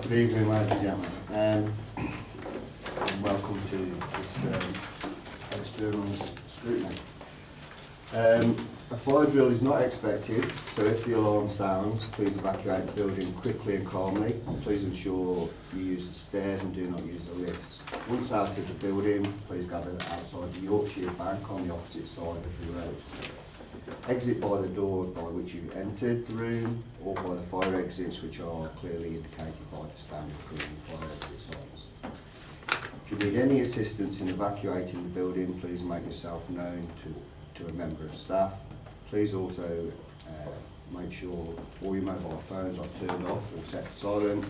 Good evening, ladies and gentlemen, and welcome to this external scrutiny. A fire drill is not expected, so if the alarm sounds, please evacuate the building quickly and calmly. Please ensure you use the stairs and do not use the lifts. Once out of the building, please gather outside the Yorkshire Bank on the opposite side of the road. Exit by the door by which you entered the room, or by the fire exits which are clearly indicated by the standard green fire exit signs. If you need any assistance in evacuating the building, please make yourself known to a member of staff. Please also make sure all your mobile phones are turned off or set to silent.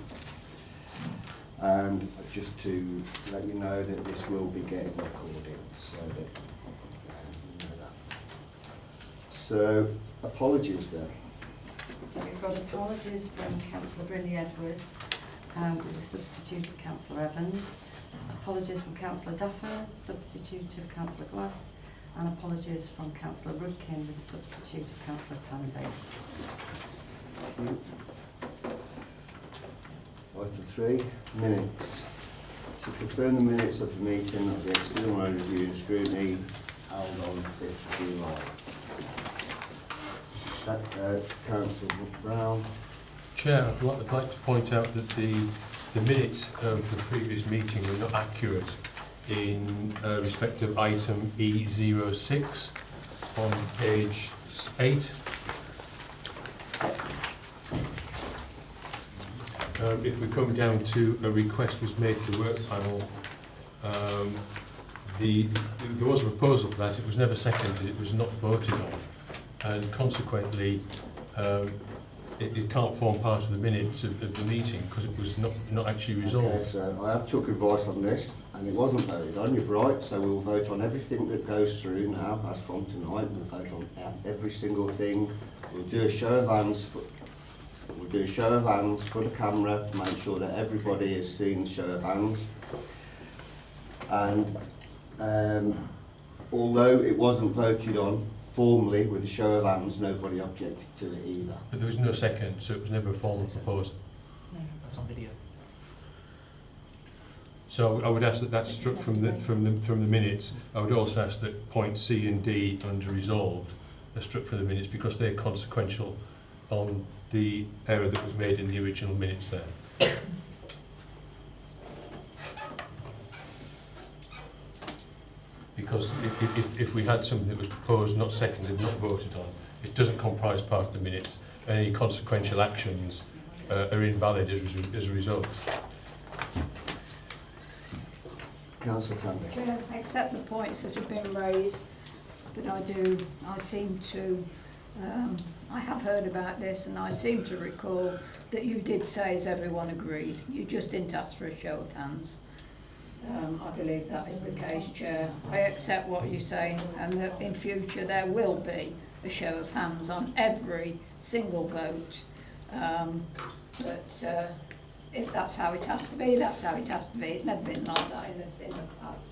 And just to let you know that this will be getting recorded, so that you know that. So, apologies then. So we've got apologies from Councillor Brindley Edwards with the substitute of Councillor Evans. Apologies from Councillor Duffer, substitute of Councillor Glass. And apologies from Councillor Rudkin with the substitute of Councillor Tannendale. Item 3, minutes. To confirm the minutes of the meeting of the External Review and Scrutiny held on 5th July. Councillor Brown. Chair, I'd like to point out that the minutes of the previous meeting were not accurate in respect of item E06 on page 8. If we come down to a request was made to the work panel, there was a proposal for that, it was never seconded, it was not voted on, and consequently it can't form part of the minutes of the meeting because it was not actually resolved. Okay, so I have took advice on this and it wasn't voted on, you're right, so we'll vote on everything that goes through now, as from tonight. We'll vote on every single thing. We'll do a show of hands for the camera to make sure that everybody has seen the show of hands. And although it wasn't voted on formally with a show of hands, nobody objected to it either. But there was no second, so it was never a formal proposal. No. That's on video. So I would ask that that's struck from the minutes. I would also ask that points C and D under resolved are struck from the minutes because they're consequential on the error that was made in the original minutes there. Because if we had something that was proposed, not seconded, not voted on, it doesn't comprise part of the minutes, and any consequential actions are invalid as a result. Councillor Tandy. Chair, I accept the points that have been raised, but I have heard about this and I seem to recall that you did say, as everyone agreed, you just didn't ask for a show of hands. I believe that is the case, Chair. I accept what you're saying and that in future there will be a show of hands on every single vote. But if that's how it has to be, that's how it has to be. It's never been like that in the past.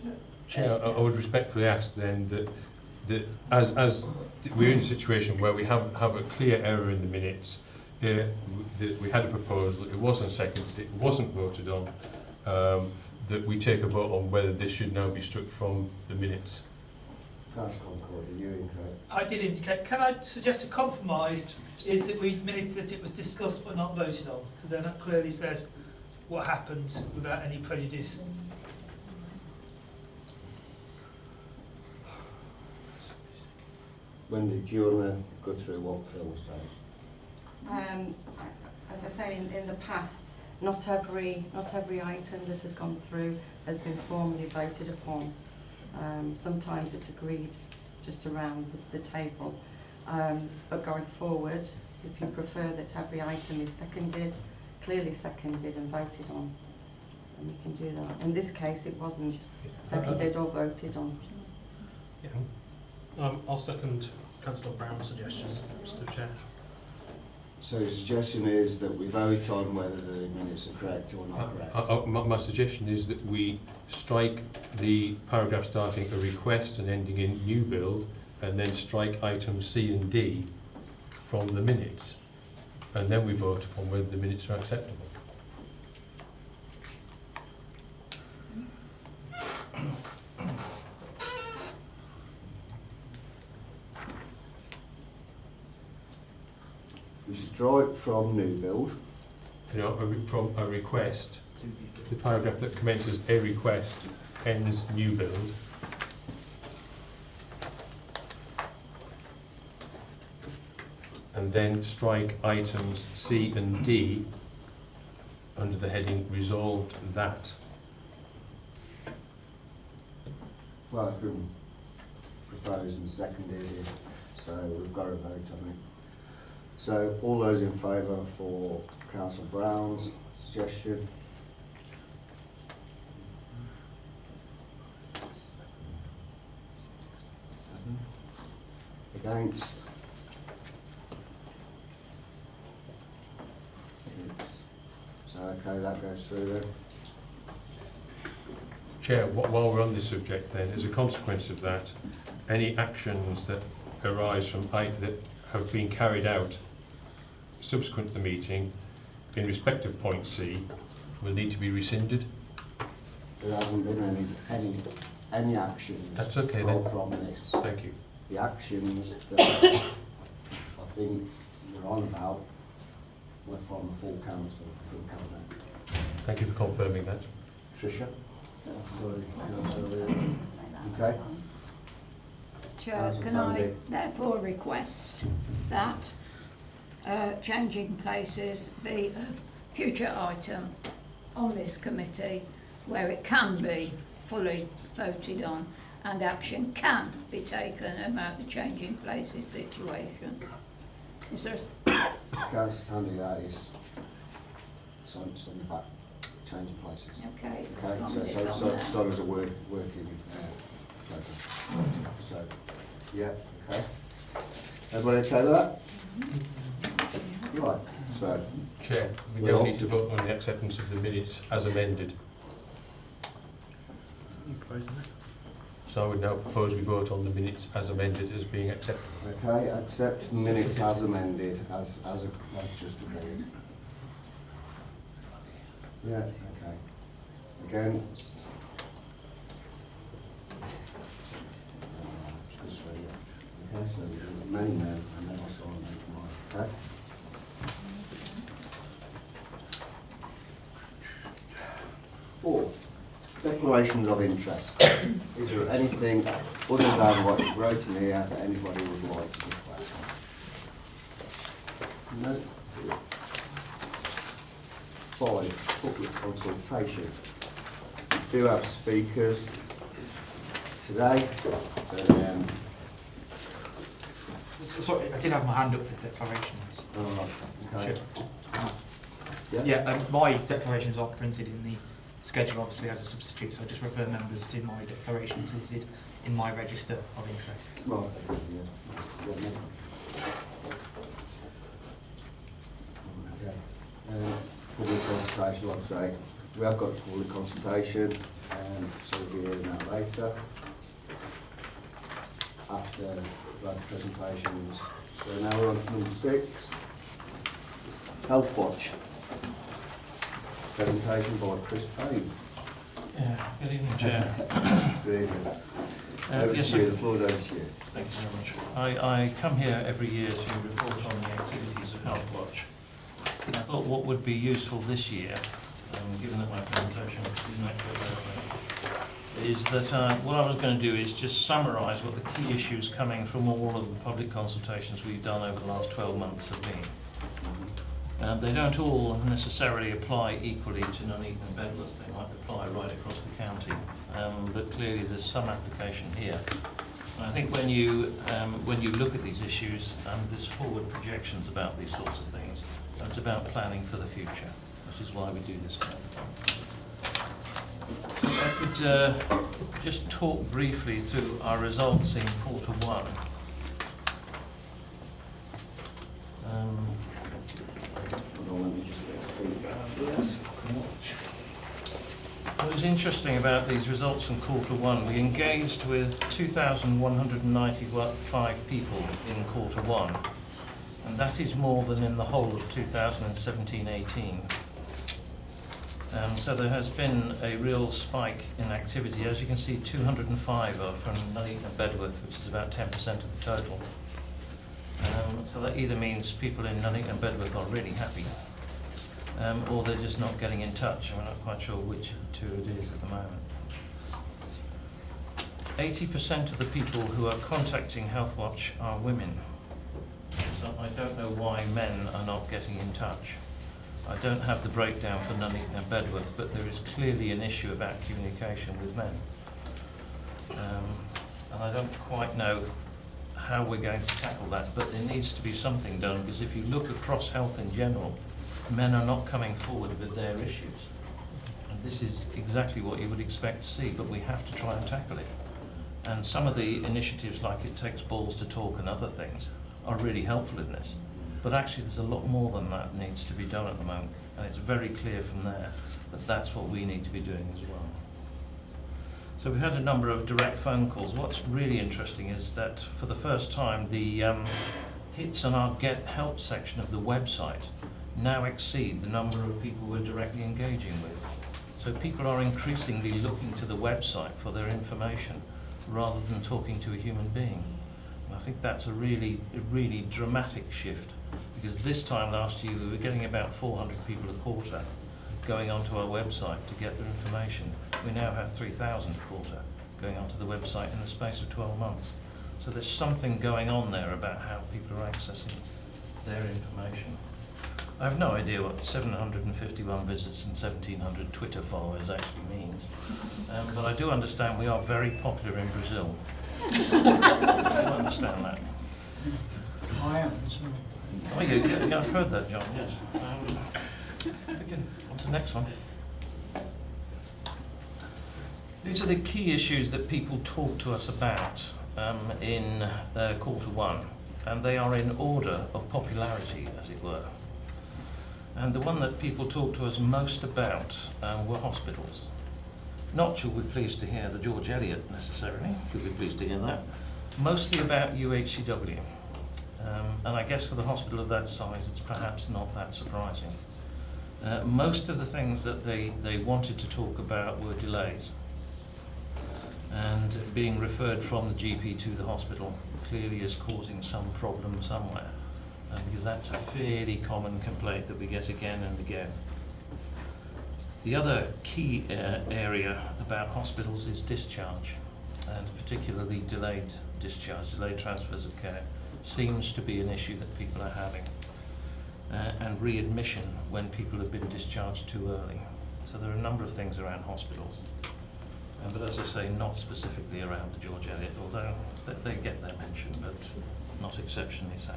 Chair, I would respectfully ask then that as we're in a situation where we have a clear error in the minutes, that we had a proposal, it wasn't seconded, it wasn't voted on, that we take a vote on whether this should now be struck from the minutes. Councillor Concord, are you incorrect? I did indicate, can I suggest a compromise is that we minutes that it was discussed but not voted on, because then that clearly says what happened without any prejudice. Wendy, do you want to go through what Phil was saying? As I say, in the past, not every item that has gone through has been formally voted upon. Sometimes it's agreed just around the table. But going forward, if you prefer that every item is clearly seconded and voted on, then you can do that. In this case, it wasn't seconded or voted on. Yeah. I'll second Councillor Brown's suggestion, Mr. Chair. So the suggestion is that we vote on whether the minutes are correct or not correct. My suggestion is that we strike the paragraph starting a request and ending in new build, and then strike items C and D from the minutes. and then we vote upon whether the minutes are acceptable. We strike from new build. You know, from a request, the paragraph that commences a request ends new build. And then strike items C and D under the heading resolved that. Well, it's been proposed and seconded, so we've got to vote on it. So all those in favour for Councillor Brown's suggestion? Against? 6. So okay, that goes through then. Chair, while we're on this subject then, as a consequence of that, any actions that arise from that have been carried out subsequent to the meeting in respect of point C will need to be rescinded. There hasn't been any actions That's okay then. from this. Thank you. The actions that I think we're on about were from the full council, full cabinet. Thank you for confirming that. Tricia? Sorry, okay. Chair, Councillor can I Sandy. therefore request that changing places be a future item on this committee where it can be fully voted on and action can be taken about the changing places situation? Is there Councillor Sandy, that is some back, changing places. okay? Okay, as long as it's on so there. as a working program. So, yeah, okay. Everybody okay with that? Right, so, Chair, we Well- now need to vote on the acceptance of the minutes as amended. So I would now propose we vote on the minutes as amended as being acceptable. okay, accept minutes as amended, as just agreed. Yeah, okay. Against? Okay, so many no, and then also on the okay? Four, declarations of interest. Is there anything other than what you wrote in here that anybody would like to declare? No? 5, public consultation. We do have speakers today, but Sorry, I did have my hand up for declarations. okay. Yeah, my declarations are printed in the schedule, obviously, as a substitute, so I just refer members to my declarations listed in my register of interests. Right, yeah. Okay. Public consultation, like I say, we have got public consultation, so we'll be hearing that later. After the presentations. So now we're on to number 6. Health Watch. Presentation by Chris Payne. Yeah, good evening, Chair. Good evening. Over Yes, to you, the floor is over to you. thank you very much. I come here every year to report on the activities of Health Watch. I thought what would be useful this year, given that my presentation is not is that what I was going to do is just summarise what the key issues coming from all of the public consultations we've done over the last 12 months have been. They don't all necessarily apply equally to Nuneaton and Bedworth. They might apply right across the county, but clearly there's some application here. And I think when you look at these issues, there's forward projections about these sorts of things. And it's about planning for the future, which is why we do this kind of thing. I could just talk briefly through our results in quarter 1. Let me just get a seat. Yes. What was interesting about these results from quarter 1, we engaged with 2,195 people in quarter 1. and that is more than in the whole of 2017-18. So there has been a real spike in activity. As you can see, 205 are from Nuneaton and Bedworth, which is about 10% of the total. So that either means people in Nuneaton and Bedworth are really happy, or they're just not getting in touch, and we're not quite sure which of the two it is at the moment. 80% of the people who are contacting Healthwatch are women. So I don't know why men are not getting in touch. I don't have the breakdown for Nuneaton and Bedworth, but there is clearly an issue about communication with men. And I don't quite know how we're going to tackle that, but there needs to be something done, because if you look across health in general, men are not coming forward with their issues. And this is exactly what you would expect to see, but we have to try and tackle it. And some of the initiatives, like It Takes Balls to Talk and other things, are really helpful in this. But actually there's a lot more than that needs to be done at the moment, and it's very clear from there that that's what we need to be doing as well. So we had a number of direct phone calls. What's really interesting is that for the first time the hits on our Get Help section of the website now exceed the number of people we're directly engaging with. So people are increasingly looking to the website for their information rather than talking to a human being. And I think that's a really dramatic shift, because this time last year we were getting about 400 people a quarter going onto our website to get their information. We now have 3,000 a quarter going onto the website in the space of 12 months. So there's something going on there about how people are accessing their information. I have no idea what 751 visits and 1,700 Twitter followers actually means, but I do understand we are very popular in Brazil. I do understand that. I am as well. Oh, yeah, I've heard that, John, yes. We can, on to the next one. These are the key issues that people talk to us about in quarter one, and they are in order of popularity, as it were. And the one that people talk to us most about were hospitals. Not, you'll be pleased to hear, the George Eliot necessarily, you'll be pleased to hear that. Mostly about UHCW. And I guess for the hospital of that size, it's perhaps not that surprising. Most of the things that they wanted to talk about were delays. And being referred from the GP to the hospital clearly is causing some problem somewhere. Because that's a fairly common complaint that we get again and again. The other key area about hospitals is discharge, and particularly delayed discharge, delayed transfers of care, seems to be an issue that people are having. And readmission when people have been discharged too early. So there are a number of things around hospitals. But as I say, not specifically around the George Eliot, although they get their mention, but not exceptionally so.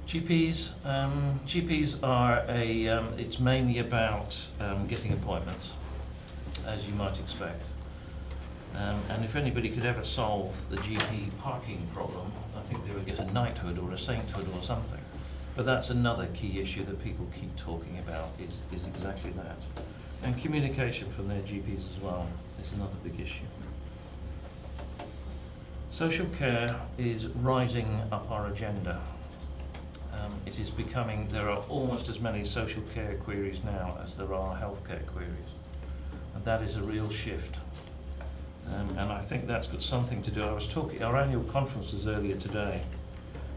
GPs are it's mainly about getting appointments, as you might expect. And if anybody could ever solve the GP parking problem, I think they would get a knighthood or a sainthood or something. But that's another key issue that people keep talking about, is exactly that. And communication from their GPs as well is another big issue. Social care is rising up our agenda. It is becoming, there are almost as many social care queries now as there are healthcare queries. And that is a real shift. And I think that's got something to do. I was talking, our annual conference was earlier today,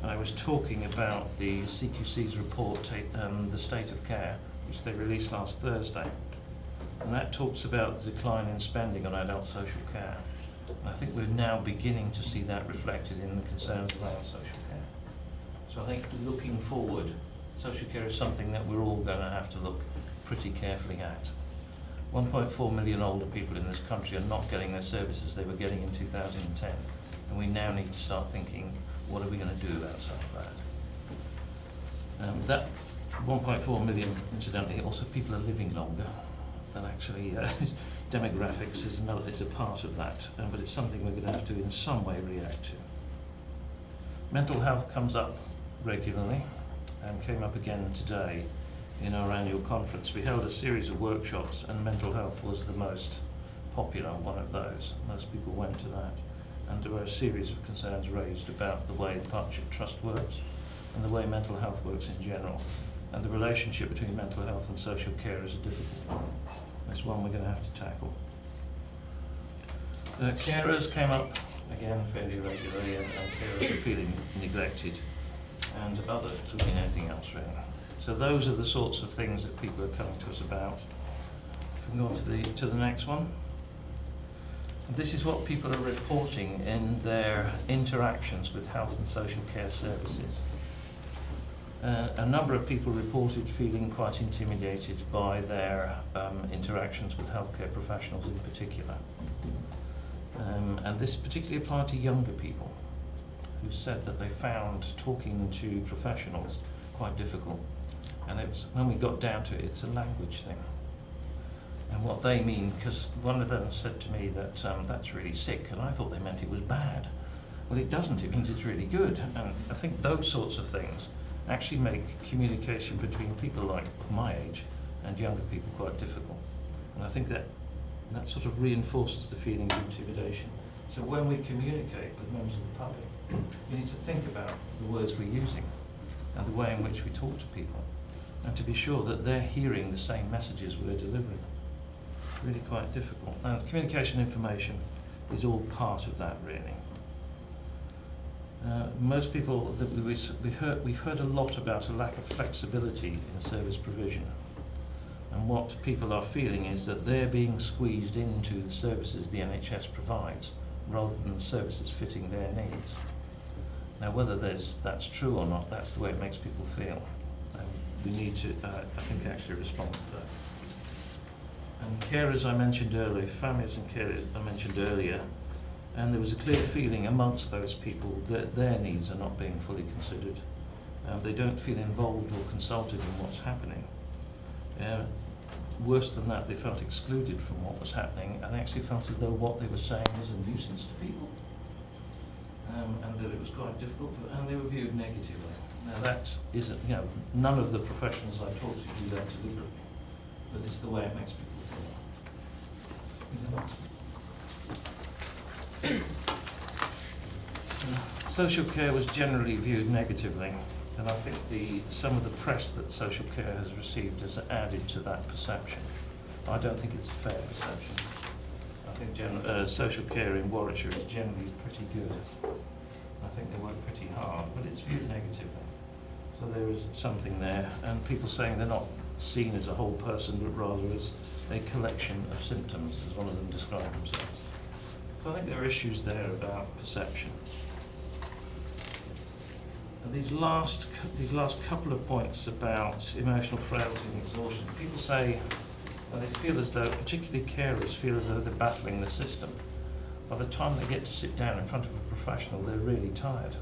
and I was talking about the CQC's report, the State of Care, which they released last Thursday. And that talks about the decline in spending on adult social care. And I think we're now beginning to see that reflected in the concerns around social care. So I think looking forward, social care is something that we're all going to have to look pretty carefully at. 1.4 million older people in this country are not getting their services they were getting in 2010. And we now need to start thinking, what are we going to do about some of that? That 1.4 million, incidentally, also people are living longer than actually demographics is a part of that, but it's something we're going to have to in some way react to. Mental health comes up regularly and came up again today in our annual conference. We held a series of workshops, and mental health was the most popular one of those. Most people went to that, and there were a series of concerns raised about the way the Partnership Trust works, and the way mental health works in general. And the relationship between mental health and social care is a difficult one. It's one we're going to have to tackle. Carers came up again fairly regularly, and carers are feeling neglected, and others could be anything else really. So those are the sorts of things that people are coming to us about. If we can go on to the next one. This is what people are reporting in their interactions with health and social care services. A number of people reported feeling quite intimidated by their interactions with healthcare professionals in particular. And this particularly applied to younger people who said that they found talking to professionals quite difficult. And it was, when we got down to it, it's a language thing. And what they mean, because one of them said to me that that's really sick, and I thought they meant it was bad. Well, it doesn't, it means it's really good. And I think those sorts of things actually make communication between people like of my age and younger people quite difficult. And I think that sort of reinforces the feeling of intimidation. So when we communicate with members of the public, we need to think about the words we're using and the way in which we talk to people, and to be sure that they're hearing the same messages we're delivering. Really quite difficult. And communication information is all part of that, really. Most people that we've heard a lot about a lack of flexibility in service provision, and what people are feeling is that they're being squeezed into the services the NHS provides rather than the services fitting their needs. Now, whether that's true or not, that's the way it makes people feel. We need to, I think, actually respond to that. And carers I mentioned earlier, families and carers I mentioned earlier, and there was a clear feeling amongst those people that their needs are not being fully considered. They don't feel involved or consulted in what's happening. Worse than that, they felt excluded from what was happening, and actually felt as though what they were saying was a nuisance to people. And that it was quite difficult for them, and they were viewed negatively. Now that isn't, none of the professionals I talk to do that deliberately, but it's the way it makes people feel. Social care was generally viewed negatively, and I think some of the press that social care has received has added to that perception. I don't think it's a fair perception. I think social care in Warwickshire is generally pretty good. I think they work pretty hard, but it's viewed negatively. So there is something there, and people saying they're not seen as a whole person, but rather as a collection of symptoms, as one of them described themselves. So I think there are issues there about perception. And these last couple of points about emotional frailty and exhaustion, people say they feel as though, particularly carers, feel as though they're battling the system. By the time they get to sit down in front of a professional, they're really tired.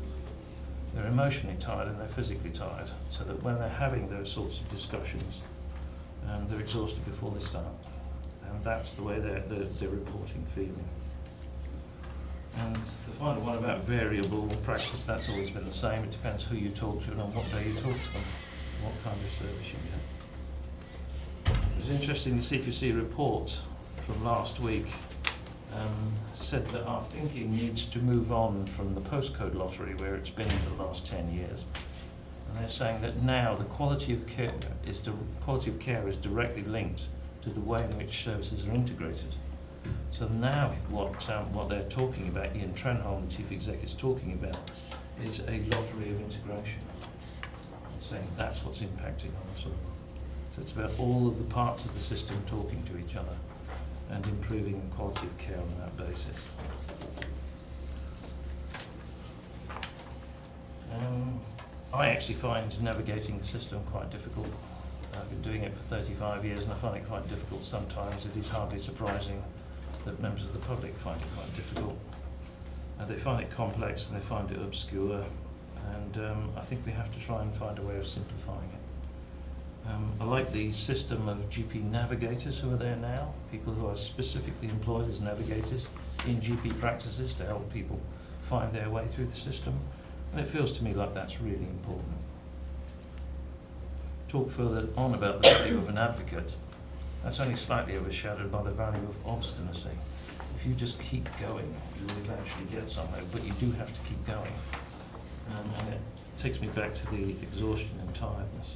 They're emotionally tired and they're physically tired, so that when they're having those sorts of discussions, they're exhausted before they start. And that's the way they're reporting feeling. And the final one about variable practice, that's always been the same. It depends who you talk to and on what day you talk to them, what kind of service you get. It was interesting, the CQC report from last week said that our thinking needs to move on from the postcode lottery where it's been for the last 10 years. And they're saying that now the quality of care is directly linked to the way in which services are integrated. So now what they're talking about, Ian Trenholm, the Chief Executive, is talking about, is a lottery of integration. They're saying that's what's impacting on us all. So it's about all of the parts of the system talking to each other and improving the quality of care on that basis. I actually find navigating the system quite difficult. I've been doing it for 35 years and I find it quite difficult sometimes. It is hardly surprising that members of the public find it quite difficult. They find it complex and they find it obscure, and I think we have to try and find a way of simplifying it. I like the system of GP navigators who are there now, people who are specifically employed as navigators in GP practices to help people find their way through the system, and it feels to me like that's really important. Talk further on about the value of an advocate. That's only slightly overshadowed by the value of obstinacy. If you just keep going, you will eventually get somewhere, but you do have to keep going. And takes me back to the exhaustion and tiredness.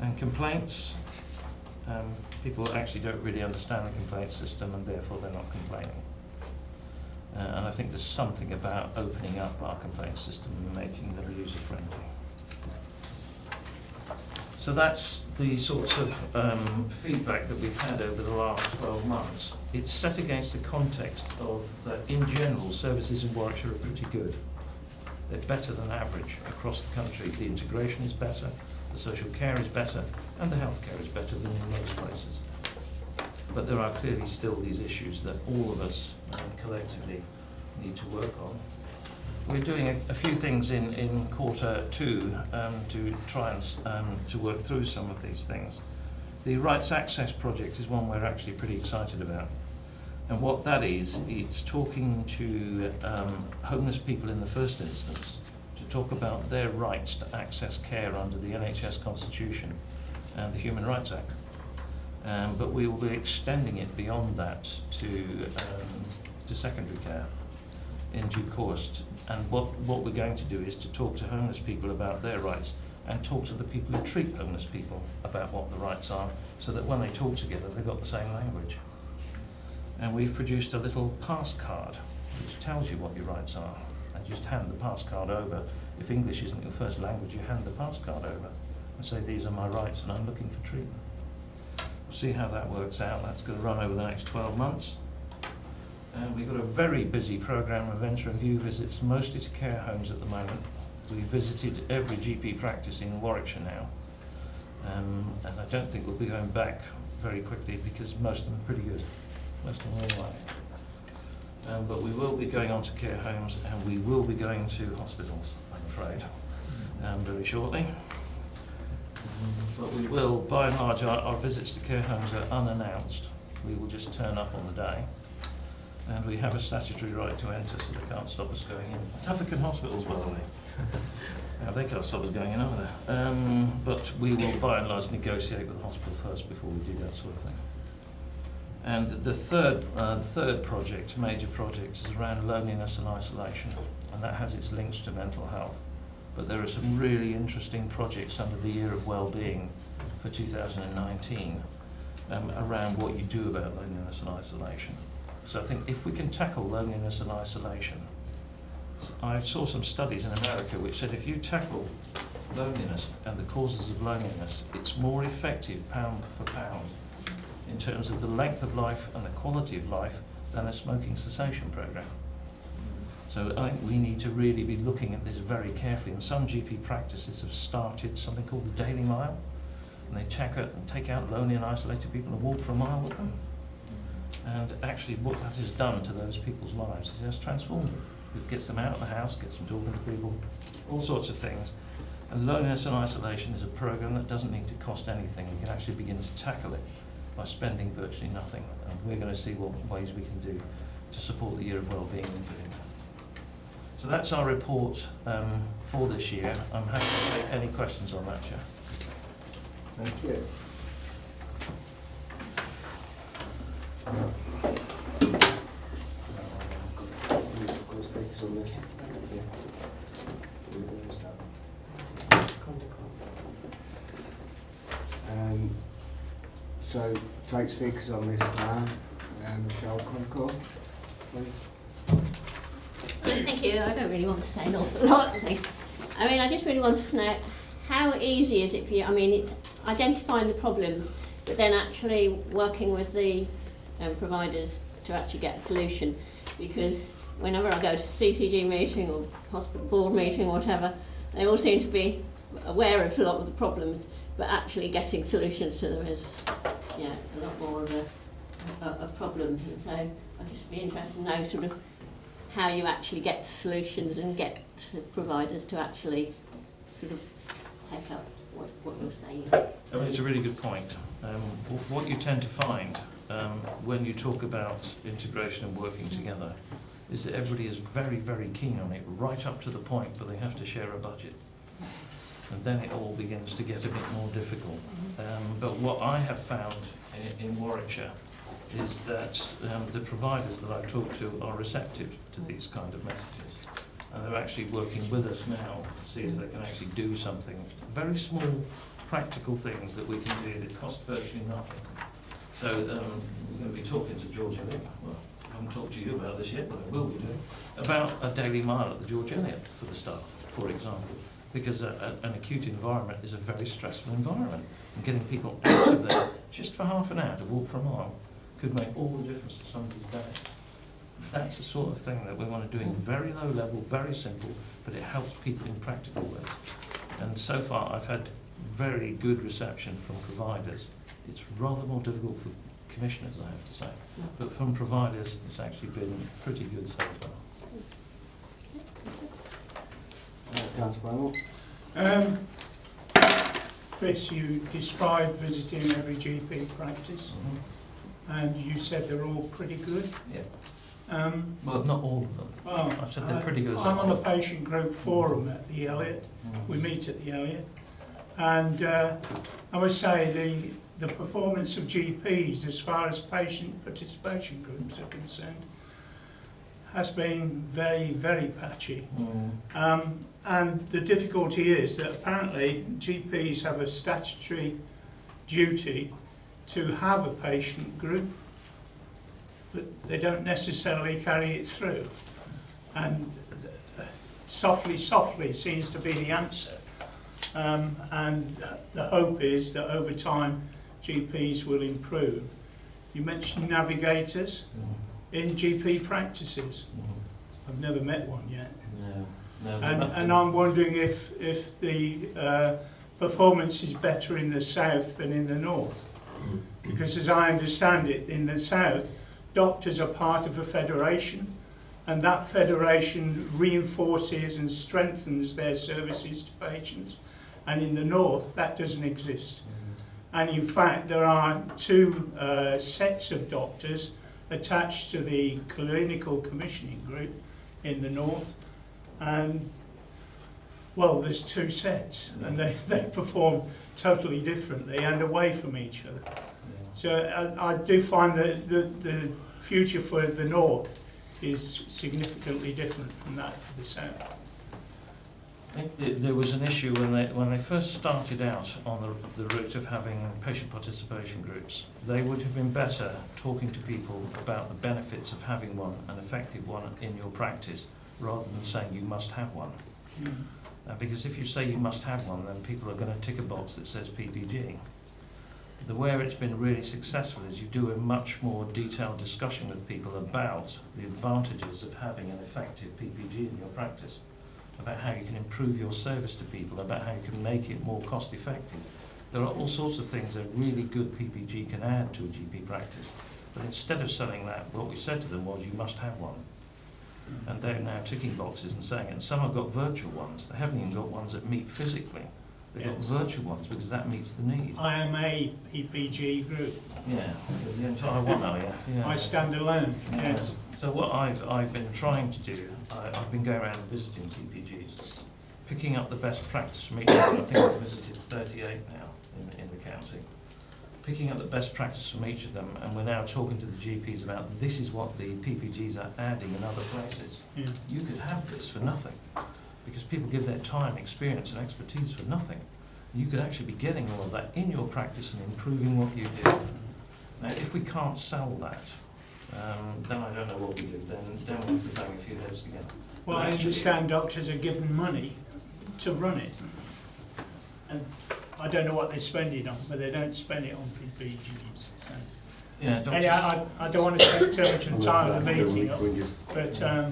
And complaints, people actually don't really understand the complaint system and therefore they're not complaining. And I think there's something about opening up our complaint system and making them user-friendly. So that's the sorts of feedback that we've had over the last 12 months. It's set against the context of that, in general, services in Warwickshire are pretty good. They're better than average across the country. The integration is better, the social care is better, and the healthcare is better than in most places. But there are clearly still these issues that all of us collectively need to work on. We're doing a few things in Q2 to try and to work through some of these things. The Rights Access project is one we're actually pretty excited about. And what that is, it's talking to homeless people in the first instance to talk about their rights to access care under the NHS Constitution and the Human Rights Act. But we will be extending it beyond that to secondary care in due course. And what we're going to do is to talk to homeless people about their rights and talk to the people who treat homeless people about what the rights are, so that when they talk together they've got the same language. And we've produced a little pass card which tells you what your rights are. And you just hand the pass card over. If English isn't your first language, you hand the pass card over and say, these are my rights and I'm looking for treatment. We'll see how that works out. That's going to run over the next 12 months. And we've got a very busy programme of enter and view visits, mostly to care homes at the moment. We've visited every GP practice in Warwickshire now. And I don't think we'll be going back very quickly because most of them are pretty good. Most of them all like. But we will be going on to care homes and we will be going to hospitals, I'm afraid, very shortly. But we will, by and large, our visits to care homes are unannounced. We will just turn up on the day. And we have a statutory right to enter, so they can't stop us going in. Tougher can hospitals, by the way. They can't stop us going in either. But we will, by and large, negotiate with the hospital first before we do that sort of thing. And the third project, major project, is around loneliness and isolation, and that has its links to mental health. But there are some really interesting projects under the Year of Wellbeing for 2019 around what you do about loneliness and isolation. So I think if we can tackle loneliness and isolation, I saw some studies in America which said if you tackle loneliness and the causes of loneliness, it's more effective pound for pound in terms of the length of life and the quality of life than a smoking cessation program. So I think we need to really be looking at this very carefully, and some GP practices have started something called the Daily Mile, and they take out lonely and isolated people and walk for a mile with them. And actually what that has done to those people's lives is it has transformed them. It gets them out of the house, gets them talking to people, all sorts of things. And loneliness and isolation is a program that doesn't need to cost anything. We can actually begin to tackle it by spending virtually nothing. And we're going to see what ways we can do to support the Year of Wellbeing in doing that. So that's our report for this year. I'm happy to take any questions on that, Chair. Thank you. So, take speakers on this now. Michelle Concord, please. Thank you. I don't really want to say an awful lot of things. I mean, I just really want to know how easy is it for you? I mean, it's identifying the problems, but then actually working with the providers to actually get a solution. Because whenever I go to CCG meeting or hospital board meeting or whatever, they all seem to be aware of a lot of the problems, but actually getting solutions to them is, yeah, a lot more of a problem. And so I'd just be interested to know sort of how you actually get to solutions and get to providers to actually sort of take up what you're saying. I mean, it's a really good point. What you tend to find when you talk about integration and working together is that everybody is very, very keen on it, right up to the point where they have to share a budget. And then it all begins to get a bit more difficult. But what I have found in Warwickshire is that the providers that I talk to are receptive to these kind of messages. and they're actually working with us now to see if they can actually do something. Very small, practical things that we can do that cost virtually nothing. So we're going to be talking to George Eliot. Well, I haven't talked to you about this yet, but I will be doing, about a daily mile at the George Eliot for the staff, for example, because an acute environment is a very stressful environment, and getting people out of there just for half an hour to walk for a mile could make all the difference to somebody's day. That's the sort of thing that we want to do in very low level, very simple, but it helps people in practical ways. And so far I've had very good reception from providers. It's rather more difficult for commissioners, I have to say, but from providers it's actually been pretty good so far. Councillor Bramwell. Chris, you described visiting every GP practice, and you said they're all pretty good. Yeah. Well, not all of them. Well, I've said they're pretty good. I'm on the patient group forum at the Eliot. We meet at the Eliot, and I would say the performance of GPs as far as patient participation groups are concerned has been very, very patchy. And the difficulty is that apparently GPs have a statutory duty to have a patient group, but they don't necessarily carry it through. And softly, softly seems to be the answer. And the hope is that over time GPs will improve. You mentioned navigators in GP practices. I've never met one yet. And I'm wondering if the performance is better in the south than in the north. Because as I understand it, in the south, doctors are part of a federation, and that federation reinforces and strengthens their services to patients. And in the north, that doesn't exist. And in fact, there are two sets of doctors attached to the clinical commissioning group in the north. And, well, there's two sets, and they perform totally differently and away from each other. So I do find that the future for the north is significantly different from that for the south. I think there was an issue when they first started out on the route of having patient participation groups. They would have been better talking to people about the benefits of having one, an effective one in your practice, rather than saying you must have one. Because if you say you must have one, then people are going to tick a box that says PPG. Where it's been really successful is you do a much more detailed discussion with people about the advantages of having an effective PPG in your practice, about how you can improve your service to people, about how you can make it more cost effective. There are all sorts of things that really good PPG can add to a GP practice. But instead of selling that, what we said to them was you must have one. And they're now ticking boxes and saying it. And some have got virtual ones. They haven't even got ones that meet physically. They've got virtual ones because that meets the need. I am a PPG group. Yeah, the entire one, are you? Yeah. I stand alone, yes. So what I've been trying to do, I've been going around visiting PPGs, picking up the best practice from each of them. I think I've visited 38 now in the county. Picking up the best practice from each of them, and we're now talking to the GPs about this is what the PPGs are adding in other places. Yeah. You could have this for nothing, because people give their time, experience and expertise for nothing. You could actually be getting all of that in your practice and improving what you do. Now, if we can't sell that, then I don't know what we do. Then we have to bang a few heads together. Well, I understand doctors are given money to run it. And I don't know what they spend it on, but they don't spend it on PPGs. So. Yeah, Anyway, I don't want to take too much time of the meeting up, but it's a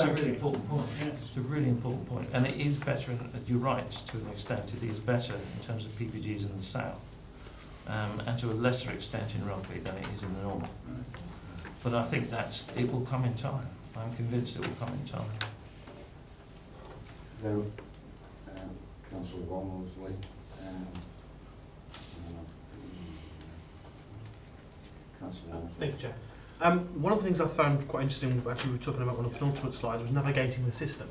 really important point. Yes. It's a really important point, and it is better. You're right to an extent. It is better in terms of PPGs in the south, and to a lesser extent in rugby than it is in the north. But I think it will come in time. I'm convinced it will come in time. So, Councillor Walmsley. Thank you, Chair. One of the things I found quite interesting, actually we were talking about one of the penultimate slides, was navigating the system.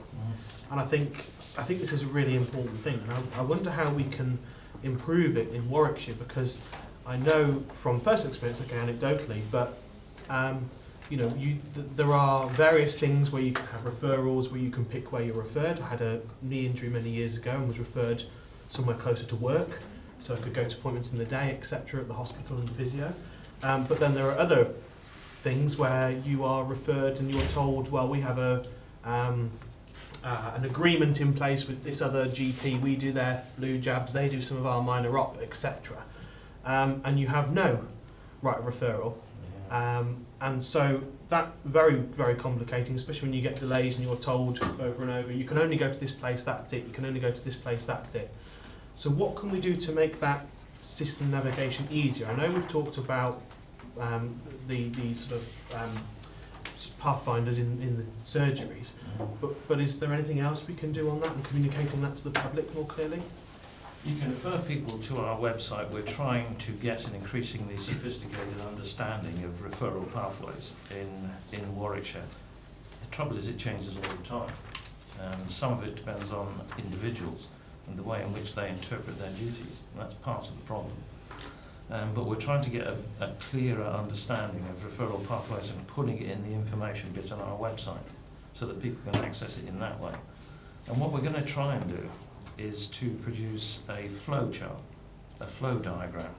And I think this is a really important thing. And I wonder how we can improve it in Warwickshire, because I know from personal experience, okay, anecdotally, but there are various things where you can have referrals, where you can pick where you're referred. I had a knee injury many years ago and was referred somewhere closer to work, so I could go to appointments in the day, etc., at the hospital and physio. But then there are other things where you are referred and you're told, well, we have an agreement in place with this other GP, we do their flu jabs, they do some of our minor op, etc. And you have no right of referral. And so that very, very complicating, especially when you get delays and you're told over and over, you can only go to this place, that's it, you can only go to this place, that's it. So what can we do to make that system navigation easier? I know we've talked about the sort of pathfinders in the surgeries, but is there anything else we can do on that and communicating that to the public more clearly? You can refer people to our website. We're trying to get an increasingly sophisticated understanding of referral pathways in Warwickshire. The trouble is it changes all the time. Some of it depends on individuals and the way in which they interpret their duties. And that's part of the problem. But we're trying to get a clearer understanding of referral pathways and putting it in the information bit on our website so that people can access it in that way. And what we're going to try and do is to produce a flow chart, a flow diagram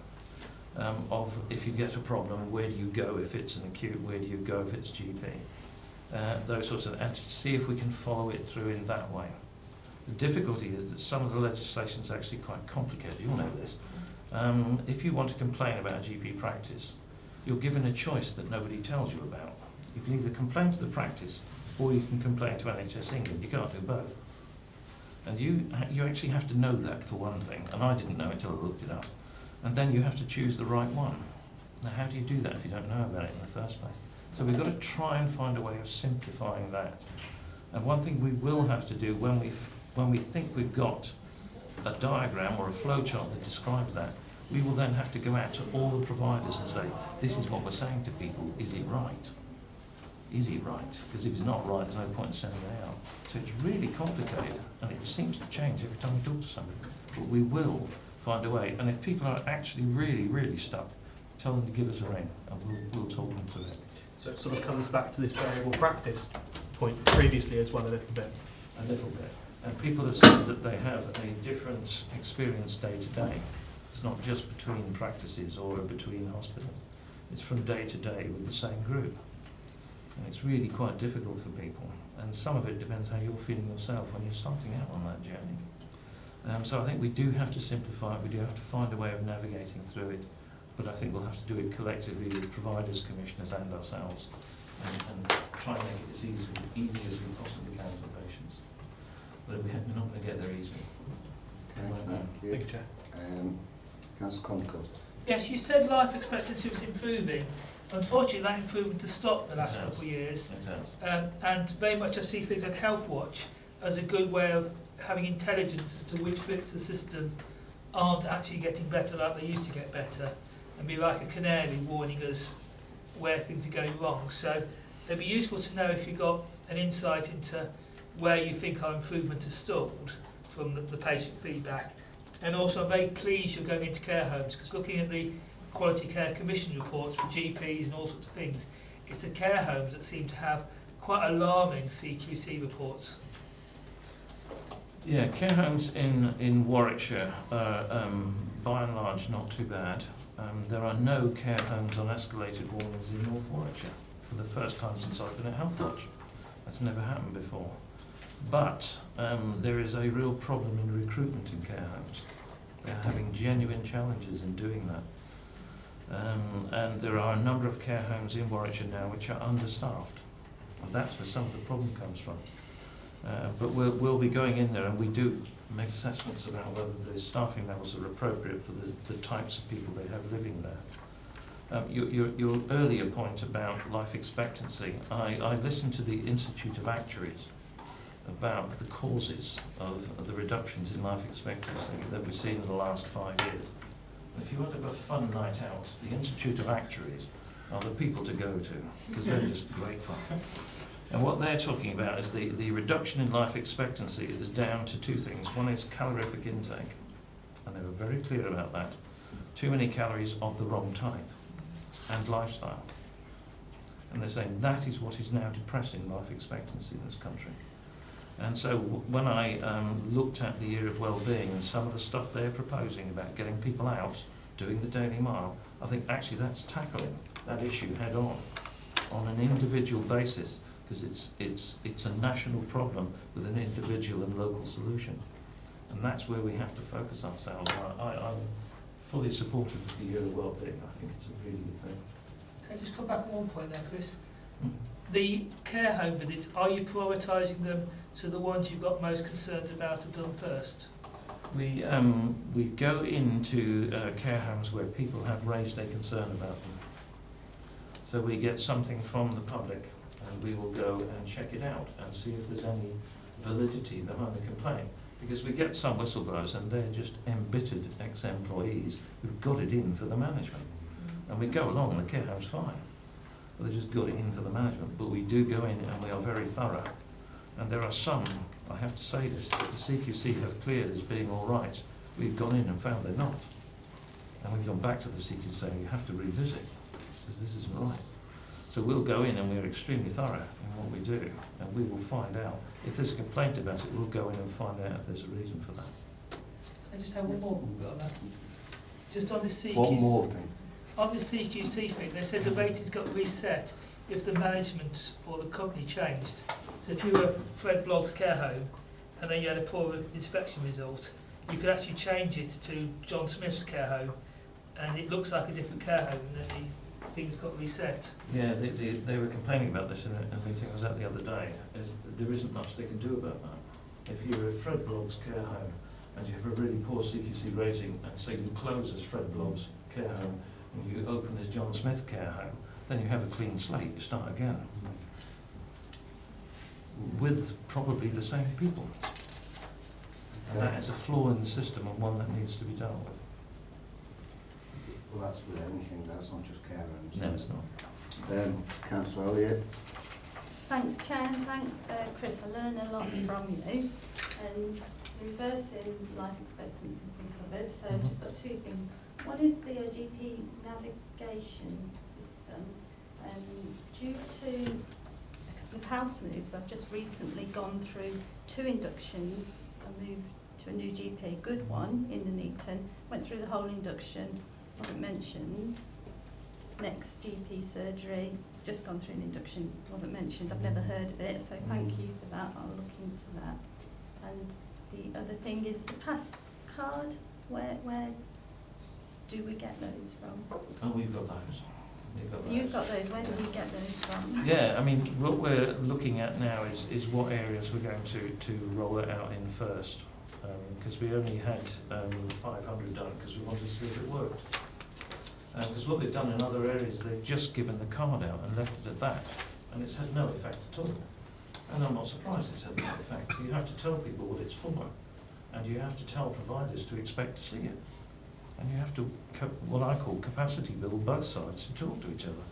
of if you get a problem, where do you go if it's an acute, where do you go if it's GP, those sorts of, and to see if we can follow it through in that way. The difficulty is that some of the legislation is actually quite complicated. You'll know this. If you want to complain about GP practice, you're given a choice that nobody tells you about. You can either complain to the practice or you can complain to NHS England. You can't do both. And you actually have to know that, for one thing, and I didn't know it until I looked it up. And then you have to choose the right one. Now, how do you do that if you don't know about it in the first place? So we've got to try and find a way of simplifying that. And one thing we will have to do when we think we've got a diagram or a flow chart that describes that, we will then have to go out to all the providers and say, this is what we're saying to people, is it right? Is it right? Because if it's not right, there's no point in sending it out. So it's really complicated, and it seems to change every time we talk to somebody. But we will find a way, and if people are actually really, really stuck, tell them to give us a ring, and we'll talk them through it. So it sort of comes back to this variable practice point previously as well a little bit. A little bit. And people have said that they have a different experience day to day. It's not just between practices or between hospitals. It's from day to day with the same group. And it's really quite difficult for people. And some of it depends how you're feeling yourself when you're starting out on that journey. So I think we do have to simplify it. We do have to find a way of navigating through it. But I think we'll have to do it collectively with providers, commissioners and ourselves. And try and make it as easy as we possibly can for patients. But we're not going to get there easily. Okay, thank you. Thank you, Chair. Councillor Comco. Yes, you said life expectancy was improving. Unfortunately, that improvement has stopped the last couple of years. And very much I see things like Health Watch as a good way of having intelligence as to which bits of the system aren't actually getting better like they used to get better, and be like a canary warning us where things are going wrong. So it'd be useful to know if you've got an insight into where you think our improvement has stalled from the patient feedback. And also I'm very pleased you're going into care homes, because looking at the Quality Care Commission reports for GPs and all sorts of things, it's the care homes that seem to have quite alarming CQC reports. Yeah, care homes in Warwickshire are by and large not too bad. There are no care homes on escalated warnings in North Warwickshire for the first time since I've been at Health Watch. That's never happened before. But there is a real problem in recruitment in care homes. They're having genuine challenges in doing that. And there are a number of care homes in Warwickshire now which are understaffed. And that's where some of the problem comes from. But we'll be going in there, and we do make assessments about whether the staffing levels are appropriate for the types of people they have living there. Your earlier point about life expectancy, I listened to the Institute of Actuaries about the causes of the reductions in life expectancy that we've seen in the last 5 years. And if you want to have a fun night out, the Institute of Actuaries are the people to go to, because they're just great fun. And what they're talking about is the reduction in life expectancy is down to two things. One is calorific intake, and they were very clear about that. Too many calories of the wrong type, and lifestyle. And they're saying that is what is now depressing life expectancy in this country. And so when I looked at the year of well-being and some of the stuff they're proposing about getting people out, doing the daily mile, I think actually that's tackling that issue head on an individual basis, because it's a national problem with an individual and local solution. And that's where we have to focus ourselves. I'm fully supportive of the year of well-being. I think it's a really good thing. Can I just come back on one point there, Chris? The care home visits, are you prioritising them so the ones you've got most concerned about are done first? We go into care homes where people have raised a concern about them. So we get something from the public and we will go and check it out and see if there's any validity behind the complaint. Because we get some whistleblowers and they're just embittered ex-employees who've got it in for the management. And we go along and the care home's fine. They just got it in for the management. But we do go in and we are very thorough. And there are some, I have to say this, that the CQC have cleared as being all right. We've gone in and found they're not. And we've gone back to the CQC saying you have to revisit, because this isn't right. So we'll go in and we're extremely thorough in what we do, and we will find out. If there's a complaint about it, we'll go in and find out if there's a reason for that. I just have one more on that. Just on the CQC. One more thing. On the CQC thing, they said the ratings got reset if the management or the company changed. So if you were Fred Blogg's care home and then you had a poor inspection result, you could actually change it to John Smith's care home and it looks like a different care home and then things got reset. Yeah, they were complaining about this in a meeting I was at the other day. There isn't much they can do about that. If you're a Fred Blogg's care home and you have a really poor CQC rating and say you close as Fred Blogg's care home and you open as John Smith care home, then you have a clean slate, you start again. With probably the same people. And that is a flaw in the system and one that needs to be dealt with. Well, that's with anything, that's not just care homes. No, it's not. Councillor Elliott. Thanks, Chair, and thanks, Chris. I learn a lot from you. And reversing life expectancy has been covered, so I've just got two things. One is the GP navigation system. Due to a couple of house moves, I've just recently gone through 2 inductions. I moved to a new GP, a good one in Nuneaton, went through the whole induction, wasn't mentioned. Next GP surgery, just gone through an induction, wasn't mentioned. I've never heard of it, so thank you for that. I'll look into that. And the other thing is the pass card. Where do we get those from? Oh, we've got those. You've got those. Where do we get those from? Yeah, I mean, what we're looking at now is what areas we're going to roll it out in first. Because we only had 500 done because we wanted to see if it worked. Because what they've done in other areas, they've just given the card out and left it at that. And it's had no effect at all. And I'm not surprised it's had no effect. You have to tell people what it's for. And you have to tell providers to expect to see it. And you have to, what I call capacity build both sides to talk to each other.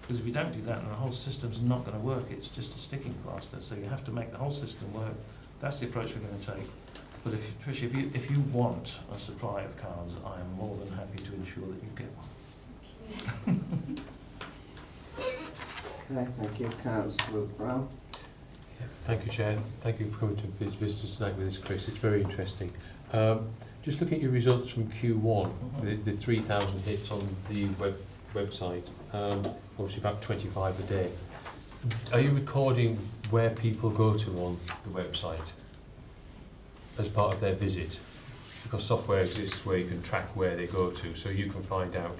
Because if you don't do that, then the whole system's not going to work. It's just a sticking plaster. So you have to make the whole system work. That's the approach we're going to take. But Trish, if you want a supply of cards, I am more than happy to ensure that you get one. Okay, thank you. Councillor Brown. Thank you, Chair. Thank you for coming to visit us tonight with us, Chris. It's very interesting. Just looking at your results from Q1, the 3,000 hits on the website, obviously about 25 a day. Are you recording where people go to on the website as part of their visit? Because software exists where you can track where they go to, so you can find out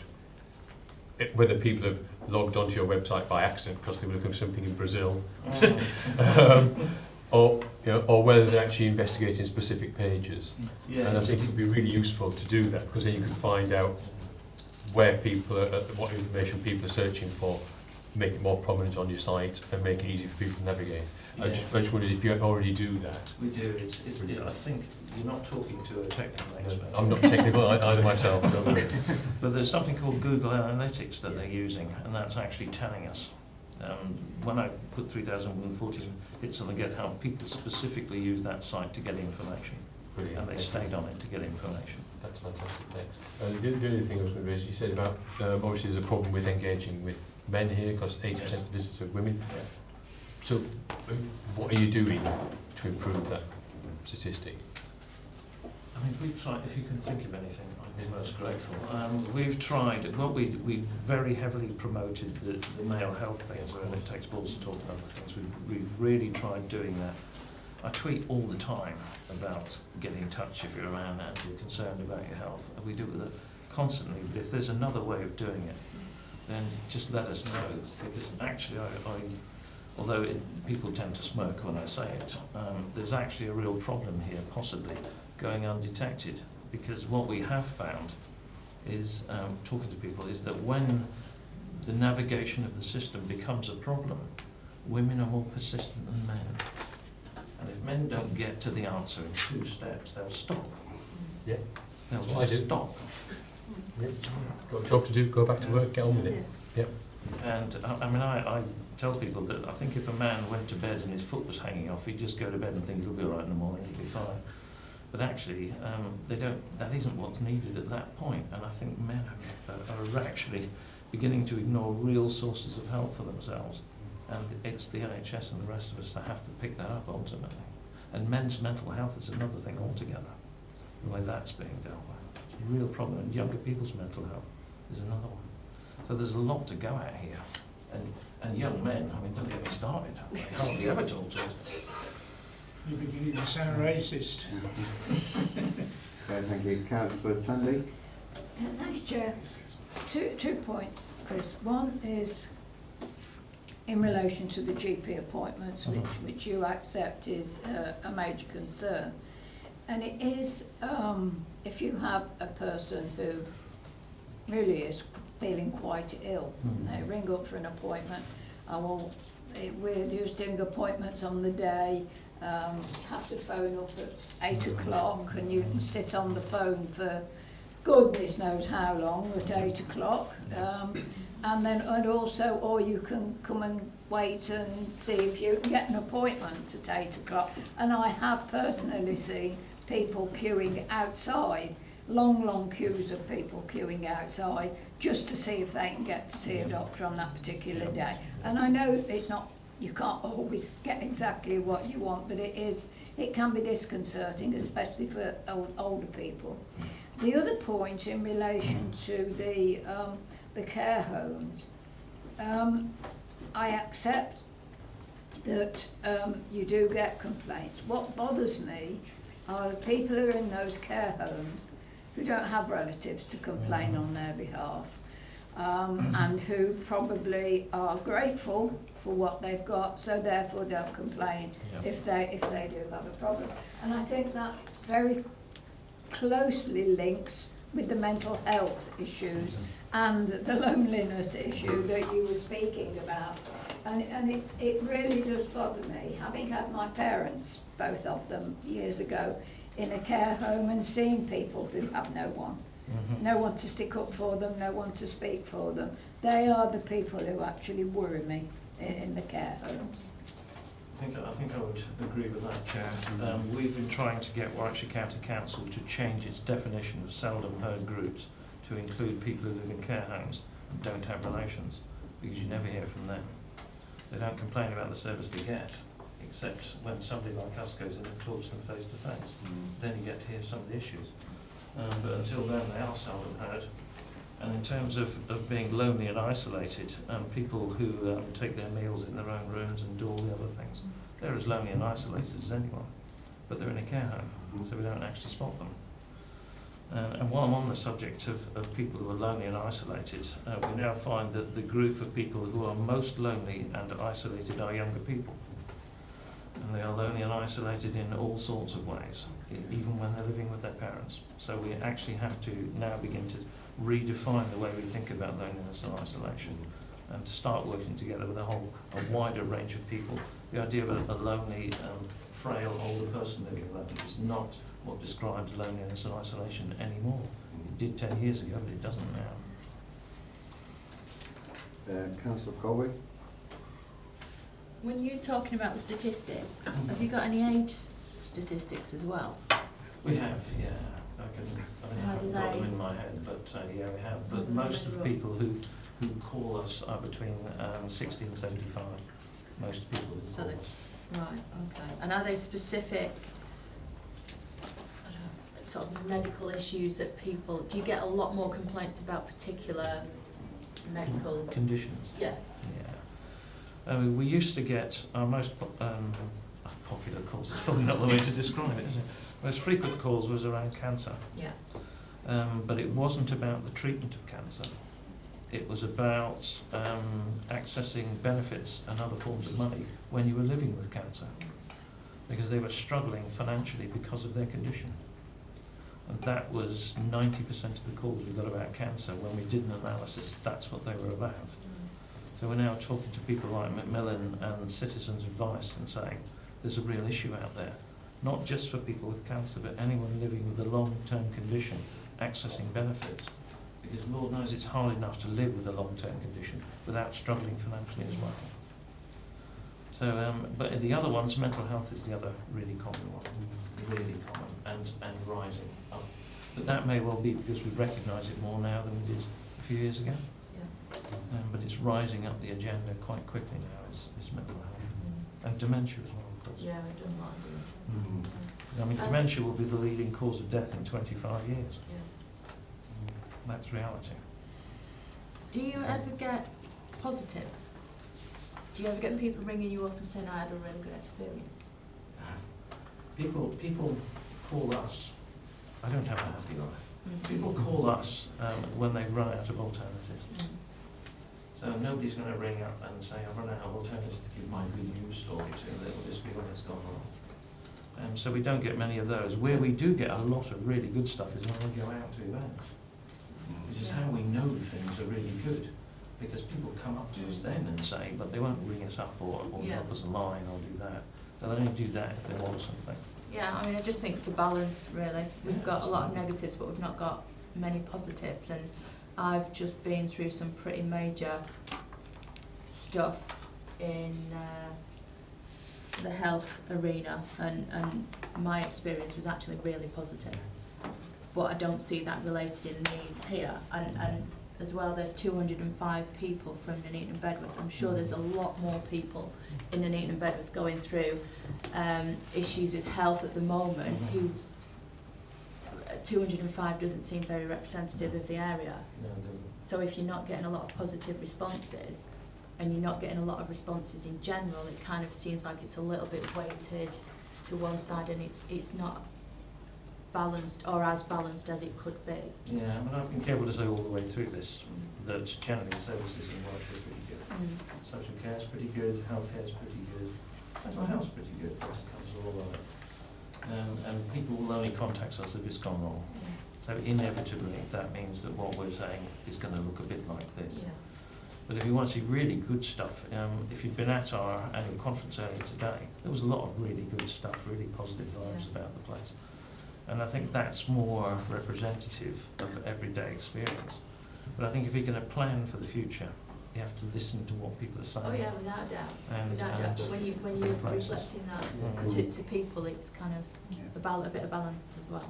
whether people have logged onto your website by accident because they were looking for something in Brazil, or whether they're actually investigating specific pages. Yeah, and I think it would be really useful to do that, because then you can find out where people are, what information people are searching for, make it more prominent on your site and make it easy for people to navigate. yeah. I just wondered if you already do that. We do. I think you're not talking to a technical expert. I'm not technical either myself, don't worry. But there's something called Google Analytics that they're using, and that's actually telling us. When I put 3,014 hits on the GitHub, people specifically use that site to get information. Brilliant. And they stayed on it to get information. That's fantastic, thanks. The other thing I was going to raise, you said about, obviously there's a problem with engaging with men here, because 80% of visitors are women. So what are you doing to improve that statistic? I mean, we've tried, if you can think of anything, I'd be most grateful. We've tried, we've very heavily promoted the male health things, where it takes balls to talk about other things. We've really tried doing that. I tweet all the time about getting in touch if you're around and you're concerned about your health. And we do it constantly, but if there's another way of doing it, then just let us know. Because actually, although people tend to smirk when I say it, there's actually a real problem here, possibly, going undetected. Because what we have found is, talking to people, is that when the navigation of the system becomes a problem, women are more persistent than men. And if men don't get to the answer in 2 steps, they'll stop. Yeah. They'll That's what I just do. stop. Yes. Got a job to do, go back to work, get on with it. Yep. And I mean, I tell people that I think if a man went to bed and his foot was hanging off, he'd just go to bed and think he'll be all right in the morning, he'll be fine. But actually, they don't. That isn't what's needed at that point. And I think men are actually beginning to ignore real sources of help for themselves. And it's the NHS and the rest of us that have to pick that up ultimately. And men's mental health is another thing altogether, the way that's being dealt with. It's a real problem. And younger people's mental health is another one. So there's a lot to go at here. And young men, I mean, don't get me started. They hardly ever talk to us. You're beginning to sound racist. Thank you. Councillor Tandy? Thanks, Chair. Two points, Chris. One is in relation to the GP appointments, which you accept is a major concern. And it is, if you have a person who really is feeling quite ill, they ring up for an appointment, we're just doing appointments on the day, you have to phone up at 8 o'clock and you can sit on the phone for goodness knows how long at 8 o'clock. And also, or you can come and wait and see if you can get an appointment at 8 o'clock. And I have personally seen people queuing outside, long queues of people queuing outside just to see if they can get to see a doctor on that particular day. And I know it's not, you can't always get exactly what you want, but it can be disconcerting, especially for older people. The other point in relation to the care homes, I accept that you do get complaints. What bothers me are the people who are in those care homes who don't have relatives to complain on their behalf, and who probably are grateful for what they've got, so therefore don't complain if they do have a problem. And I think that very closely links with the mental health issues and the loneliness issue that you were speaking about. And it really does bother me, having had my parents, both of them, years ago, in a care home and seeing people who have no one. No one to stick up for them, no one to speak for them. They are the people who actually worry me in the care homes. I think I would agree with that, Chair. We've been trying to get Warwickshire County Council to change its definition of seldom heard groups to include people who live in care homes and don't have relations, because you never hear from them. They don't complain about the service they get, except when somebody like us goes in and talks to them face to face. Then you get to hear some of the issues. But until then, they are seldom heard. And in terms of being lonely and isolated, people who take their meals in their own rooms and do all the other things, they're as lonely and isolated as anyone. But they're in a care home, so we don't actually spot them. And while I'm on the subject of people who are lonely and isolated, we now find that the group of people who are most lonely and isolated are younger people. And they are lonely and isolated in all sorts of ways, even when they're living with their parents. So we actually have to now begin to redefine the way we think about loneliness and isolation, and to start working together with a wider range of people. The idea of a lonely, frail older person living alone is not what describes loneliness and isolation anymore. It did 10 years ago, but it doesn't now. Councillor Colby? When you're talking about the statistics, have you got any age statistics as well? We have, yeah. How haven't do got they- them in my head, but yeah, we have. But Mm, most of the right. people who call us are between 60 and 75. Most people who So call they- us. Right, okay. And are they specific, I don't know, sort of medical issues that people, do you get a lot more complaints about particular medical? Conditions. Yeah. Yeah. We used to get our most popular calls. It's probably not the way to describe it, is it? Most frequent calls was around cancer. Yeah. But it wasn't about the treatment of cancer. It was about accessing benefits and other forms of money when you were living with cancer, because they were struggling financially because of their condition. And that was 90% of the calls we got about cancer. When we did an analysis, that's what they were about. So we're now talking to people like Macmillan and Citizens Advice and saying there's a real issue out there, not just for people with cancer, but anyone living with a long-term condition accessing benefits. Because Lord knows it's hard enough to live with a long-term condition without struggling financially as well. So, but the other ones, mental health is the other really common one, really common and rising up. But that may well be because we recognise it more now than we did a few years ago. Yeah. But it's rising up the agenda quite quickly now, is mental health. And dementia as well, of course. Yeah, I don't like Mm. I mean, dementia will be the leading cause of death in 25 years. Yeah. That's reality. Do you ever get positives? Do you ever get people ringing you up and saying, I had a really good experience? People call us. I don't have a happy life. Mm. People call us when they run out of alternatives. Mm. So nobody's going to ring up and say, I've run out of alternatives to give my good news story to. That will just be when it's gone wrong. So we don't get many of those. Where we do get a lot of really good stuff is when we go out to events, which is how we know things are really good. Because people come up to us then and say, but they won't ring us up or Yeah. drop us a line or do that. They'll only do that if they want something. Yeah, I mean, I just think for balance, really. We've got a lot of negatives, but we've not got many positives. And I've just been through some pretty major stuff in the health arena, and my experience was actually really positive. But I don't see that related in these here. And as well, there's 205 people from Nuneaton and Bedworth. I'm sure there's a lot more people in Nuneaton and Bedworth going through issues with health at the moment, who 205 doesn't seem very representative of the area. No, So if you're not getting a lot of positive responses, and you're not getting a lot of responses in general, it kind of seems like it's a little bit weighted to one side, and it's not balanced, or as balanced as it could be. yeah, I mean, I've been careful to say all the way through this that generally services in Welsh are pretty good. Social care is pretty good, healthcare is pretty good, mental health's pretty good, that comes all of it. And people will only contact us if it's gone wrong. So inevitably that means that what we're saying is going to look a bit like this. Yeah. But if you want to see really good stuff, if you've been at our annual conference earlier today, there was a lot of really good stuff, really positive vibes about the place. And I think that's more representative of everyday experience. But I think if you're going to plan for the future, you have to listen to what people are saying. Oh yeah, without a doubt. And, Without a doubt. But when you're process. reflecting that Mm. to people, it's kind of a bit of balance as well.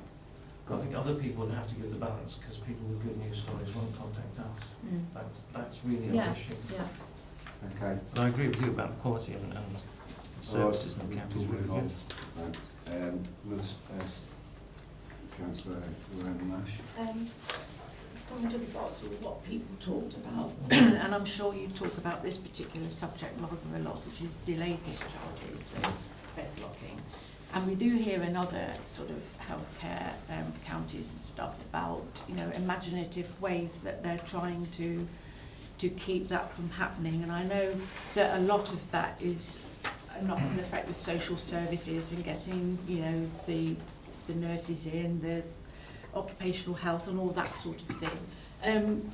I think other people would have to give the balance because people with good news stories won't contact us. That's really Yeah, an issue. yeah. Okay, But I agree with you about the quality and services in the county is really good. thanks. Councillor Lorraine Nash. Coming to the bottom of what people talked about, and I'm sure you talk about this particular subject rather a lot, which is delayed discharges and bed blocking. And we do hear in other sort of healthcare counties and stuff about, you know, imaginative ways that they're trying to keep that from happening. And I know that a lot of that is a knock-on effect with social services and getting, you know, the nurses in, the occupational health and all that sort of thing.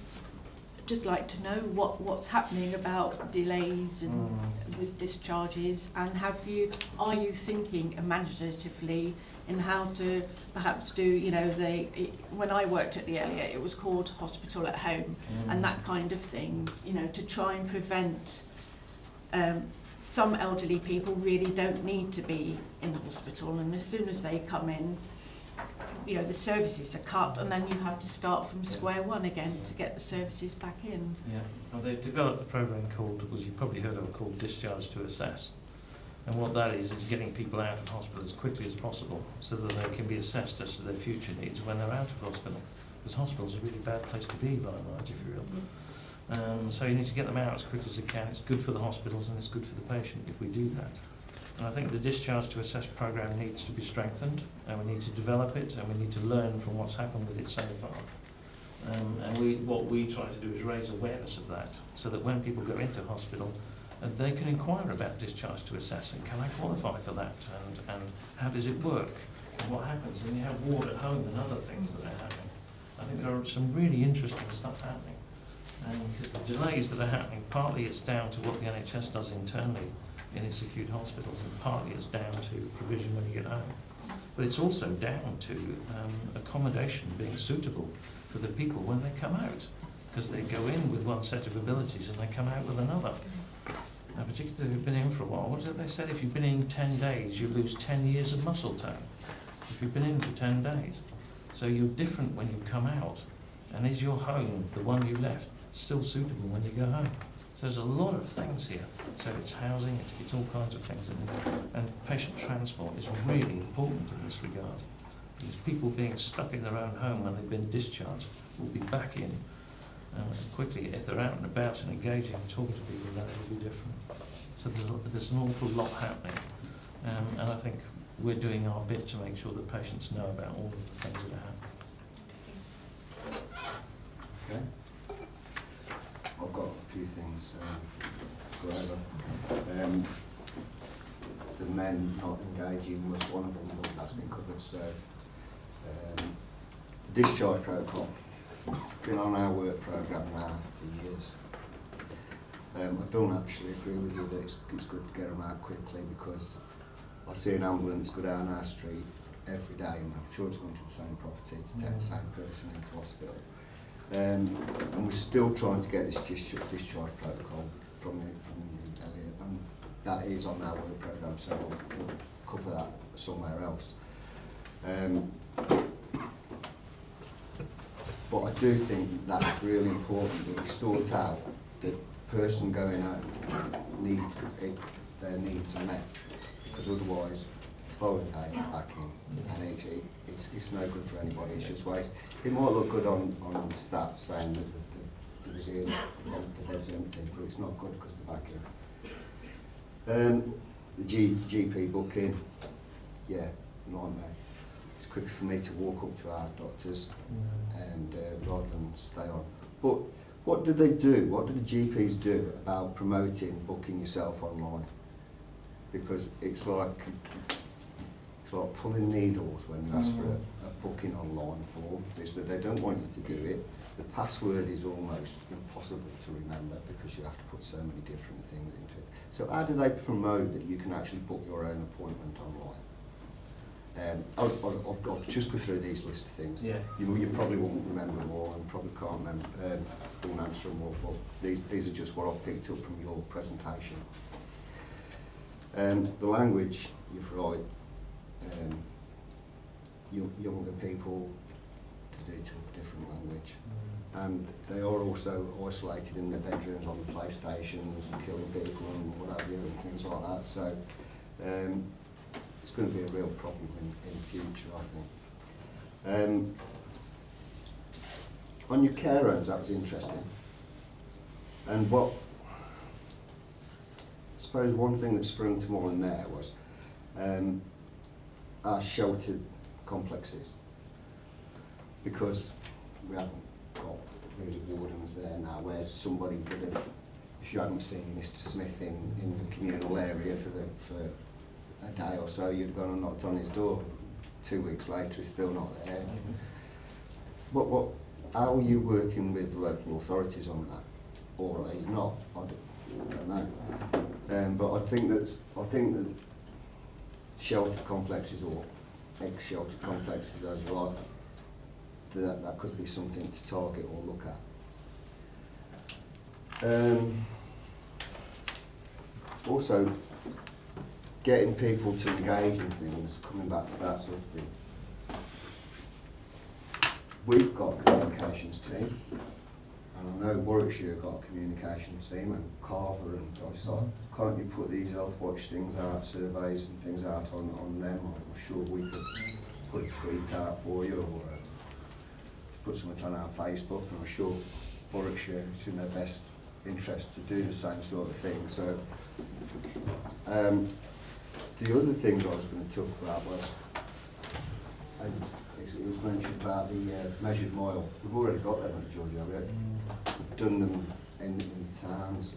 Just like to know what's happening about delays and with discharges, and are you thinking imaginatively in how to perhaps do, you know, when I worked at the Elliott, it was called hospital at home, and that kind of thing, you know, to try and prevent some elderly people really don't need to be in the hospital, and as soon as they come in, you know, the services are cut, and then you have to start from square one again to get the services back in. Yeah, well, they've developed a program called, as you've probably heard of, called Discharge to Assess. And what that is getting people out of hospital as quickly as possible so that they can be assessed as to their future needs when they're out of hospital. Because hospital's a really bad place to be, by and large, if you're ill. So you need to get them out as quick as you can. It's good for the hospitals and it's good for the patient if we do that. And I think the Discharge to Assess program needs to be strengthened, and we need to develop it, and we need to learn from what's happened with it so far. What we try to do is raise awareness of that, so that when people go into hospital, they can inquire about Discharge to Assess, and can I qualify for that, and how does it work, and what happens, and you have ward at home and other things that are happening. I think there are some really interesting stuff happening, and the delays that are happening, partly it's down to what the NHS does internally in its acute hospitals, and partly it's down to provision when you get home. But it's also down to accommodation being suitable for the people when they come out, because they go in with one set of abilities and they come out with another. And particularly if you've been in for a while, what did they say? If you've been in 10 days, you lose 10 years of muscle tone. If you've been in for 10 days. So you're different when you come out. And is your home, the one you left, still suitable when you go home? So there's a lot of things here. So it's housing, it's all kinds of things in there. And patient transport is really important in this regard. Because people being stuck in their own home when they've been discharged will be back in quickly. If they're out and about and engaging and talking to people, then it will be different. So there's an awful lot happening. And I think we're doing our bit to make sure that patients know about all of the things that are happening. Okay. I've got a few things to go over. The men not engaging was one of them, but that's been covered. So the discharge protocol, been on our work programme now for years. I don't actually agree with you that it's good to get them out quickly, because I see an ambulance go down our street every day, and I'm sure it's going to the same property to take the same person into hospital. And we're still trying to get this discharge protocol from Elliot, and that is on our work programme, so we'll cover that somewhere else. But I do think that it's really important that we sort out the person going out their needs are met, because otherwise forward pay back in, and it's no good for anybody. It's just waste. It might look good on the stats saying that the bed's empty, but it's not good because they're back in. The GP booking, yeah, nightmare. It's quicker for me to walk up to our doctors and rather than stay on. But what do they do? What do the GPs do about promoting booking yourself online? Because it's like pulling needles when you ask for a booking online form. Is that they don't want you to do it. The password is almost impossible to remember because you have to put so many different things into it. So how do they promote that you can actually book your own appointment online? I'll just go through these list of things. Yeah. You probably won't remember them all and probably can't remember, won't answer them all, but these are just what I've picked up from your presentation. The language, you're right. Younger people, they do talk a different language. And they are also isolated in their bedrooms on the PlayStations and killing people and what have you and things like that. So it's going to be a real problem in the future, I think. On your care homes, that was interesting. And I suppose one thing that sprung to mind there was our sheltered complexes, because we haven't got really wardens there now, where somebody would have, if you hadn't seen Mr. Smith in the communal area for a day or so, you'd gone and knocked on his door. 2 weeks later, he's still not there. How are you working with local authorities on that, or are you not? I don't know. But I think that sheltered complexes or ex-sheltered complexes, as you like, that could be something to target or look at. Also, getting people to engage in things, coming back to that sort of thing. we've got a communications team, and I know Warwickshire got a communications team, and Carver, and I thought, can't you put these health watch things out, surveys and things out on them? I'm sure we could put a tweet out for you, or put something on our Facebook, and I'm sure Warwickshire, it's in their best interest to do the same sort of thing. So the other thing I was going to talk about was, and it was mentioned about the measured mile. We've already got them at Georgia, we've done them in the towns.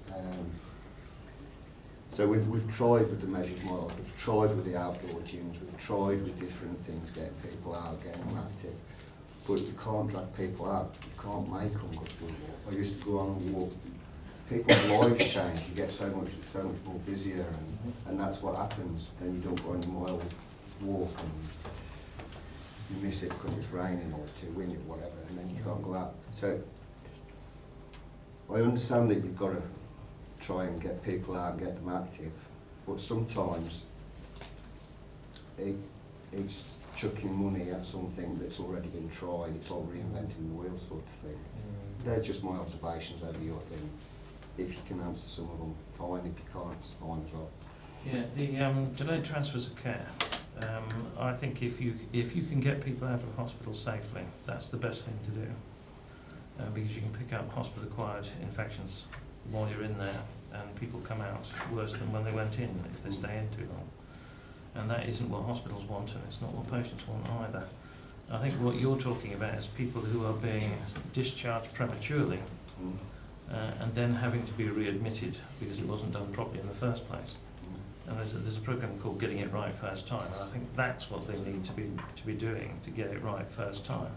So we've tried with the measured mile, we've tried with the outdoor gyms, we've tried with different things, getting people out, getting them active. But you can't drag people out, you can't make them go for a walk. I used to go on a walk, people's lives change, you get so much more busier, and that's what happens. Then you don't go on a mile walk and you miss it because it's raining or too windy or whatever, and then you can't go out. So I understand that you've got to try and get people out and get them active, but sometimes it's chucking money at something that's already been tried. It's all reinventing the wheel sort of thing. They're just my observations over your thing. If you can answer some of them, fine. If you can't, it's fine as well. Yeah, the delayed transfers of care. I think if you can get people out of hospital safely, that's the best thing to do, because you can pick up hospital-acquired infections while you're in there, and people come out worse than when they went in if they stay in too long. And that isn't what hospitals want, and it's not what patients want either. I think what you're talking about is people who are being discharged prematurely and then having to be readmitted because it wasn't done properly in the first place. And there's a program called Getting It Right First Time, and I think that's what they need to be doing to get it right first time.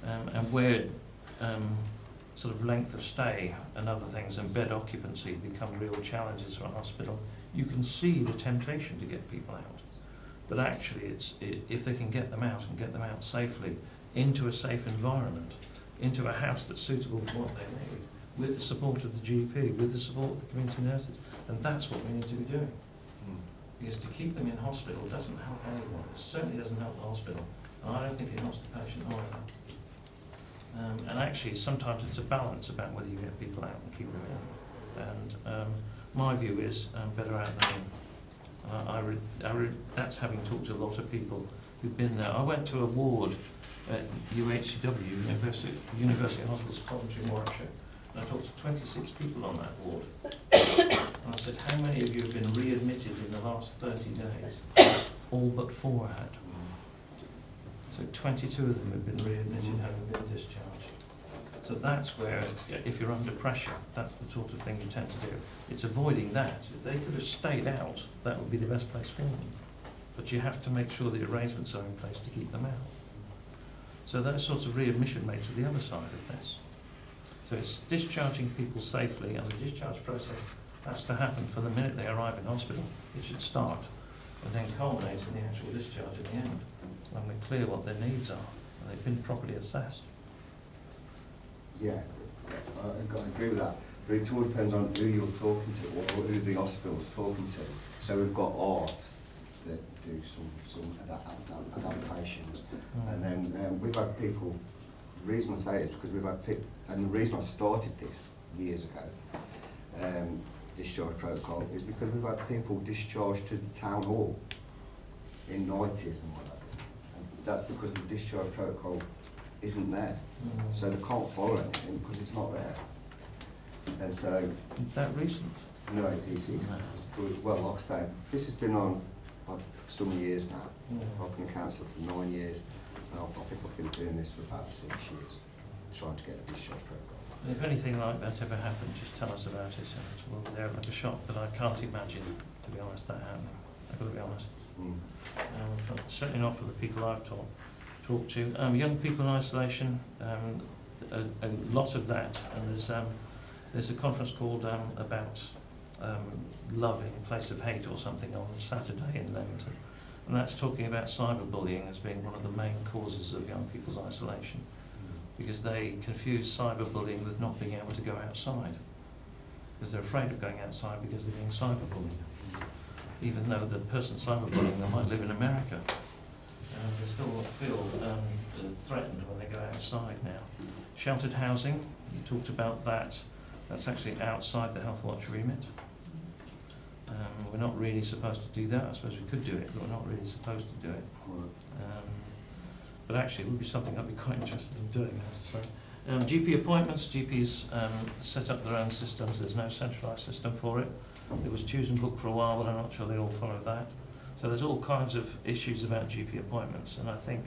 And where sort of length of stay and other things and bed occupancy become real challenges for a hospital, you can see the temptation to get people out. But actually, if they can get them out and get them out safely into a safe environment, into a house that's suitable for what they need, with the support of the GP, with the support of the community nurses, and that's what we need to be doing. Because to keep them in hospital doesn't help anyone. It certainly doesn't help the hospital. And I don't think it helps the patient either. And actually, sometimes it's a balance about whether you get people out and keep them in. And my view is better out than in. That's having talked to a lot of people who've been there. I went to a ward at UHCW, University Hospitals, Coventry, Warwickshire, and I talked to 26 people on that ward. And I said, how many of you have been readmitted in the last 30 days? All but 4 had. So 22 of them have been readmitted, having been discharged. So that's where, if you're under pressure, that's the sort of thing you tend to do. It's avoiding that. If they could have stayed out, that would be the best place for them. But you have to make sure the arrangements are in place to keep them out. So those sorts of readmission rates are the other side of this. So it's discharging people safely, and the discharge process has to happen from the minute they arrive in hospital. It should start and then culminate in the actual discharge at the end, when we're clear what their needs are and they've been properly assessed. Yeah, I agree with that. But it all depends on who you're talking to or who the hospital's talking to. So we've got art that do some adaptations, and then we've had people. The reason I say it is because we've had people, and the reason I started this years ago, discharge protocol, is because we've had people discharged to the town hall in 90s and whatever. And that's because the discharge protocol isn't there. So they can't follow anything because it's not there. And so... Is that recent? No, it's good. Well, like I say, this has been on for some years now. I've been a counsellor for 9 years, and I think I've been doing this for about 6 years, trying to get a discharge protocol. And if anything like that ever happened, just tell us about it. And we'll be there like a shot, but I can't imagine, to be honest, that happening. I've got to be honest. Certainly not for the people I've talked to. Young people in isolation, a lot of that, and there's a conference called about love in place of hate or something on Saturday in Leamington, and that's talking about cyberbullying as being one of the main causes of young people's isolation, because they confuse cyberbullying with not being able to go outside, because they're afraid of going outside because they're being cyberbullied, even though the person cyberbullying them might live in America. They still feel threatened when they go outside now. Sheltered housing, you talked about that. That's actually outside the Health Watch remit. We're not really supposed to do that. I suppose we could do it, but we're not really supposed to do it. But actually, it would be something I'd be quite interested in doing. So, GP appointments, GPs set up their own systems. There's no centralised system for it. There was choose and book for a while, but I'm not sure they all follow that. So there's all kinds of issues about GP appointments, and I think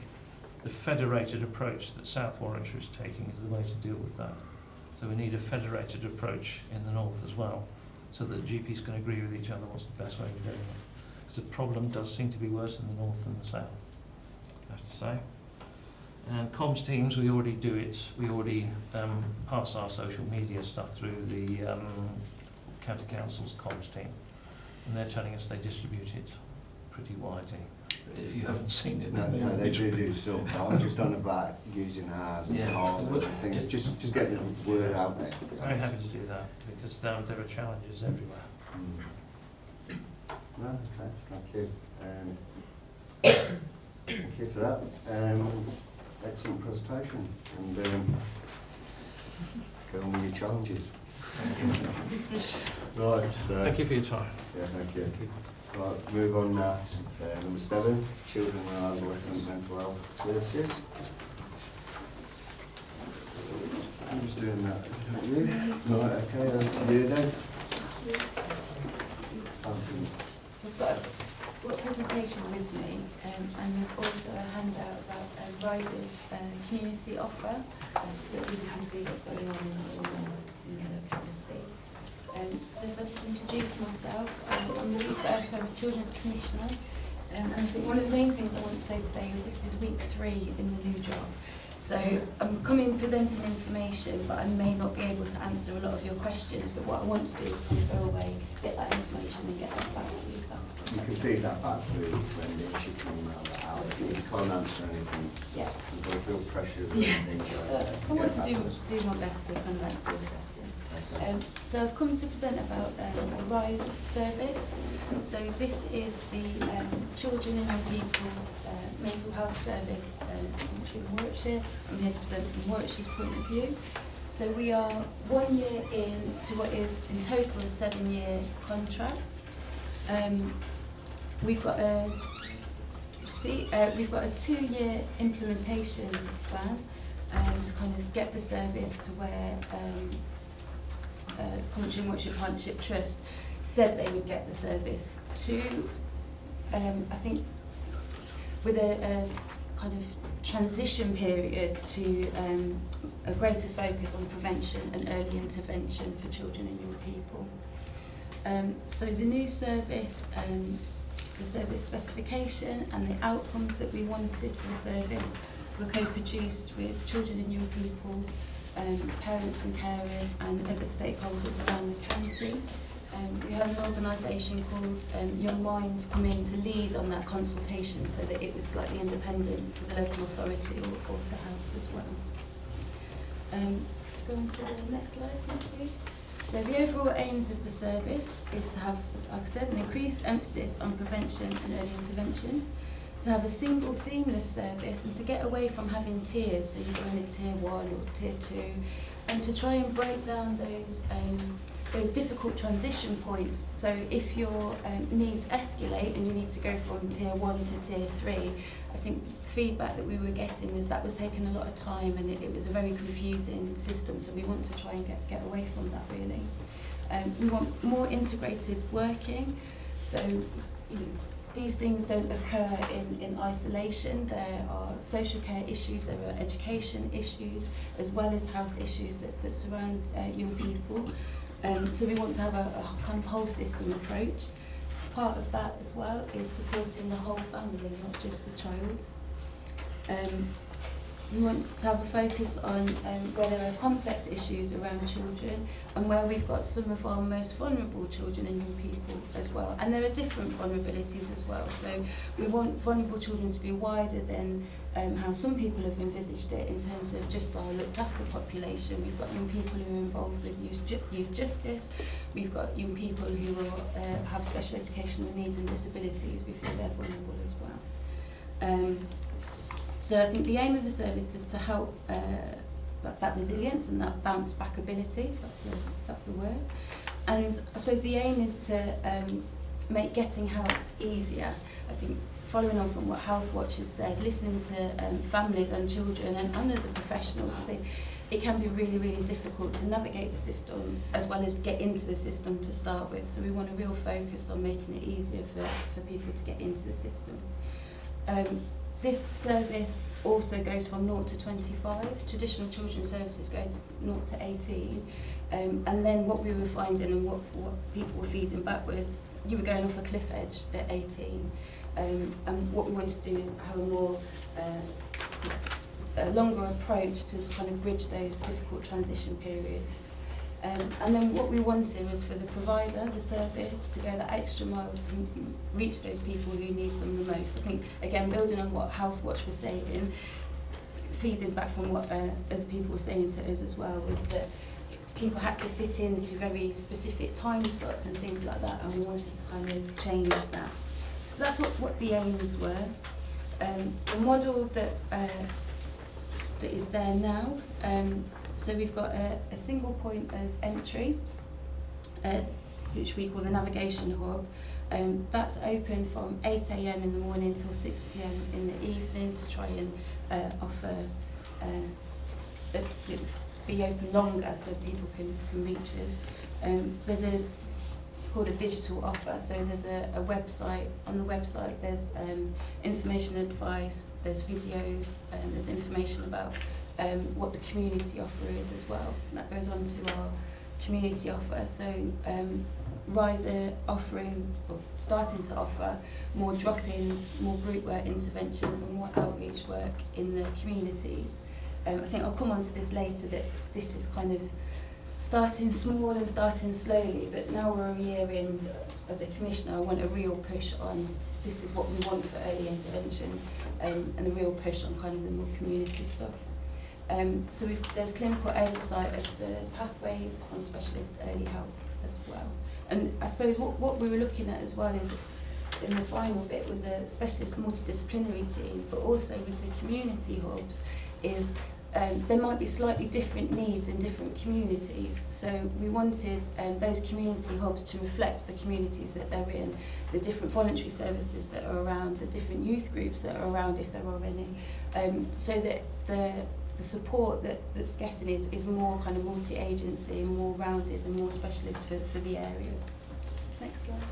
the federated approach that South Warwickshire is taking is the way to deal with that. So we need a federated approach in the north as well, so that GPs can agree with each other what's the best way of doing it. Because the problem does seem to be worse in the north than the south, I have to say. And comms teams, we already do it. We already pass our social media stuff through the County Council's comms team, and they're telling us they distribute it pretty widely. If you haven't seen it, no, they do some. I was just on about using ours and cars and things. Just get the word out there. Very happy to do that, because there are challenges everywhere. No, okay, thank you. Thank you for that. Excellent presentation, and go on with your challenges. Right, so Thank you for your time. yeah, thank you. Right, move on now to number 7, children and adolescent mental health services. Who's doing that? Is that you? Right, okay, over to you then. We've got a presentation with me, and there's also a handout about Rise's community offer, so that we can see what's going on in the locality. So if I just introduce myself, I'm Lisa, I'm a Children's Commissioner, and I think one of the main things I want to say today is this is week 3 in the new job. So I'm coming presenting information, but I may not be able to answer a lot of your questions, but what I want to do is kind of go away, get that information and get that back to you. You can feed that back through Wendy, she can email that out. If you can't answer anything, Yeah. you've got to feel pressure. I want to do my best to kind of answer the question. So I've come to present about the RISE service. So this is the Children and Young People's mental health service in Warwickshire. I'm here to present from Warwickshire's point of view. So we are 1 year in to what is in total a 7-year contract. We've got a 2-year implementation plan to kind of get the service to where Coventry and Warwickshire Partnership Trust said they would get the service to. I think with a kind of transition period to a greater focus on prevention and early intervention for children and young people. So the new service, the service specification and the outcomes that we wanted for the service were co-produced with children and young people, parents and carers and other stakeholders around the county. We had an organisation called Young Minds come in to lead on that consultation so that it was slightly independent to the local authority or to help as well. Go on to the next slide, thank you. So the overall aims of the service is to have, like I said, an increased emphasis on prevention and early intervention, to have a single seamless service and to get away from having tiers, so you're going in tier 1 or tier 2, and to try and break down those difficult transition points. So if your needs escalate and you need to go from tier 1 to tier 3, I think the feedback that we were getting was that was taking a lot of time and it was a very confusing system, so we want to try and get away from that really. We want more integrated working, so these things don't occur in isolation. There are social care issues, there are education issues, as well as health issues that surround young people. So we want to have a kind of whole system approach. Part of that as well is supporting the whole family, not just the child. We want to have a focus on where there are complex issues around children and where we've got some of our most vulnerable children and young people as well. And there are different vulnerabilities as well. So we want vulnerable children to be wider than how some people have envisaged it in terms of just our looked after population. We've got young people who are involved with youth justice. We've got young people who have special educational needs and disabilities. We feel they're vulnerable as well. So I think the aim of the service is to help that resilience and that bounce back ability, if that's a word. And I suppose the aim is to make getting help easier. I think following on from what Health Watch has said, listening to families and children and other professionals, I think it can be really, really difficult to navigate the system as well as get into the system to start with. So we want a real focus on making it easier for people to get into the system. This service also goes from 0 to 25. Traditional children's services go to 0 to 18. And then what we were finding and what people were feeding back was you were going off a cliff edge at 18. And what we wanted to do is have a longer approach to kind of bridge those difficult transition periods. And then what we wanted was for the provider, the service, to go that extra mile to reach those people who need them the most. I think, again, building on what Health Watch was saying, feeding back from what other people were saying to us as well, was that people had to fit into very specific time slots and things like that, and we wanted to kind of change that. So that's what the aims were. The model that is there now, so we've got a single point of entry, which we call the navigation hub. That's open from 8 a.m. in the morning till 6 p.m. in the evening to try and offer be open longer so people can reach us. It's called a digital offer, so there's a website. On the website there's information advice, there's videos, there's information about what the community offer is as well. And that goes on to our community offer. So Rise are offering, or starting to offer, more drop-ins, more group work intervention and more outreach work in the communities. I think I'll come on to this later, that this is kind of starting small and starting slowly, but now we're a year in as a commissioner, I want a real push on this is what we want for early intervention, and a real push on kind of the more community stuff. So there's clinical oversight of the pathways from specialist early help as well. And I suppose what we were looking at as well is, in the final bit, was a specialist multidisciplinary team, but also with the community hubs, is there might be slightly different needs in different communities. So we wanted those community hubs to reflect the communities that they're in, the different voluntary services that are around, the different youth groups that are around, if there are any, so that the support that's getting is more kind of multi-agency, more rounded and more specialist for the areas. Next slide.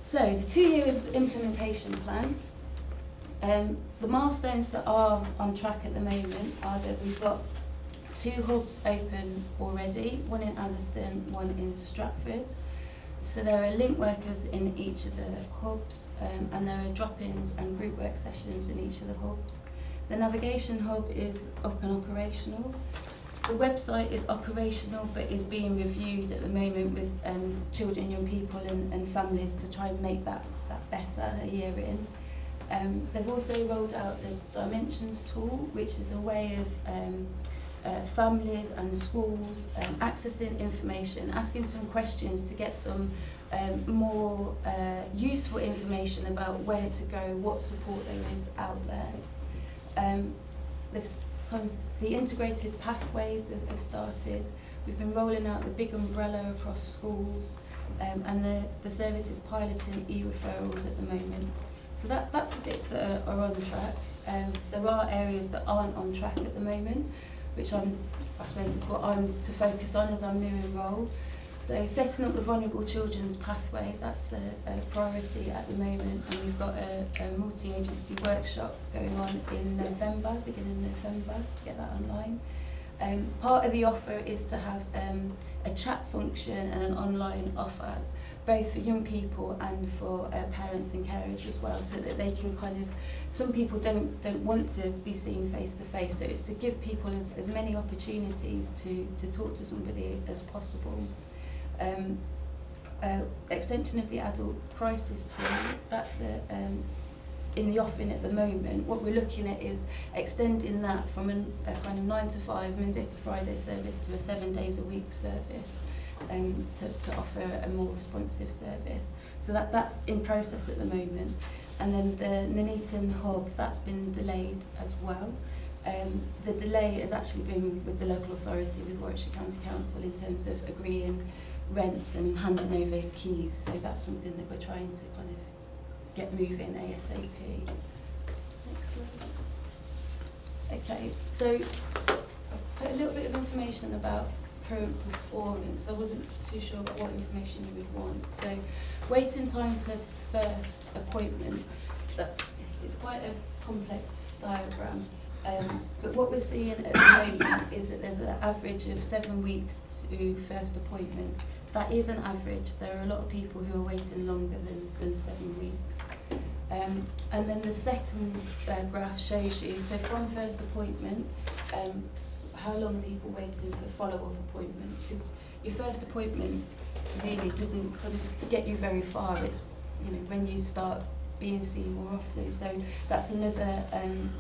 So the 2-year implementation plan. The milestones that are on track at the moment are that we've got 2 hubs open already, one in Atherstone, one in Stratford. So there are link workers in each of the hubs, and there are drop-ins and group work sessions in each of the hubs. The navigation hub is up and operational. The website is operational but is being reviewed at the moment with children, young people and families to try and make that better a year in. They've also rolled out the Dimensions tool, which is a way of families and schools accessing information, asking some questions to get some more useful information about where to go, what support there is out there. The integrated pathways have started. We've been rolling out the big umbrella across schools, and the service is piloting e-referrals at the moment. So that's the bits that are on track. There are areas that aren't on track at the moment, which I suppose is what I'm to focus on as I'm new in role. So setting up the vulnerable children's pathway, that's a priority at the moment, and we've got a multi-agency workshop going on in November, beginning of November, to get that online. Part of the offer is to have a chat function and an online offer, both for young people and for parents and carers as well, so that they can kind of, some people don't want to be seen face to face, so it's to give people as many opportunities to talk to somebody as possible. Extension of the adult crisis team, that's in the offing at the moment. What we're looking at is extending that from a kind of 9 to 5 Monday to Friday service to a 7 days a week service, to offer a more responsive service. So that's in process at the moment. and then the Nuneaton hub, that's been delayed as well. The delay has actually been with the local authority, with Warwickshire County Council, in terms of agreeing rents and handing over keys. So that's something that we're trying to kind of get moving ASAP. Next slide. Okay, so I've put a little bit of information about current performance. I wasn't too sure about what information you would want. So waiting time to first appointment, it's quite a complex diagram. But what we're seeing at the moment is that there's an average of 7 weeks to first appointment. That is an average. There are a lot of people who are waiting longer than 7 weeks. And then the second graph shows you, so from first appointment, how long are people waiting for follow-up appointments? Because your first appointment really doesn't kind of get you very far. It's, you know, when you start being seen more often. So that's another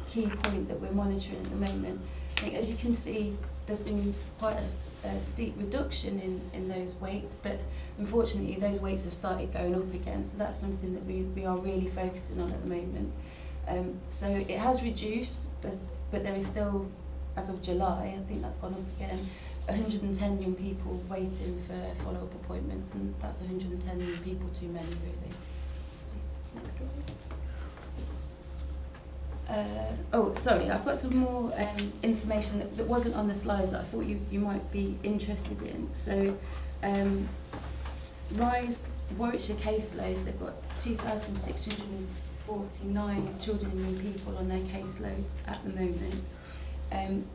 key point that we're monitoring at the moment. I think, as you can see, there's been quite a steep reduction in those weights, but unfortunately those weights have started going up again. So that's something that we are really focusing on at the moment. So it has reduced, but there is still, as of July, I think that's gone up again, 110 young people waiting for follow-up appointments, and that's 110 young people too many, really. Next slide. Sorry, I've got some more information that wasn't on the slides that I thought you might be interested in. So, RISE Warwickshire caseloads, they've got 2,649 children and young people on their caseload at the moment.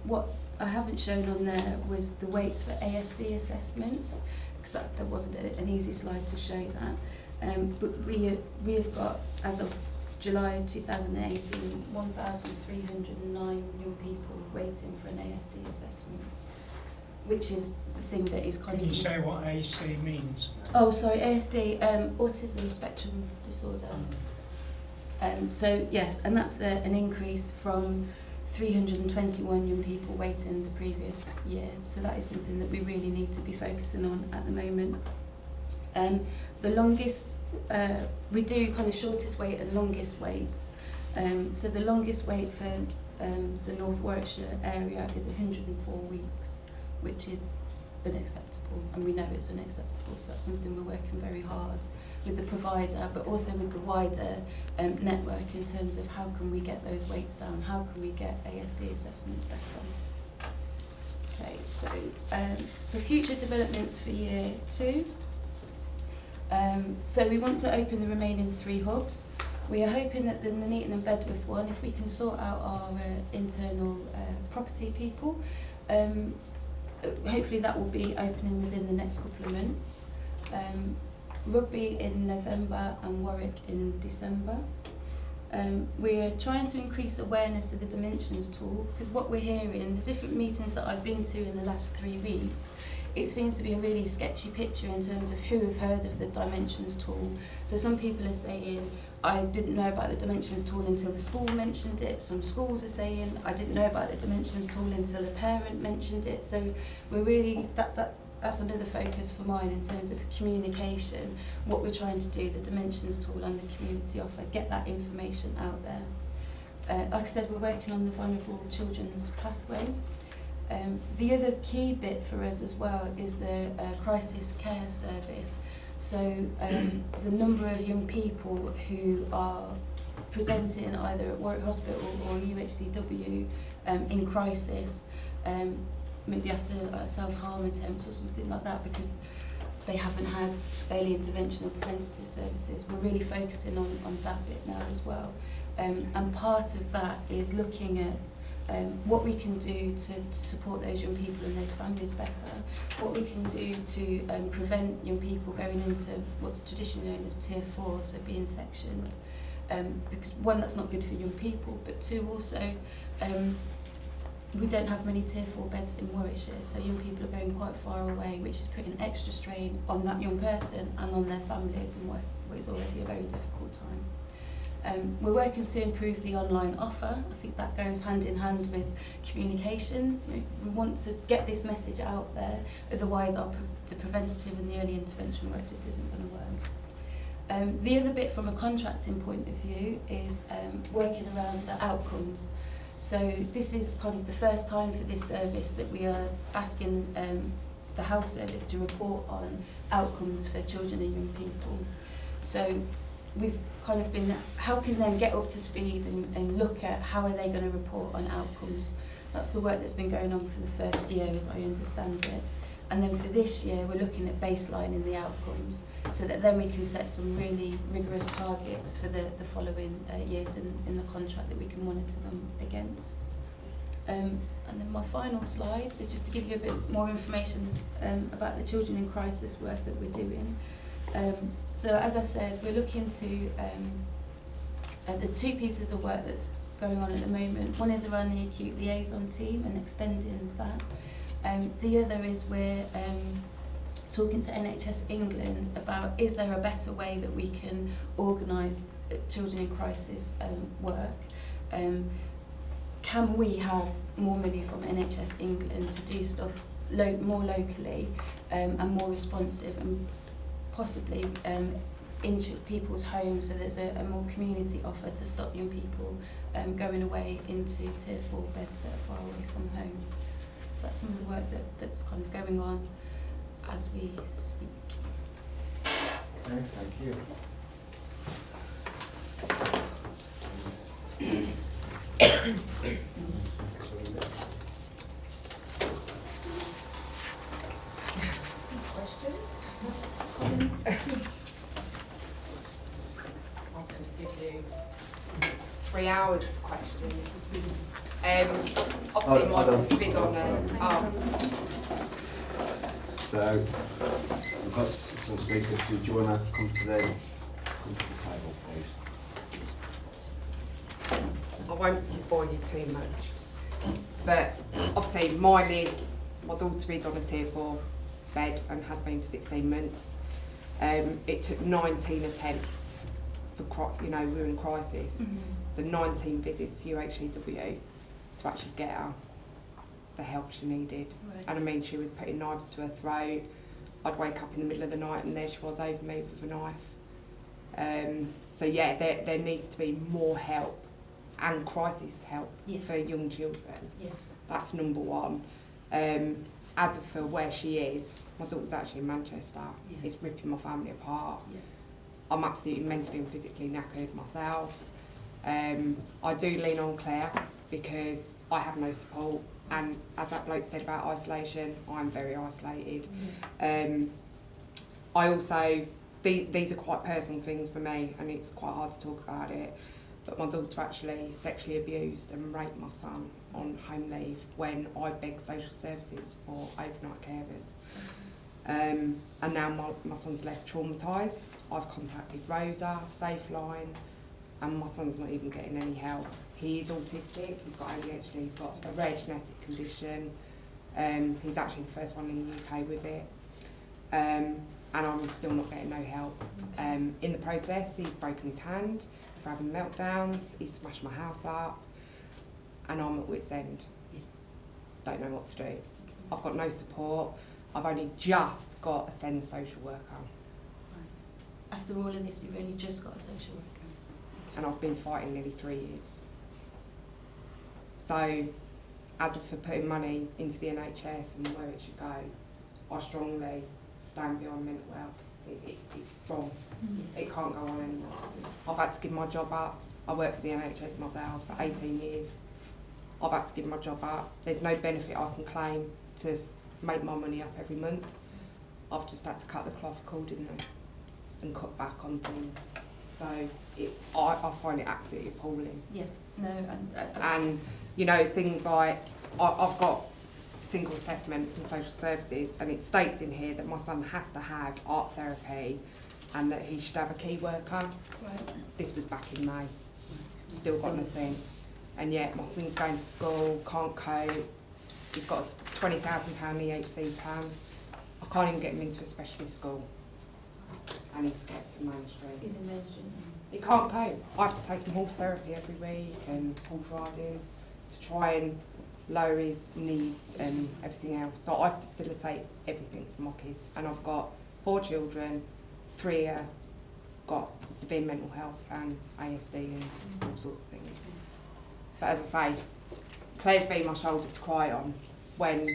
What I haven't shown on there was the weights for ASD assessments, because there wasn't an easy slide to show that. But we have got, as of July 2018, 1,309 young people waiting for an ASD assessment, which is the thing that is kind of... Can you say what AC means? Oh, sorry, ASD, autism spectrum disorder. So yes, and that's an increase from 321 young people waiting the previous year. So that is something that we really need to be focusing on at the moment. The longest, we do kind of shortest wait and longest waits. So the longest wait for the North Warwickshire area is 104 weeks, which is unacceptable, and we know it's unacceptable. So that's something we're working very hard with the provider, but also with the wider network, in terms of how can we get those weights down, how can we get ASD assessments better. Okay, so future developments for year 2. So we want to open the remaining 3 hubs. We are hoping that the Nuneaton and Bedworth one, if we can sort out our internal property people, hopefully that will be opening within the next couple of months. Rugby in November and Warwick in December. We're trying to increase awareness of the Dimensions tool, because what we're hearing, the different meetings that I've been to in the last 3 weeks, it seems to be a really sketchy picture in terms of who have heard of the Dimensions tool. So some people are saying, I didn't know about the Dimensions tool until the school mentioned it. Some schools are saying, I didn't know about the Dimensions tool until a parent mentioned it. So we're really, that's another focus for mine in terms of communication, what we're trying to do, the Dimensions tool and the community offer, get that information out there. Like I said, we're working on the vulnerable children's pathway. The other key bit for us as well is the crisis care service. So the number of young people who are presenting either at Warwick Hospital or UHCW in crisis, maybe after a self-harm attempt or something like that, because they haven't had early intervention or preventative services. We're really focusing on that bit now as well. And part of that is looking at what we can do to support those young people and those families better, what we can do to prevent young people going into what's traditionally known as Tier 4, so being sectioned, because one, that's not good for young people, but two, also we don't have many Tier 4 beds in Warwickshire, so young people are going quite far away, which is putting extra strain on that young person and on their families in what is already a very difficult time. We're working to improve the online offer. I think that goes hand in hand with communications. We want to get this message out there, otherwise the preventative and the early intervention work just isn't going to work. The other bit from a contracting point of view is working around the outcomes. So this is kind of the first time for this service that we are asking the health service to report on outcomes for children and young people. So we've kind of been helping them get up to speed and look at how are they going to report on outcomes. That's the work that's been going on for the first year, as I understand it. And then for this year, we're looking at baselining the outcomes so that then we can set some really rigorous targets for the following years in the contract that we can monitor them against. And then my final slide is just to give you a bit more information about the children in crisis work that we're doing. So as I said, we're looking to the two pieces of work that's going on at the moment. One is around the acute liaison team and extending that. The other is we're talking to NHS England about is there a better way that we can organise children in crisis work. Can we have more money from NHS England to do stuff more locally and more responsive and possibly into people's homes, so there's a more community offer to stop young people going away into tier 4 beds that are far away from home. So that's some of the work that's kind of going on as we speak. Okay, thank you. Questions? Comments? I could give you 3 hours of questions. Obviously, my daughter is on So, we've got some speakers. Do you want to come to the table, please? I won't bore you too much. But obviously, mine is, my daughter is on a tier 4 bed and has been for 16 months. It took 19 attempts for, we were in crisis. Mm-hmm. So 19 visits to UHCW to actually get her the help she needed. Right. And I mean, she was putting knives to her throat. I'd wake up in the middle of the night and there she was over me with a knife. So yeah, there needs to be more help and crisis help for young children. Yeah. That's number one. As for where she is, my daughter's actually in Manchester. Yeah. It's ripping my family apart. Yeah. I'm absolutely mentally and physically knackered myself. I do lean on Claire because I have no support, and as that bloke said about isolation, I'm very isolated. I also, these are quite personal things for me, and it's quite hard to talk about it, but my daughter actually sexually abused and raped my son on home leave when I begged social services for overnight carers. And now my son's left traumatised. I've contacted Rosa, Safeline, and my son's not even getting any help. He is autistic, he's got ADHD, he's got a rare genetic condition. He's actually the first one in the UK with it. And I'm still not getting no help. In the process, he's broken his hand for having meltdowns, he's smashed my house up, and I'm at wit's end. Don't know what to do. I've got no support. I've only just got a SEND social worker. After all of this, you've only just got a social worker. And I've been fighting nearly 3 years. So, as for putting money into the NHS and where it should go, I strongly stand behind mental health. It's wrong. It can't go on anymore. I've had to give my job up. I worked for the NHS myself for 18 years. I've had to give my job up. There's no benefit I can claim to make my money up every month. I've just had to cut the cloth accordingly and cut back on things. So I find it absolutely appalling. Yeah, no, and things like I've got single assessment from social services, and it states in here that my son has to have art therapy and that he should have a key worker. Right. This was back in May. Still got nothing. And yet my son's going to school, can't cope. He's got a £20,000 EHC plan. I can't even get him into a specialist school. And he's scared to mainstream. He's in mainstream. He can't cope. I have to take him horse therapy every week and horse riding to try and lower his needs and everything else. So I facilitate everything for my kids. And I've got 4 children, 3 are got severe mental health and ASD and all sorts of things. But as I say, Claire's been my shoulder to cry on when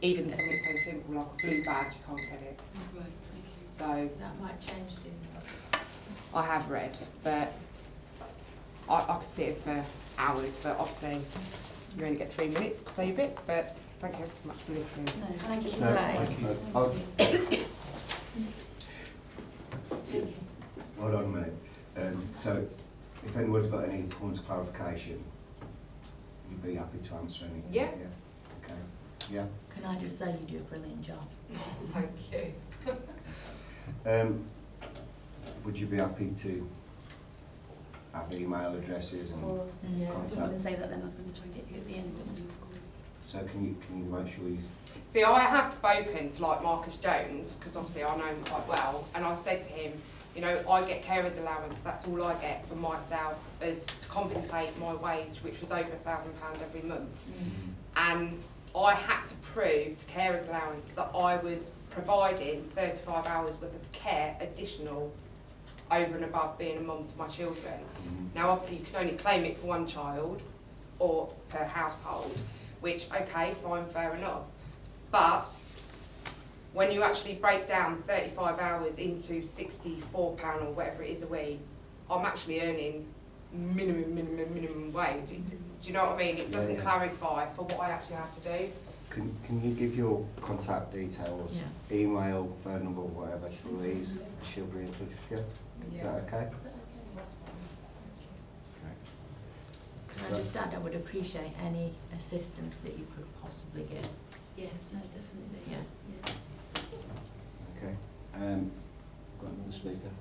even something so simple like a blue badge, you can't get it. Right, thank you. So That might change soon. I have read, but I could sit here for hours, but obviously you only get 3 minutes to say a bit, but thank you ever so much for listening. No, thank you. No, thank you. Hold on a minute. So, if anyone's got any points of clarification, you'd be happy to answer anything? Yeah. Okay. Yeah. Can I just say you do a brilliant job? Thank you. Would you be happy to have email addresses and Yeah, I didn't want to contact? say that then, I was going to try and get you at the end, but of course. So can you make sure you? See, I have spoken to like Marcus Jones, because obviously I know him quite well, and I said to him, you know, I get carer's allowance, that's all I get for myself as to compensate my wage, which was over £1,000 every month. And I had to prove to carer's allowance that I was providing 35 hours worth of care additional over and above being a mum to my children. Now obviously you can only claim it for one child or per household, which, okay, fine, fair enough. But when you actually break down 35 hours into £64 or whatever it is a week, I'm actually earning minimum wage. Do you know what I mean? It doesn't clarify for what I actually have to do. Can you give your contact details, email, phone number, whatever, to Louise? She'll be in touch with you. Is that okay? Can I just add, I would appreciate any assistance that you could possibly give. Yes, no, definitely. Yeah. Okay. Got another speaker?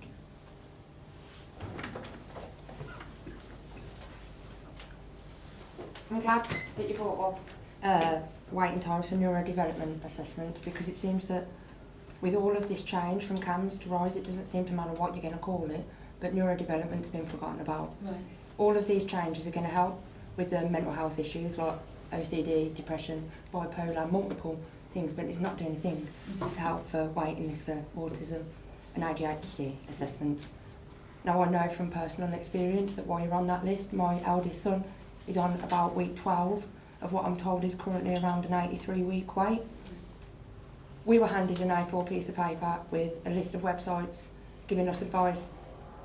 I'm glad that you brought up waiting times for neurodevelopment assessments, because it seems that with all of this change from CAMS to RISE, it doesn't seem to matter what you're going to call it, but neurodevelopment's been forgotten about. Right. All of these changes are going to help with the mental health issues like OCD, depression, bipolar, multiple things, but it's not doing anything to help for waiting lists for autism and ADHD assessments. Now I know from personal experience that while you're on that list, my eldest son is on about week 12 of what I'm told is currently around an 83-week wait. We were handed an A4 piece of paper with a list of websites giving us advice.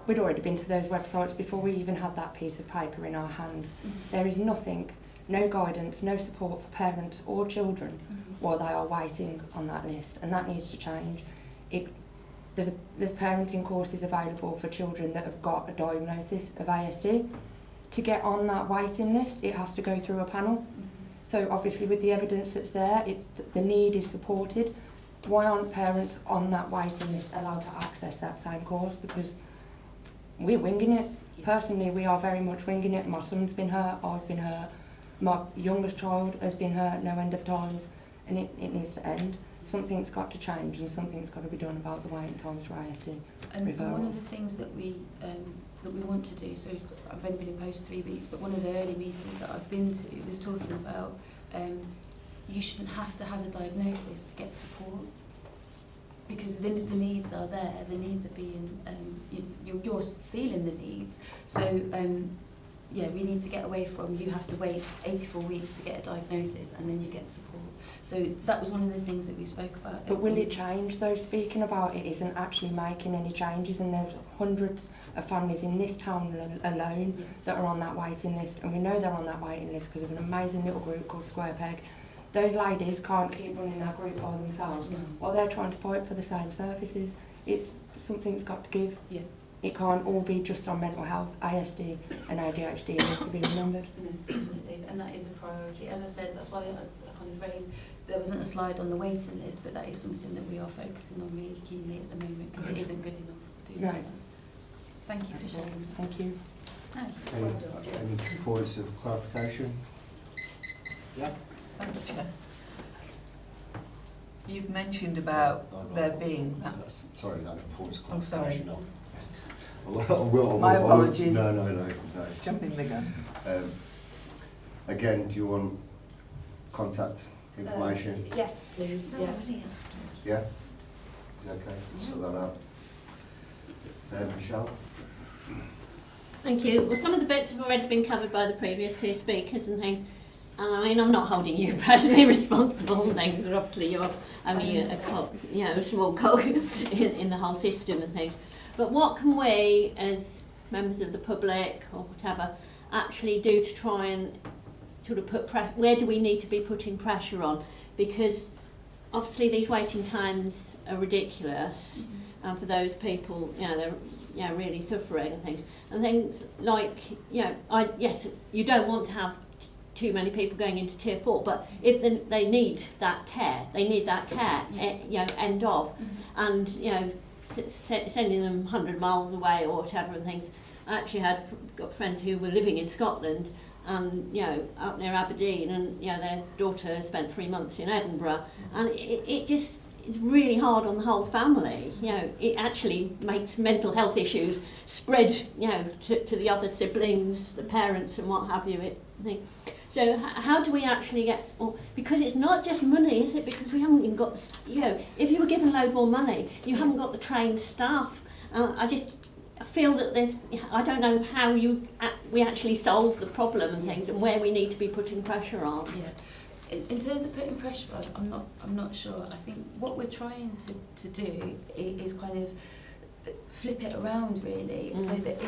We'd already been to those websites before we even had that piece of paper in our hands. There is nothing, no guidance, no support for parents or children while they are waiting on that list, and that needs to change. There's parenting courses available for children that have got a diagnosis of ASD. To get on that waiting list, it has to go through a panel. So obviously with the evidence that's there, the need is supported. Why aren't parents on that waiting list allowed to access that same course? Because we're winging it. Personally, we are very much winging it. My son's been hurt, I've been hurt. My youngest child has been hurt no end of times, and it needs to end. Something's got to change, and something's got to be done about the waiting times for ASD And referrals. one of the things that we want to do, so I've only been in post 3 weeks, but one of the early meetings that I've been to was talking about you shouldn't have to have a diagnosis to get support, because the needs are there, the needs are being, you're feeling the needs. So we need to get away from you have to wait 84 weeks to get a diagnosis and then you get support. So that was one of the things that we spoke about. But will it change though? Speaking about it isn't actually making any changes, and there's hundreds of families in this town alone that are on that waiting list, and we know they're on that waiting list because of an amazing little group called Square Peg. Those ladies can't keep running that group by themselves while they're trying to fight for the same services. Something's got to give. Yeah. It can't all be just on mental health. ASD and ADHD needs to be remembered. Definitely, and that is a priority. As I said, that's why I kind of raised, there wasn't a slide on the waiting list, but that is something that we are focusing on really keenly at the moment, because it isn't good enough to do that. Thank you for sharing. Thank you. Any points of clarification? Yeah. Thank you, Chair. You've mentioned about there being that. Sorry, that points of I'm sorry. clarification. My apologies. No. Jumping the gun. Again, do you want contact information? Yes, please. Yeah? Is that okay? Sort that out. Michelle? Thank you. Well, some of the bits have already been covered by the previous two speakers and things. And I mean, I'm not holding you personally responsible and things, but obviously you're only a cog, you know, a small cog in the whole system and things. But what can we, as members of the public or whatever, actually do to try and sort of where do we need to be putting pressure on? Because obviously these waiting times are ridiculous, and for those people, you know, they're really suffering and things. And things like, you know, yes, you don't want to have too many people going into tier 4, but if they need that care, you know, end of, and you know, sending them 100 miles away or whatever and things. I actually got friends who were living in Scotland and, you know, up near Aberdeen, and, you know, their daughter spent 3 months in Edinburgh, and it's really hard on the whole family. You know, it actually makes mental health issues spread, you know, to the other siblings, the parents and what have you. So how do we actually get, because it's not just money, is it? Because we haven't even got, you know, if you were given a load more money, you haven't got the trained staff. I feel that I don't know how we actually solve the problem and things, and where we need to be putting pressure on. Yeah. In terms of putting pressure on, I'm not sure. I think what we're trying to do is kind of flip it around, really, so that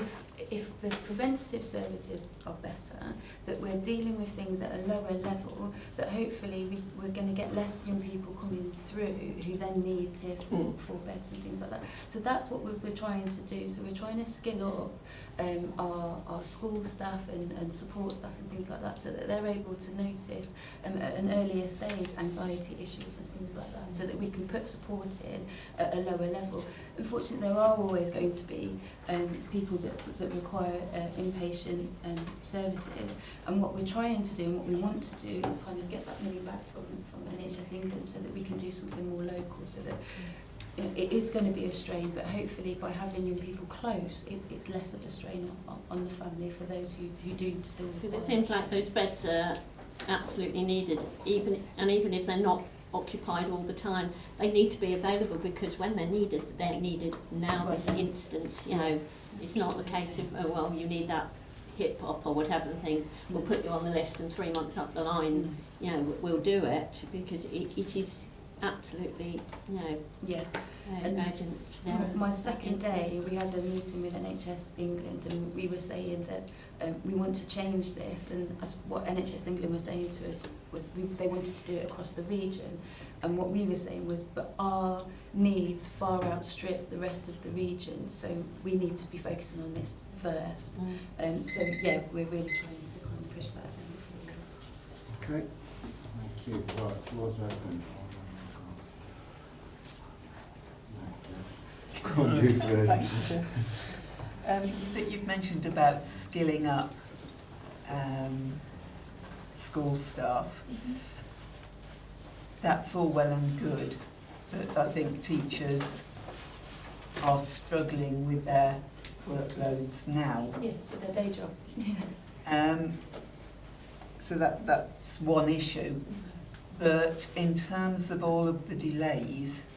if the preventative services are better, that we're dealing with things at a lower level, that hopefully we're going to get less young people coming through who then need tier 4 beds and things like that. So that's what we're trying to do. So we're trying to skill up our school staff and support staff and things like that, so that they're able to notice at an earlier stage anxiety issues and things like that, so that we can put support in at a lower level. Unfortunately, there are always going to be people that require inpatient services, and what we're trying to do and what we want to do is kind of get that money back from NHS England, so that we can do something more local, so that you know, it is going to be a strain, but hopefully by having young people close, it's less of a strain on the family for those who do still. Because it seems like those beds are absolutely needed, even if they're not occupied all the time, they need to be available, because when they're needed now, this instant. You know, it's not the case of, oh well, you need that hip hop or whatever things, we'll put you on the list and 3 months up the line, you know, we'll do it, because it is absolutely, you know, urgent. My second day, we had a meeting with NHS England, and we were saying that we want to change this, and as what NHS England was saying to us was they wanted to do it across the region, and what we were saying was, but our needs far outstrip the rest of the region, so we need to be focusing on this first. So yeah, we're really trying to kind of push that down. Okay, thank you. Right, floor's open. Go on, you first. Thanks, Chair. That you've mentioned about skilling up school staff. That's all well and good, but I think teachers are struggling with their workloads now. Yes, with their day job. So that's one issue. But in terms of all of the delays,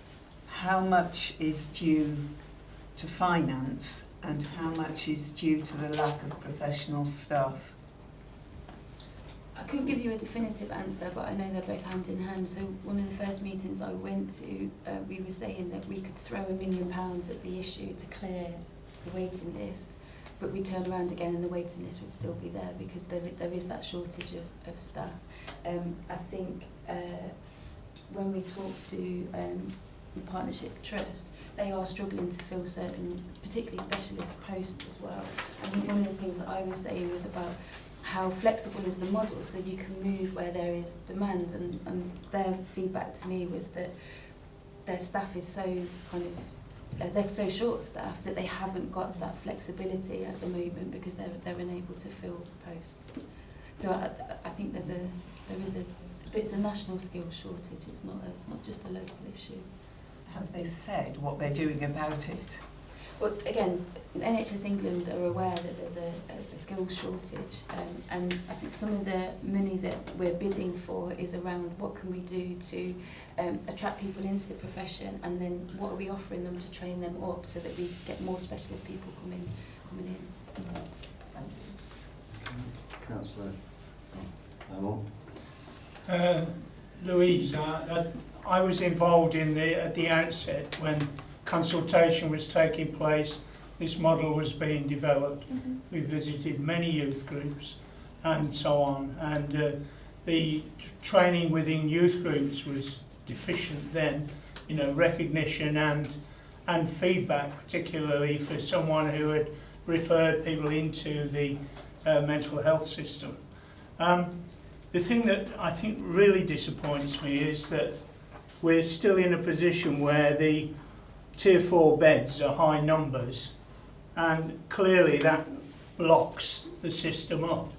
how much is due to finance and how much is due to the lack of professional staff? I couldn't give you a definitive answer, but I know they're both hand in hand. So one of the first meetings I went to, we were saying that we could throw £1 million at the issue to clear the waiting list, but we'd turn around again and the waiting list would still be there, because there is that shortage of staff. I think when we talk to the Partnership Trust, they are struggling to fill certain, particularly specialist posts as well. I think one of the things that I was saying was about how flexible is the model, so you can move where there is demand, and their feedback to me was that their staff is so kind of, they're so short-staffed that they haven't got that flexibility at the moment, because they're unable to fill posts. So I think it's a national skills shortage, it's not just a local issue. Have they said what they're doing about it? Well, again, NHS England are aware that there's a skills shortage, and I think some of the money that we're bidding for is around what can we do to attract people into the profession, and then what are we offering them to train them up so that we get more specialist people coming in. Councillor Hamill. Louise, I was involved at the outset when consultation was taking place. This model was being developed. We visited many youth groups and so on, and the training within youth groups was deficient then, recognition and feedback, particularly for someone who had referred people into the mental health system. The thing that I think really disappoints me is that we're still in a position where the Tier 4 beds are high numbers, and clearly that blocks the system up,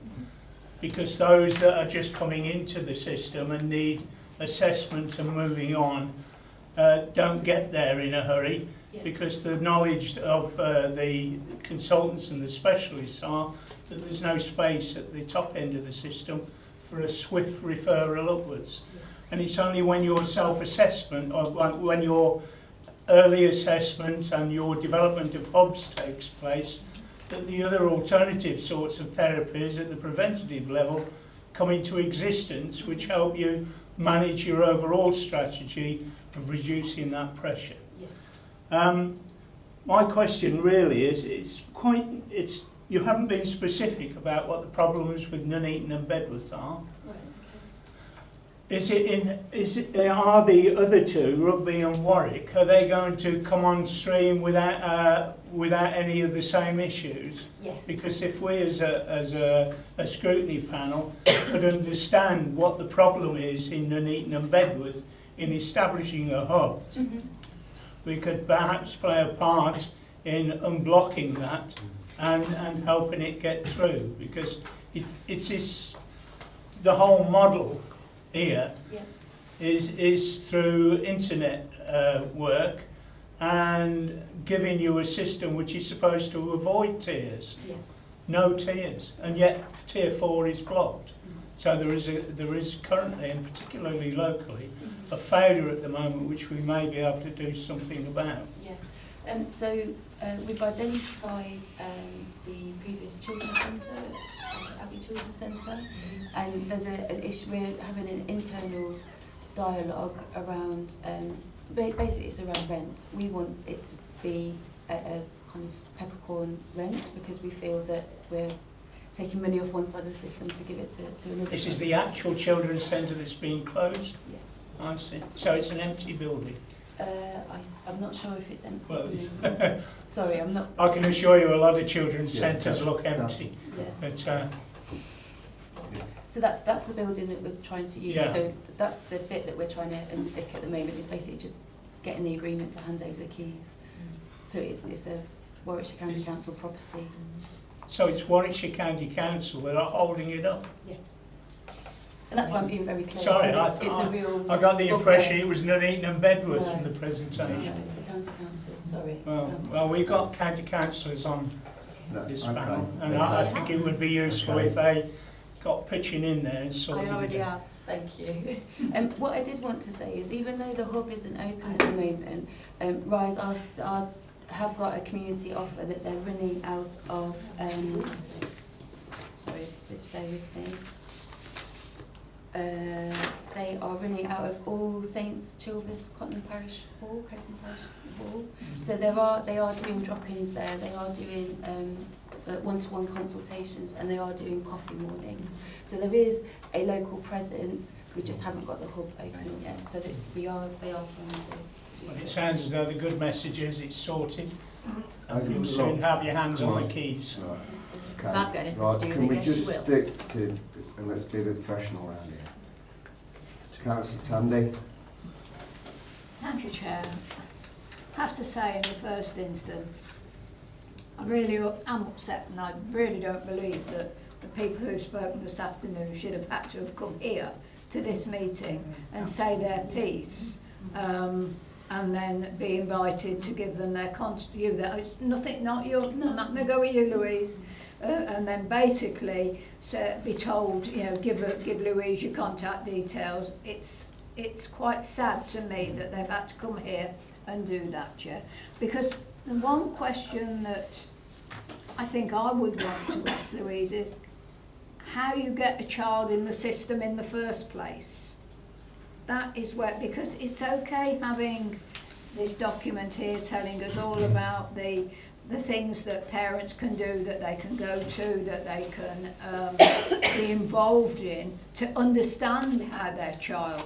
because those that are just coming into the system and need assessment and moving on don't get there in a hurry, because the knowledge of the consultants and the specialists are that there's no space at the top end of the system for a swift referral upwards. And it's only when your self-assessment, or when your early assessment and your development of hubs takes place, that the other alternative sorts of therapies at the preventative level come into existence, which help you manage your overall strategy of reducing that pressure. My question really is, you haven't been specific about what the problems with Nuneaton and Bedworth are. Are the other two, Rugby and Warwick, are they going to come on stream without any of the same issues? Yes. Because if we as a scrutiny panel could understand what the problem is in Nuneaton and Bedworth in establishing a hub, we could perhaps play a part in unblocking that and helping it get through, because it is the whole model here is through internet work and giving you a system which is supposed to avoid tiers, no tiers, and yet Tier 4 is blocked. So there is currently, and particularly locally, a failure at the moment which we may be able to do something about. We've identified the previous children's centre, Abbey Children's Centre, and there's an issue. We're having an internal dialogue around. Basically, it's around rent. We want it to be a kind of peppercorn rent, because we feel that we're taking money off one side of the system to give it to another. This is the actual children's centre that's being closed? Yeah. I see. So it's an empty building? I'm not sure if it's empty. Well, sorry, I'm not. I can assure you a lot of children's centres look empty. But, so that's the building that we're trying to use. So that's the bit that we're trying to unstick at the moment, is basically just getting the agreement to hand over the keys. So it's a Warwickshire County Council property. So it's Warwickshire County Council that are holding it up? Yeah. And that's why I'm being very clear. Sorry, it's a real I got the impression it was Nuneaton and Bedworth from the presentation. No, it's the County Council, sorry. Well, we've got county councillors on this panel, and I think it would be useful if they got pitching in there and sorted it out. I already have, thank you. What I did want to say is, even though the hub isn't open at the moment, Rise have got a community offer that they're running out of, sorry, just bear with me. They are running out of All Saints Chilvers Cotton Parish Hall, Cotton Parish Hall. So they are doing drop-ins there. They are doing one-to-one consultations, and they are doing coffee mornings. So there is a local presence. We just haven't got the hub open yet. So that they are trying to do. Well, it sounds as though the good message is it's sorted, and you'll soon have your hands on the keys. Okay. If I've got anything to do Can with we it, yes, just you will. stick to, and let's be a bit professional around here. Councillor Tandy. Thank you, Chair. I have to say, in the first instance, I really am upset, and I really don't believe that the people who've spoken this afternoon should have had to have come here to this meeting and say their piece and then be invited to give them their contact. Nothing, not your. I'm not going to go with you, Louise. And then basically be told, give Louise your contact details. It's quite sad to me that they've had to come here and do that, Chair, because the one question that I think I would want to ask Louise is how you get a child in the system in the first place. That is where, because it's okay having this document here telling us all about the things that parents can do, that they can go to, that they can be involved in, to understand how their child,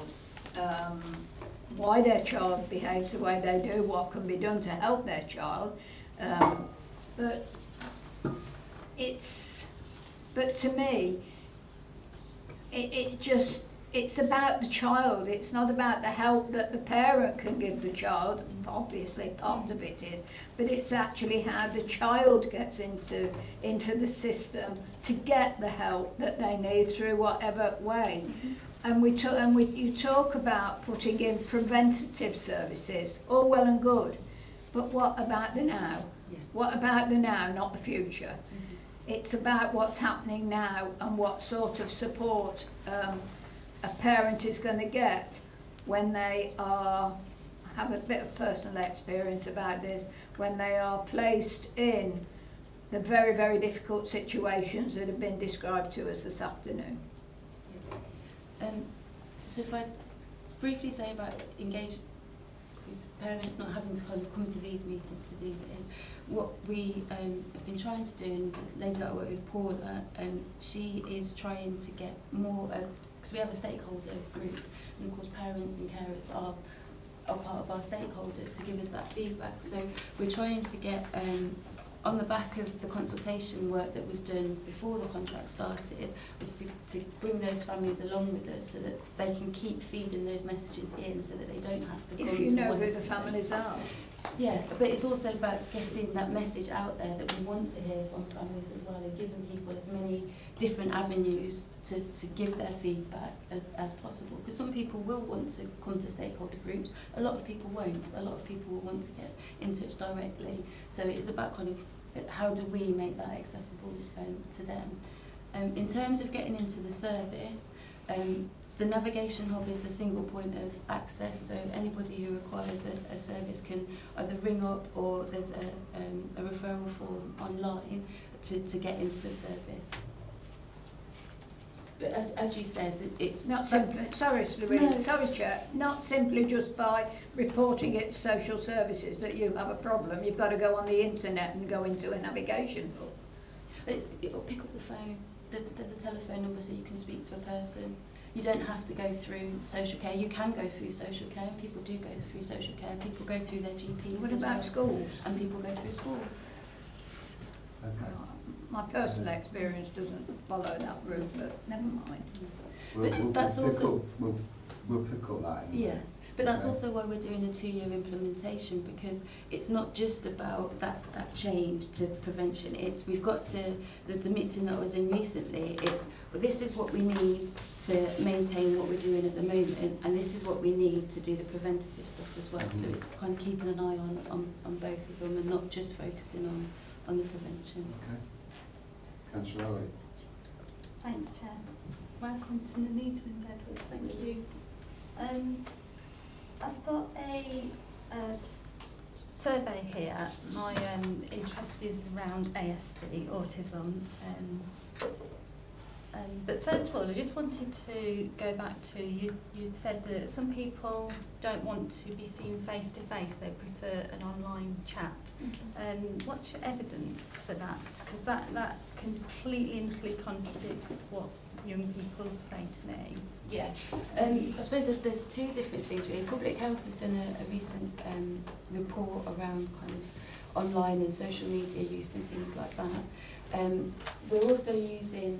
why their child behaves the way they do, what can be done to help their child. But to me, it's about the child. It's not about the help that the parent can give the child. Obviously, part of it is, but it's actually how the child gets into the system to get the help that they need through whatever way. And you talk about putting in preventative services, all well and good, but what about the now? Yeah. What about the now, not the future? It's about what's happening now and what sort of support a parent is going to get when they have a bit of personal experience about this, when they are placed in the very, very difficult situations that have been described to us this afternoon. So if I briefly say about engage with parents not having to kind of come to these meetings to do this, what we have been trying to do, and the lady that I work with, Paula, she is trying to get more, because we have a stakeholder group, and of course parents and carers are part of our stakeholders to give us that feedback. So we're trying to get, on the back of the consultation work that was done before the contract started, was to bring those families along with us so that they can keep feeding those messages in so that they don't have to come to one. If you know who the families are. Yeah, but it's also about getting that message out there that we want to hear from families as well, and giving people as many different avenues to give their feedback as possible. Because some people will want to come to stakeholder groups, a lot of people won't. A lot of people will want to get in touch directly. So it's about kind of how do we make that accessible to them. In terms of getting into the service, the navigation hub is the single point of access, so anybody who requires a service can either ring up, or there's a referral form online to get into the service. But as you said, it's not simply, sorry, Louise, no. Sorry, Chair, not simply just by reporting it to social services that you have a problem. You've got to go on the internet and go into a navigation hub. It'll pick up the phone. There's a telephone number so you can speak to a person. You don't have to go through social care. You can go through social care. People do go through social care. People go through their GPs. What as about well. schools? And people go through schools. Okay. My personal experience doesn't follow that route, but never mind. We'll pick up that. Anyway. Yeah, but that's Okay. also why we're doing a 2-year implementation, because it's not just about that change to prevention. It's we've got to the meeting that I was in recently. It's this is what we need to maintain what we're doing at the moment, and this is what we need to do the preventative stuff as well. So it's kind of keeping an eye on both of them and not just focusing on the prevention. Okay. Councillor Elliott. Thanks, Chair. Welcome to Nuneaton and Bedworth. Thank you. I've got a survey here. My interest is around ASD, autism. But first of all, I just wanted to go back to you'd said that some people don't want to be seen face to face, they prefer an online chat. What's your evidence for that? Because that completely contradicts what young people say to me. Yeah, I suppose there's two different things really. Public Health have done a recent report around kind of online and social media use and things like that. We're also using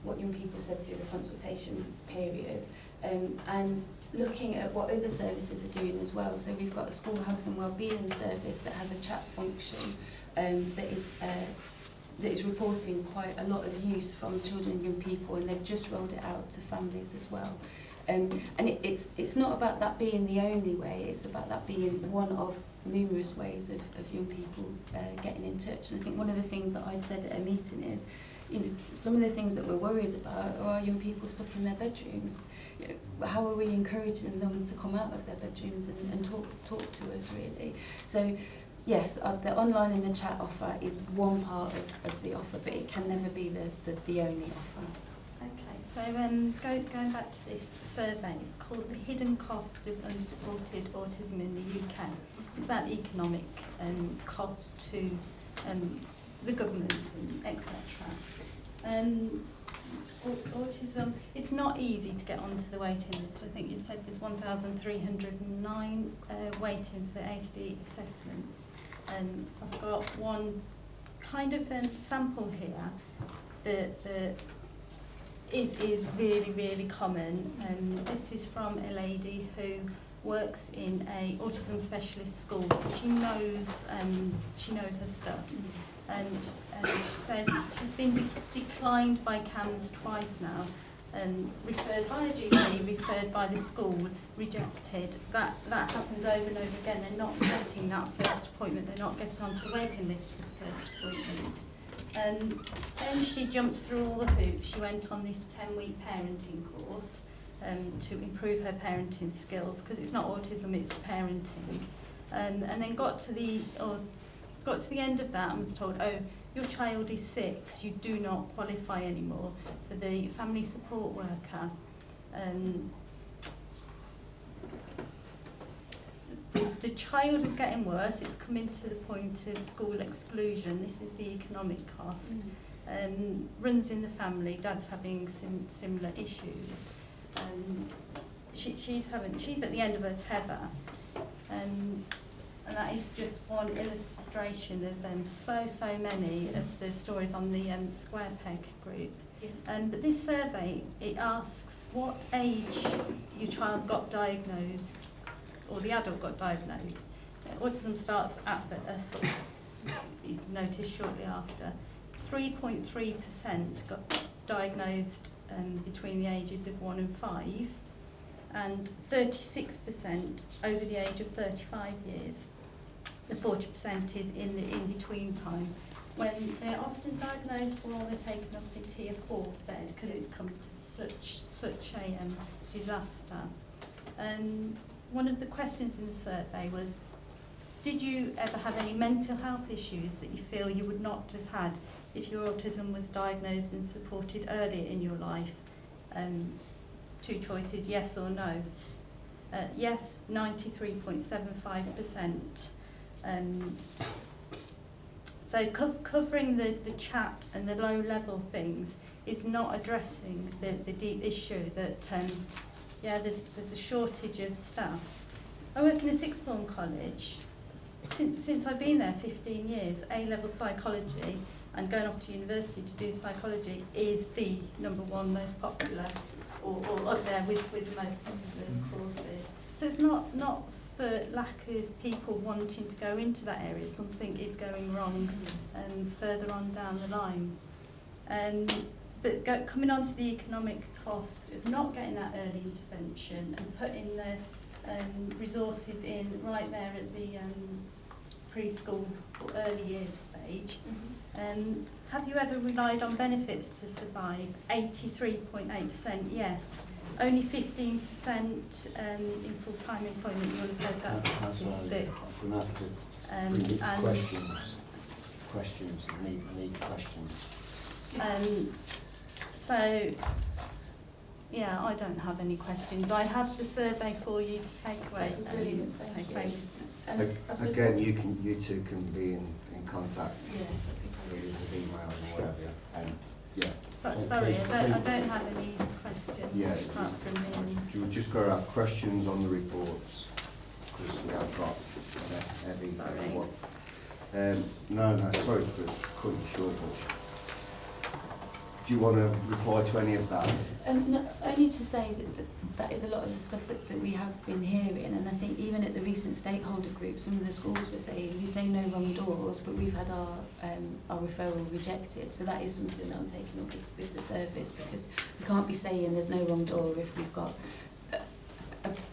what young people said through the consultation period, and looking at what other services are doing as well. So we've got a school health and wellbeing service that has a chat function that is reporting quite a lot of use from children and young people, and they've just rolled it out to families as well. And it's not about that being the only way, it's about that being one of numerous ways of young people getting in touch. And I think one of the things that I'd said at a meeting is, you know, some of the things that we're worried about are our young people stuck in their bedrooms. You know, how are we encouraging them to come out of their bedrooms and talk to us, really? So yes, the online and the chat offer is one part of the offer, but it can never be the only offer. Okay, so going back to this survey, it's called The Hidden Cost of Unsupported Autism in the UK. It's about the economic cost to the government and etc. Autism, it's not easy to get onto the waiting list. I think you've said there's 1,309 waiting for ASD assessments. I've got one kind of sample here that is really, really common. This is from a lady who works in a autism specialist school, so she knows her stuff. And she says she's been declined by CAMS twice now, and referred by a GP, referred by the school, rejected. That happens over and over again. They're not getting that first appointment. They're not getting onto the waiting list for the first appointment. And then she jumped through all the hoops. She went on this 10-week parenting course to improve her parenting skills, because it's not autism, it's parenting. And then got to the end of that and was told, oh, your child is 6, you do not qualify anymore for the family support worker. The child is getting worse, it's coming to the point of school exclusion. This is the economic cost. Runs in the family, dad's having similar issues. She's at the end of her tether. And that is just one illustration of so many of the stories on the Square Peg group. But this survey, it asks what age your child got diagnosed, or the adult got diagnosed. Autism starts at it's noticed shortly after. 3.3% got diagnosed between the ages of 1 and 5, and 36% over the age of 35 years. The 40% is in the in-between time, when they're often diagnosed while they're taken up in tier 4 bed, because it's come to such a disaster. One of the questions in the survey was, did you ever have any mental health issues that you feel you would not have had if your autism was diagnosed and supported earlier in your life? 2 choices, yes or no. Yes, 93.75%. So covering the chat and the low-level things is not addressing the deep issue that, there's a shortage of staff. I work in a sixth form college. Since I've been there 15 years, A-level psychology and going off to university to do psychology is the #1 most popular, or up there with the most popular courses. So it's not for lack of people wanting to go into that area. Something is going wrong further on down the line. But coming on to the economic cost of not getting that early intervention and putting the resources in right there at the preschool or early years stage. Have you ever relied on benefits to survive? 83.8% yes. Only 15% in full-time employment. You'll have heard that statistic. I'm going to have to bring it to questions, need questions. So, yeah, I don't have any questions. I have the survey for you to take away. Brilliant, thank you. Again, you two can be in contact with emails and whatever. Sorry, I don't have any questions apart from him. You just got to have questions on the reports, because we have got heavy. No, sorry for cutting you short. Do you want to reply to any of that? No, only to say that is a lot of the stuff that we have been hearing, and I think even at the recent stakeholder group, some of the schools were saying, you say no wrong doors, but we've had our referral rejected. So that is something that I'm taking up with the service, because we can't be saying there's no wrong door if we've got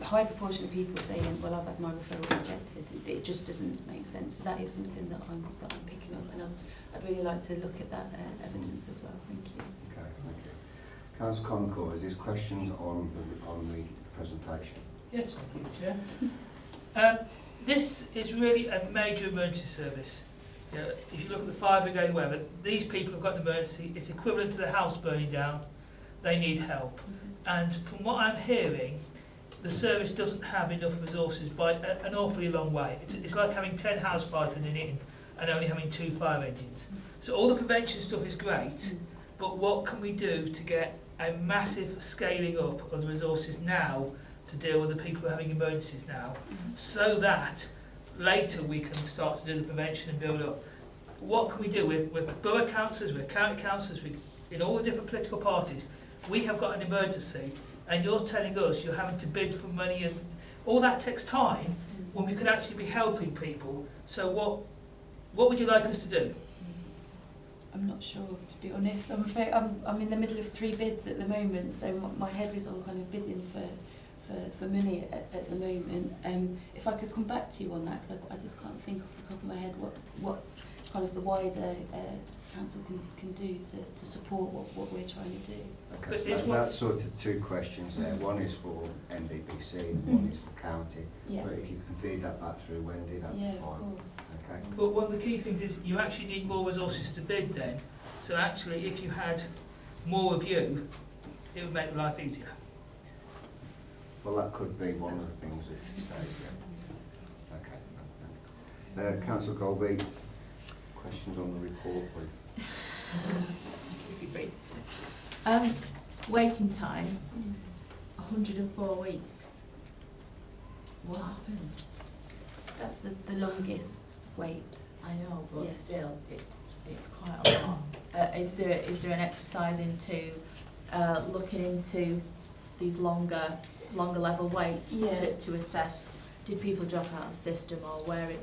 high proportion of people saying, well, I've had my referral rejected. It just doesn't make sense. So that is something that I'm picking up, and I'd really like to look at that evidence as well. Thank you. Okay, thank you. Councillor Concord, is there questions on the presentation? Yes, thank you, Chair. This is really a major emergency service. If you look at the fire brigade, whatever, these people have got an emergency. It's equivalent to the house burning down. They need help. And from what I'm hearing, the service doesn't have enough resources by an awfully long way. It's like having 10 house fires in Nuneaton and only having 2 fire engines. So all the prevention stuff is great, but what can we do to get a massive scaling up of the resources now to deal with the people who are having emergencies now, so that later we can start to do the prevention and build up? What can we do? We're borough councillors, we're county councillors, in all the different political parties. We have got an emergency, and you're telling us you're having to bid for money, and all that takes time when we could actually be helping people. So what would you like us to do? I'm not sure, to be honest. I'm afraid I'm in the middle of 3 bids at the moment, so my head is on kind of bidding for money at the moment. If I could come back to you on that, because I just can't think off the top of my head what kind of the wider council can do to support what we're trying to do. Okay, so that's sort of 2 questions there. One is for NBBC, one is for county. Yeah. But if you can feed that back through Wendy, that'd be fine. Of course. Okay. But one of the key things is you actually need more resources to bid then. So actually, if you had more of you, it would make life easier. Well, that could be one of the things that she says, yeah. Okay. Councillor Golby, questions on the report, please? Keep it brief. Waiting times, 104 weeks. What happened? That's the longest wait. I know, but Yeah. still, it's quite a lot. Is there an exercise into looking into these longer level waits to assess, did people drop out of the system or where it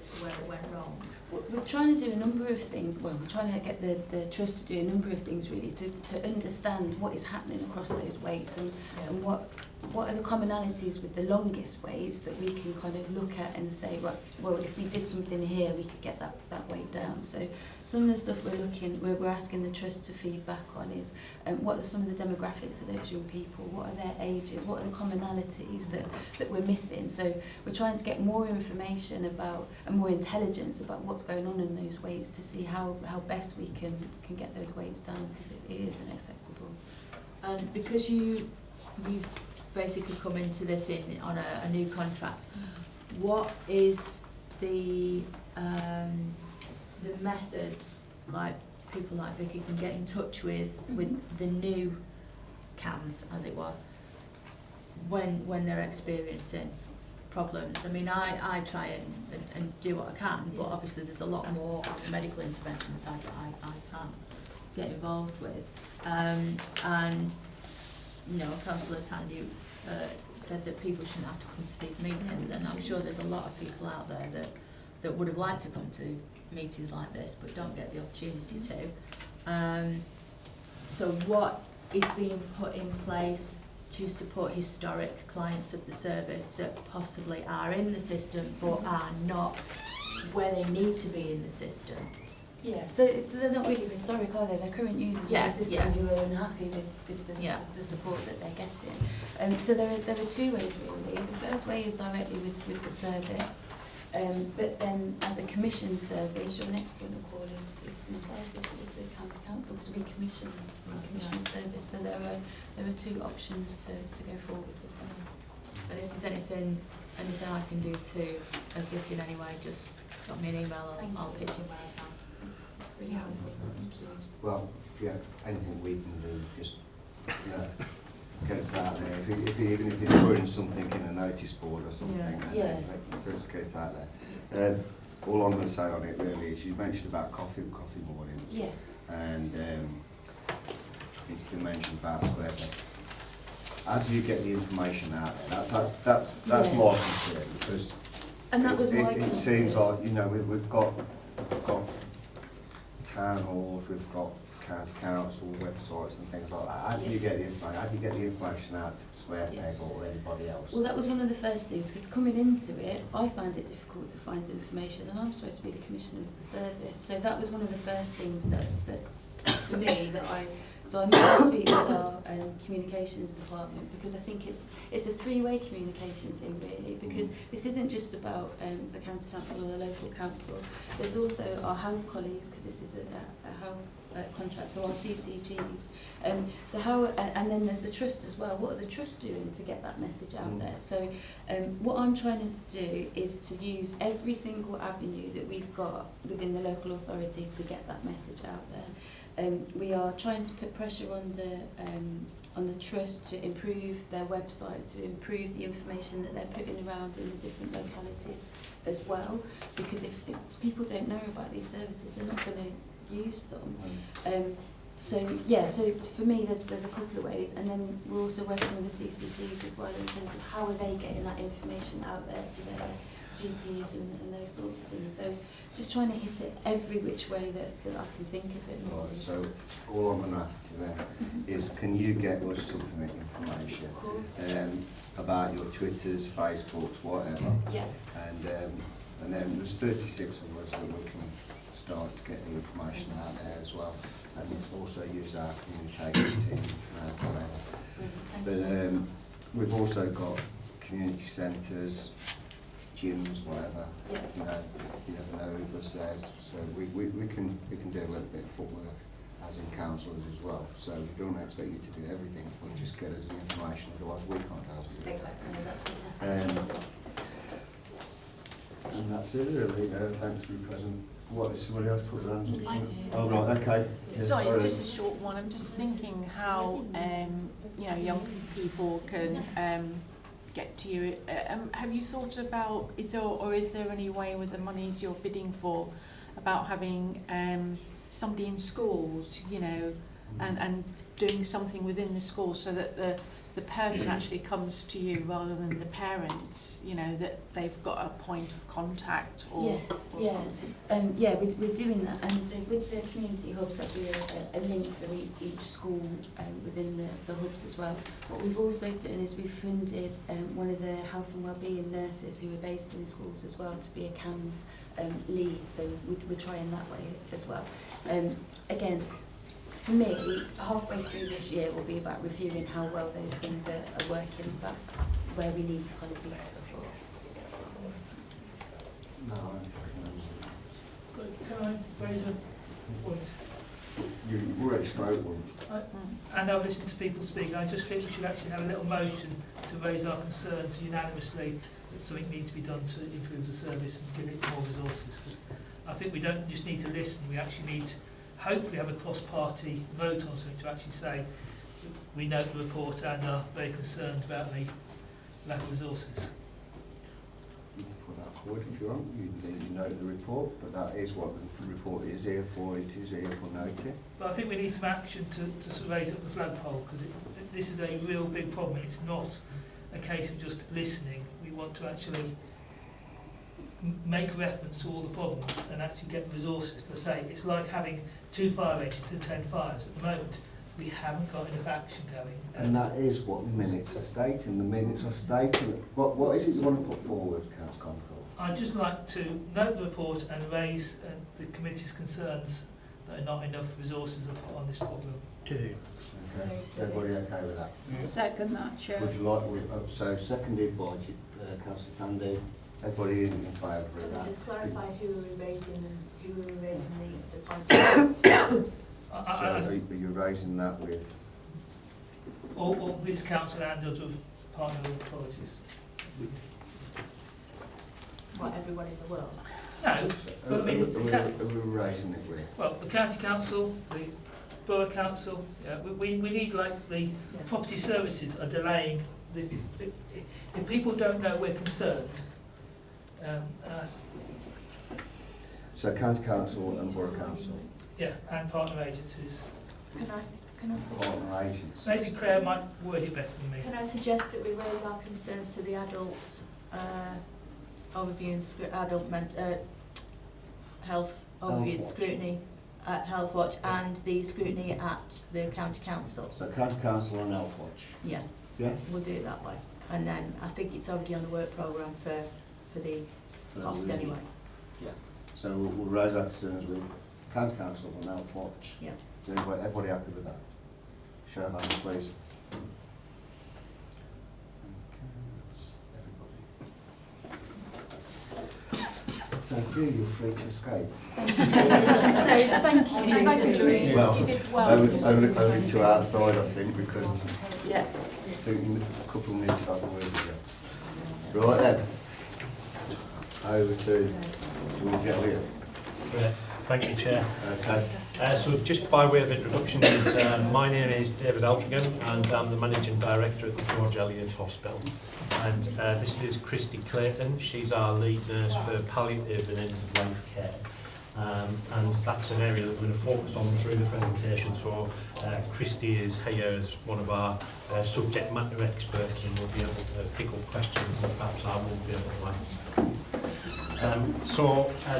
went wrong? We're trying to do a number of things. Well, we're trying to get the trust to do a number of things really to understand what is happening across those waits and what are the commonalities with the longest waits that we can kind of look at and say, right, well, if we did something here, we could get that wait down. So some of the stuff we're asking the trust to feed back on is what are some of the demographics of those young people, what are their ages, what are the commonalities that we're missing. So we're trying to get more information about and more intelligence about what's going on in those waits to see how best we can get those waits down, because it isn't acceptable. And because you've basically come into this on a new contract, what is the methods, like people like Vicky can get in touch with the new CAMs, as it was, when they're experiencing problems? I mean, I try and do what I can, but obviously there's a lot more on the medical intervention side that I can't get involved with. And you know, Councillor Tandy said that people shouldn't have to come to these meetings, and I'm sure there's a lot of people out there that would have liked to come to meetings like this but don't get the opportunity to. So what is being put in place to support historic clients of the service that possibly are in the system but are not where they need to be in the system? Yeah, so they're not really historic, are they? They're current users of the system who are unhappy with the support that they're getting. So there are 2 ways really. The first way is directly with the service, but then as a commission service, your next point of call is myself, is the county council, because we commission service. So there are 2 options to go forward with them. And if there's anything I can do to assist in any way, just drop me an email, I'll pitch in where I can. Really helpful. Thank you. Well, yeah, anything we can do, just get it out there. Even if you're putting something in a notice board or something, just get it out there. All I'm going to say on it really is you mentioned about coffee mornings. Yes. And it's been mentioned about Square. How do you get the information out there? That's my concern, because it seems like, you know, we've got town halls, we've got county council websites and things like that. How do you get the information? How do you get the information out to Square Peg or anybody else? Well, that was one of the first things, because coming into it, I found it difficult to find information, and I'm supposed to be the commissioner of the service. So that was one of the first things that for me, so I'm going to speak with our communications department, because I think it's a three-way communication thing really, because this isn't just about the county council or the local council. There's also our health colleagues, because this is a health contract, so our CCGs. So how, and then there's the trust as well. What are the trusts doing to get that message out there? So what I'm trying to do is to use every single avenue that we've got within the local authority to get that message out there. We are trying to put pressure on the trust to improve their website, to improve the information that they're putting around in the different localities as well, because if people don't know about these services, they're not going to use them. So for me there's a couple of ways, and then we're also working with the CCGs as well in terms of how are they getting that information out there to their GPs and those sorts of things. So just trying to hit it every which way that I can think of it. Right, so all I'm going to ask you then is, can you get us some information about your Twitters, Facebooks, whatever? Yeah. And then there's 36 of us that we can start to get the information out there as well, and also use our communication team whatever. But we've also got community centres, gyms, whatever. Yeah. You never know who was there, so we can do a little bit of footwork as in councillors as well. So we don't expect you to do everything, but just get us the information, otherwise we can't help you. Exactly, that's fantastic. And that's it really. Thanks for your present. What, is somebody else put their hands up? I do. Oh right, okay. Yeah, Sorry, just a short one. I'm just thinking how young people can get to you. Have you thought about is there any way with the monies you're bidding for about having somebody in schools, and doing something within the school so that the person actually comes to you rather than the parents, that they've got a point of contact or something? We're doing that, and with the community hubs that we a link for each school within the hubs as well. What we've also done is we've funded one of the health and wellbeing nurses who are based in schools as well to be a CAMS lead, so we're trying that way as well. Again, for me, halfway through this year will be about reviewing how well those things are working, but where we need to kind of beef stuff up. No, So can I raise a point? you've already spoke one. And I've listened to people speak. I just think we should actually have a little motion to raise our concerns unanimously that something needs to be done to improve the service and give it more resources. Because I think we don't just need to listen, we actually need to hopefully have a cross-party vote on something to actually say we note the report and are very concerned about the lack of resources. You can put that forward if you want. You know the report, but that is what the report is here for. It is here for noting. But I think we need some action to sort of raise up the flagpole, because this is a real big problem. It's not a case of just listening. We want to actually make reference to all the problems and actually get resources. Per se, it's like having 2 fire engines and 10 fires. At the moment, we haven't got enough action going. And that is what the minutes are stating. The minutes are stating. What is it you want to put forward, Councillor Concord? I'd just like to note the report and raise the committee's concerns that are not enough resources are put on this problem. To who? Okay. Is everybody okay with that? Second that, Chair. Would you like, so seconded by Councillor Tandy. Everybody in favour of Can I that? just clarify who we're raising the point? So are you raising that with? Or this council and other partner authorities. What, everyone in the world? No, but I mean, Who are we raising it with? well, the county council, the borough council, we need, like, the property services are delaying this. If people don't know we're concerned, So county council and borough council. and partner agencies. Can I suggest? Partner agencies. Maybe Claire might word it better than me. Can I suggest that we raise our concerns to the adult overview and adult health overview and scrutiny at Health Watch and the scrutiny at the County Council. So County Council and Health Watch. Yeah. Yeah? We'll do it that way. And then I think it's already on the work programme for the cost anyway. Yeah. So we'll raise our concerns with County Council and Health Watch. Yeah. Is everybody happy with that? Show of hands, please. Thank you, you're free to escape. Thank you. Thanks, Louise. Well, You did well. only to our side, I think, because Yeah. I think a couple need to have a word with you. Right then, over to George Elliott. Thank you, Chair. Okay. So just by way of introduction, my name is David Aldringham and I'm the Managing Director at the George Elliott Hospital. And this is Christy Clayton. She's our lead nurse for palliative and end-of-life care. And that's an area that we're going to focus on through the presentation. So Christy is here as one of our subject matter experts and will be able to pick up questions that perhaps I won't be able to answer.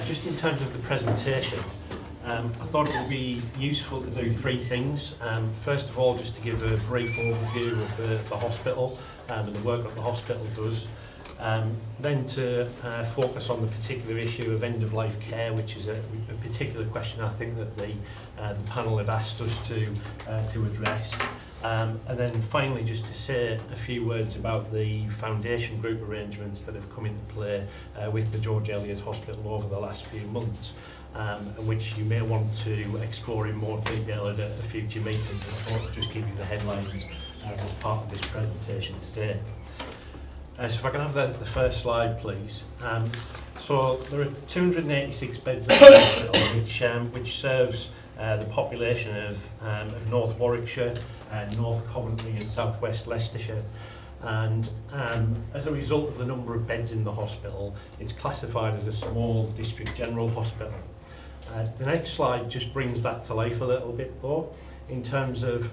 Just in terms of the presentation, I thought it would be useful to do three things. First of all, just to give a brief overview of the hospital and the work that the hospital does. Then to focus on the particular issue of end-of-life care, which is a particular question I think that the panel had asked us to address. And then finally, just to say a few words about the foundation group arrangements that have come into play with the George Elliott Hospital over the last few months, and which you may want to explore in more detail at a future meeting. I thought I'd just give you the headlines as part of this presentation today. So if I can have the first slide, please. So there are 286 beds at the hospital, which serves the population of North Warwickshire, North Coventry and South West Leicestershire. And as a result of the number of beds in the hospital, it's classified as a small district general hospital. The next slide just brings that to life a little bit though, in terms of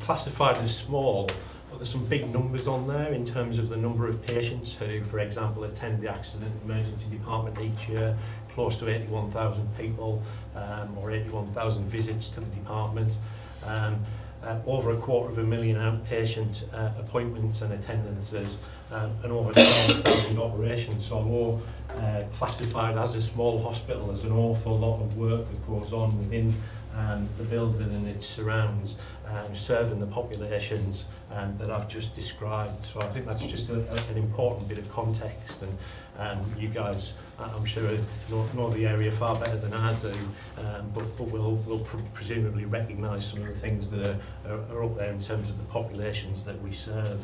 classified as small. But there's some big numbers on there in terms of the number of patients who, for example, attend the accident emergency department each year, close to 81,000 people, or 81,000 visits to the department, over 250,000 outpatient appointments and attendances, and over 12,000 operations. So although classified as a small hospital, there's an awful lot of work that goes on within the building and its surrounds, serving the populations that I've just described. So I think that's just an important bit of context, and you guys, I'm sure, know the area far better than I do, but we'll presumably recognise some of the things that are up there in terms of the populations that we serve.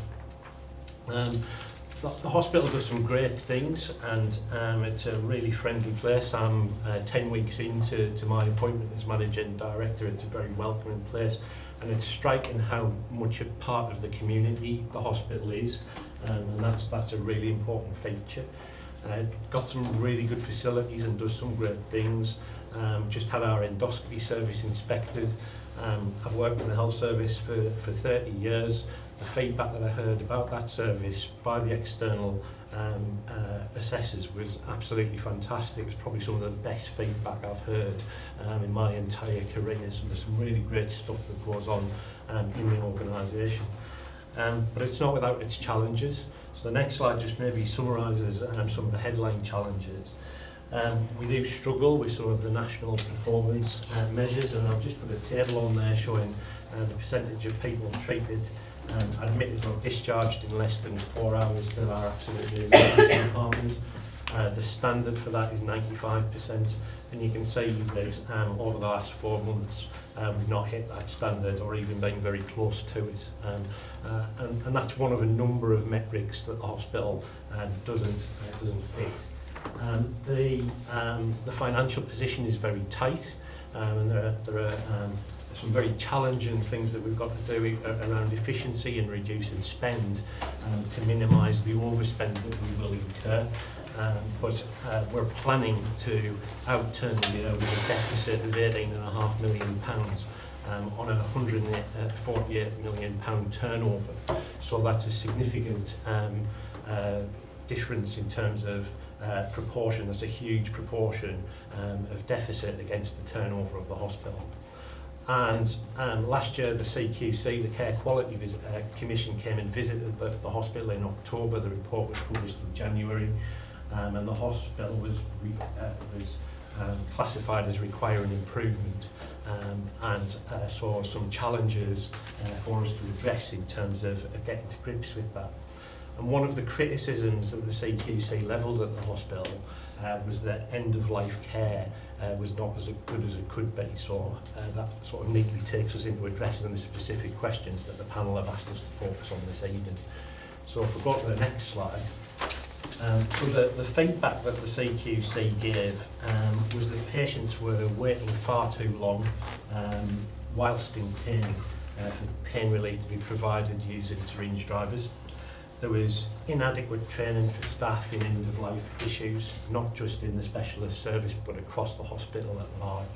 The hospital does some great things, and it's a really friendly place. I'm 10 weeks into my appointment as Managing Director. It's a very welcoming place, and it's striking how much a part of the community the hospital is, and that's a really important feature. Got some really good facilities and does some great things. Just had our endoscopy service inspected. I've worked in the health service for 30 years. The feedback that I heard about that service by the external assessors was absolutely fantastic. It was probably some of the best feedback I've heard in my entire career. So there's some really great stuff that goes on in the organisation. But it's not without its challenges. So the next slide just maybe summarises some of the headline challenges. We do struggle with some of the national performance measures, and I've just put a table on there showing the percentage of people treated admitted or discharged in less than 4 hours to our accident emergency department. The standard for that is 95%, and you can see that over the last 4 months we've not hit that standard or even been very close to it. And that's one of a number of metrics that the hospital doesn't fit. The financial position is very tight, and there are some very challenging things that we've got to do around efficiency and reducing spend to minimise the overspend that we will incur. But we're planning to outturn the year with a deficit of £18.5 million on a £148 million turnover. So that's a significant difference in terms of proportion, there's a huge proportion of deficit against the turnover of the hospital. And last year the CQC, the Care Quality Commission, came and visited the hospital in October. The report was published in January, and the hospital was classified as requiring improvement, and saw some challenges for us to address in terms of getting to grips with that. And one of the criticisms that the CQC levelled at the hospital was that end-of-life care was not as good as it could be. So that sort of neatly takes us into addressing the specific questions that the panel have asked us to focus on this evening. So if we go to the next slide. So the feedback that the CQC gave was that patients were waiting far too long whilst in pain for pain relief to be provided using syringe drivers. There was inadequate training for staff in end-of-life issues, not just in the specialist service but across the hospital at large.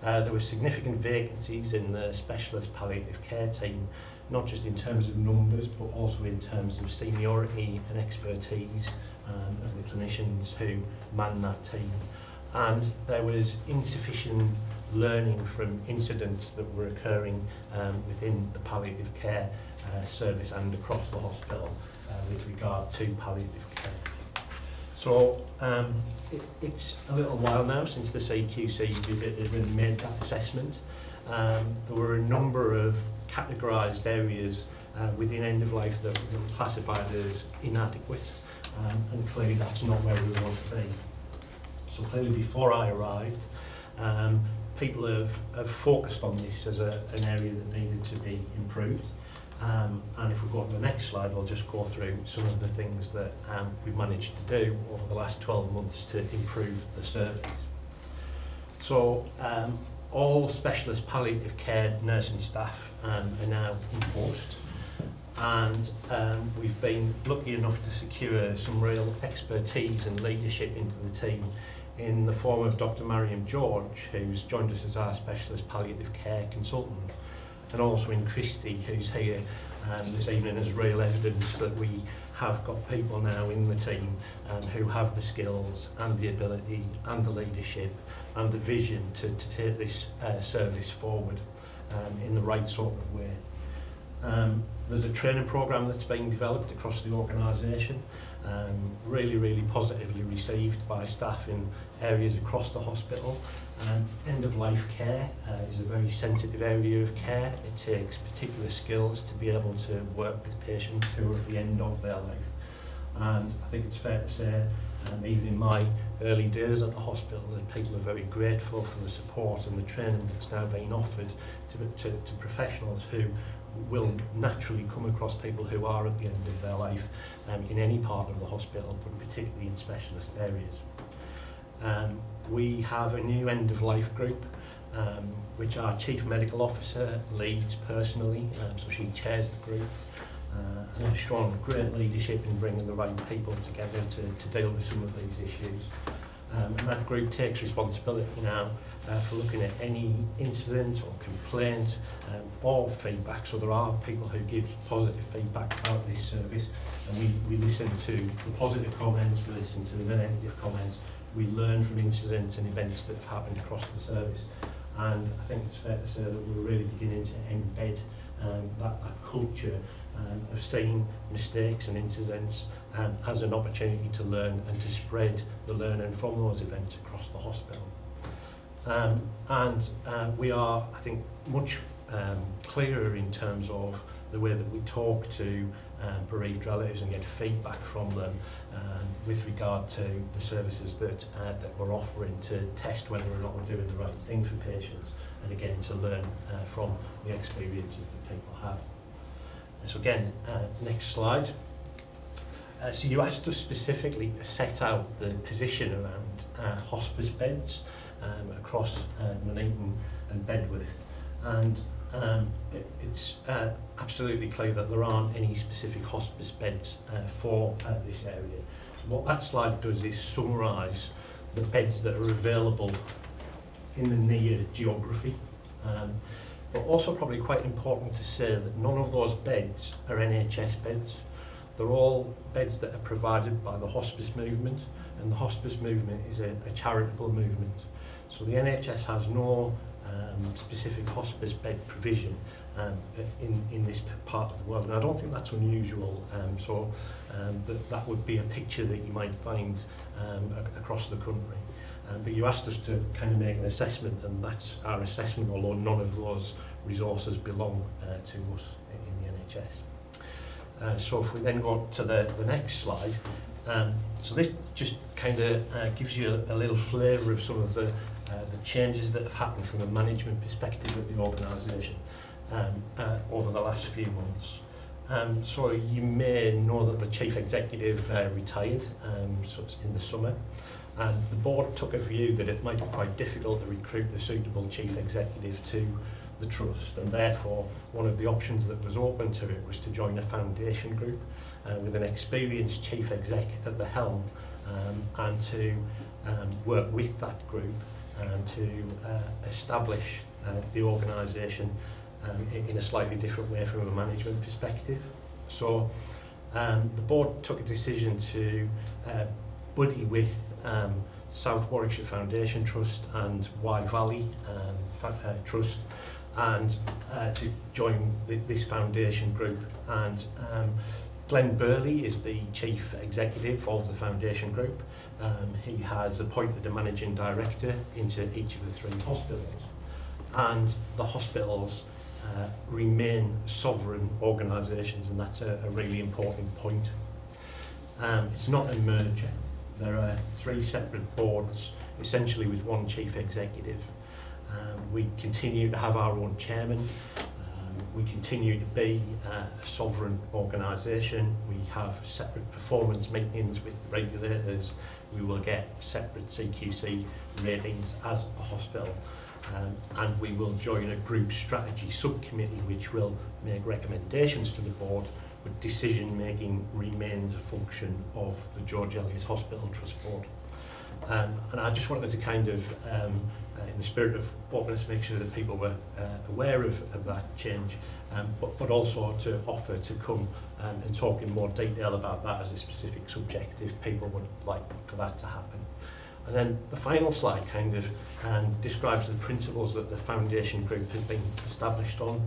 There were significant vacancies in the specialist palliative care team, not just in terms of numbers but also in terms of seniority and expertise of the clinicians who man that team. And there was insufficient learning from incidents that were occurring within the palliative care service and across the hospital with regard to palliative care. So it's a little while now since the CQC visited and made that assessment. There were a number of categorised areas within end of life that were classified as inadequate, and clearly that's not where we want to be. So clearly before I arrived, people have focused on this as an area that needed to be improved. And if we go to the next slide, I'll just go through some of the things that we've managed to do over the last 12 months to improve the service. So all specialist palliative care nursing staff are now in post, and we've been lucky enough to secure some real expertise and leadership into the team in the form of Dr. Mariam George, who's joined us as our specialist palliative care consultant, and also in Christy, who's here this evening as real evidence that we have got people now in the team who have the skills and the ability and the leadership and the vision to take this service forward in the right sort of way. There's a training programme that's being developed across the organisation, really positively received by staff in areas across the hospital. End-of-life care is a very sensitive area of care. It takes particular skills to be able to work with patients who are at the end of their life. And I think it's fair to say, even in my early days at the hospital, that people are very grateful for the support and the training that's now being offered to professionals who will naturally come across people who are at the end of their life in any part of the hospital, but particularly in specialist areas. We have a new end-of-life group, which our Chief Medical Officer leads personally, so she chairs the group, and has shown great leadership in bringing the right people together to deal with some of these issues. And that group takes responsibility now for looking at any incident or complaint or feedback. So there are people who give positive feedback about this service, and we listen to the positive comments, we listen to the negative comments, we learn from incidents and events that have happened across the service. And I think it's fair to say that we're really beginning to embed that culture of seeing mistakes and incidents as an opportunity to learn and to spread the learning from those events across the hospital. We are, I think, much clearer in terms of the way that we talk to bereaved relatives and get feedback from them with regard to the services that we're offering, to test whether or not we're doing the right thing for patients, and again to learn from the experiences that people have. So again, next slide. So you asked us specifically to set out the position around hospice beds across Nuneaton and Bedworth, and it's absolutely clear that there aren't any specific hospice beds for this area. So what that slide does is summarise the beds that are available in the near geography. But also probably quite important to say that none of those beds are NHS beds. They're all beds that are provided by the hospice movement, and the hospice movement is a charitable movement. So the NHS has no specific hospice bed provision in this part of the world, and I don't think that's unusual. That would be a picture that you might find across the country. But you asked us to kind of make an assessment, and that's our assessment, although none of those resources belong to us in the NHS. So if we then go to the next slide, so this just kind of gives you a little flavour of some of the changes that have happened from a management perspective of the organisation over the last few months. So you may know that the chief executive retired in the summer, and the board took a view that it might be quite difficult to recruit a suitable chief executive to the trust, and therefore one of the options that was open to it was to join a foundation group with an experienced chief exec at the helm, and to work with that group to establish the organisation in a slightly different way from a management perspective. So the board took a decision to buddy with South Warwickshire Foundation Trust and Wye Valley Trust, and to join this foundation group. And Glenn Burley is the chief executive of the foundation group. He has appointed a managing director into each of the 3 hospitals, and the hospitals remain sovereign organisations, and that's a really important point. It's not a merger. There are 3 separate boards, essentially with 1 chief executive. We continue to have our own chairman. We continue to be a sovereign organisation. We have separate performance meetings with the regulators. We will get separate CQC ratings as a hospital. And we will join a group strategy subcommittee which will make recommendations to the board, but decision making remains a function of the George Eliot Hospital Trust Board. And I just wanted to kind of, in the spirit of openness, make sure that people were aware of that change, but also to offer to come and talk in more detail about that as a specific subject if people would like for that to happen. And then the final slide kind of describes the principles that the foundation group has been established on.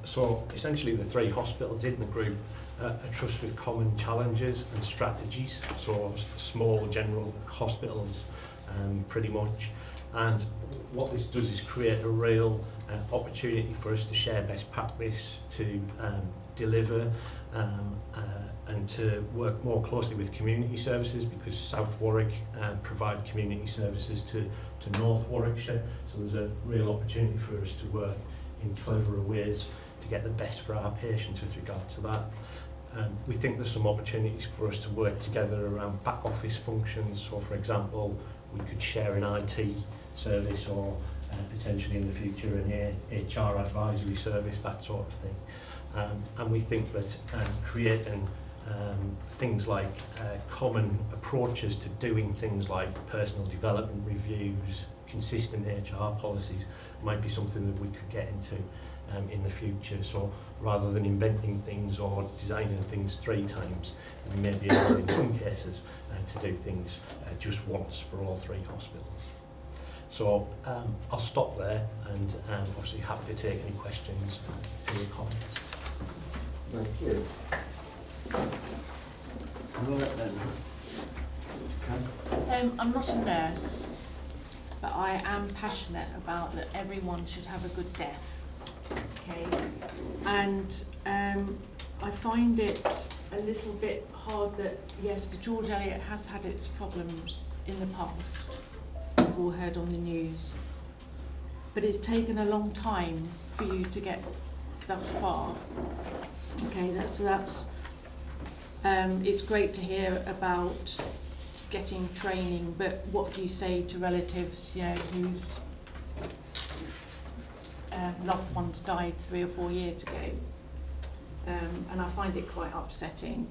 So essentially the 3 hospitals in the group are trusts with common challenges and strategies, so small general hospitals pretty much. And what this does is create a real opportunity for us to share best practice, to deliver and to work more closely with community services, because South Warwick provide community services to North Warwickshire, so there's a real opportunity for us to work in cleverer ways to get the best for our patients with regard to that. We think there's some opportunities for us to work together around back office functions, so for example we could share an IT service, or potentially in the future an HR advisory service, that sort of thing. And we think that creating things like common approaches to doing things like personal development reviews, consistent HR policies might be something that we could get into in the future. So rather than inventing things or designing things 3 times, we may be able in some cases to do things just once for all 3 hospitals. So I'll stop there, and obviously happy to take any questions or comments. Thank you. Right then. I'm not a nurse, but I am passionate about that everyone should have a good death. Okay, and I find it a little bit hard that yes, the George Eliot has had its problems in the past. We've all heard on the news, but it's taken a long time for you to get thus far. Okay, that's it's great to hear about getting training, but what do you say to relatives, you know, whose loved ones died 3 or 4 years ago? And I find it quite upsetting.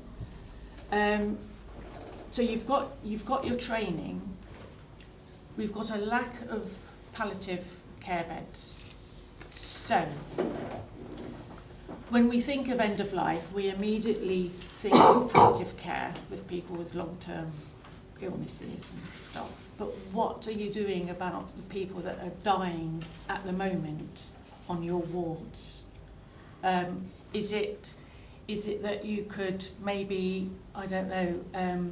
So you've got your training. We've got a lack of palliative care beds. So when we think of end of life, we immediately think of palliative care with people with long-term illnesses and stuff, but what are you doing about the people that are dying at the moment on your wards? Is it that you could maybe, I don't know,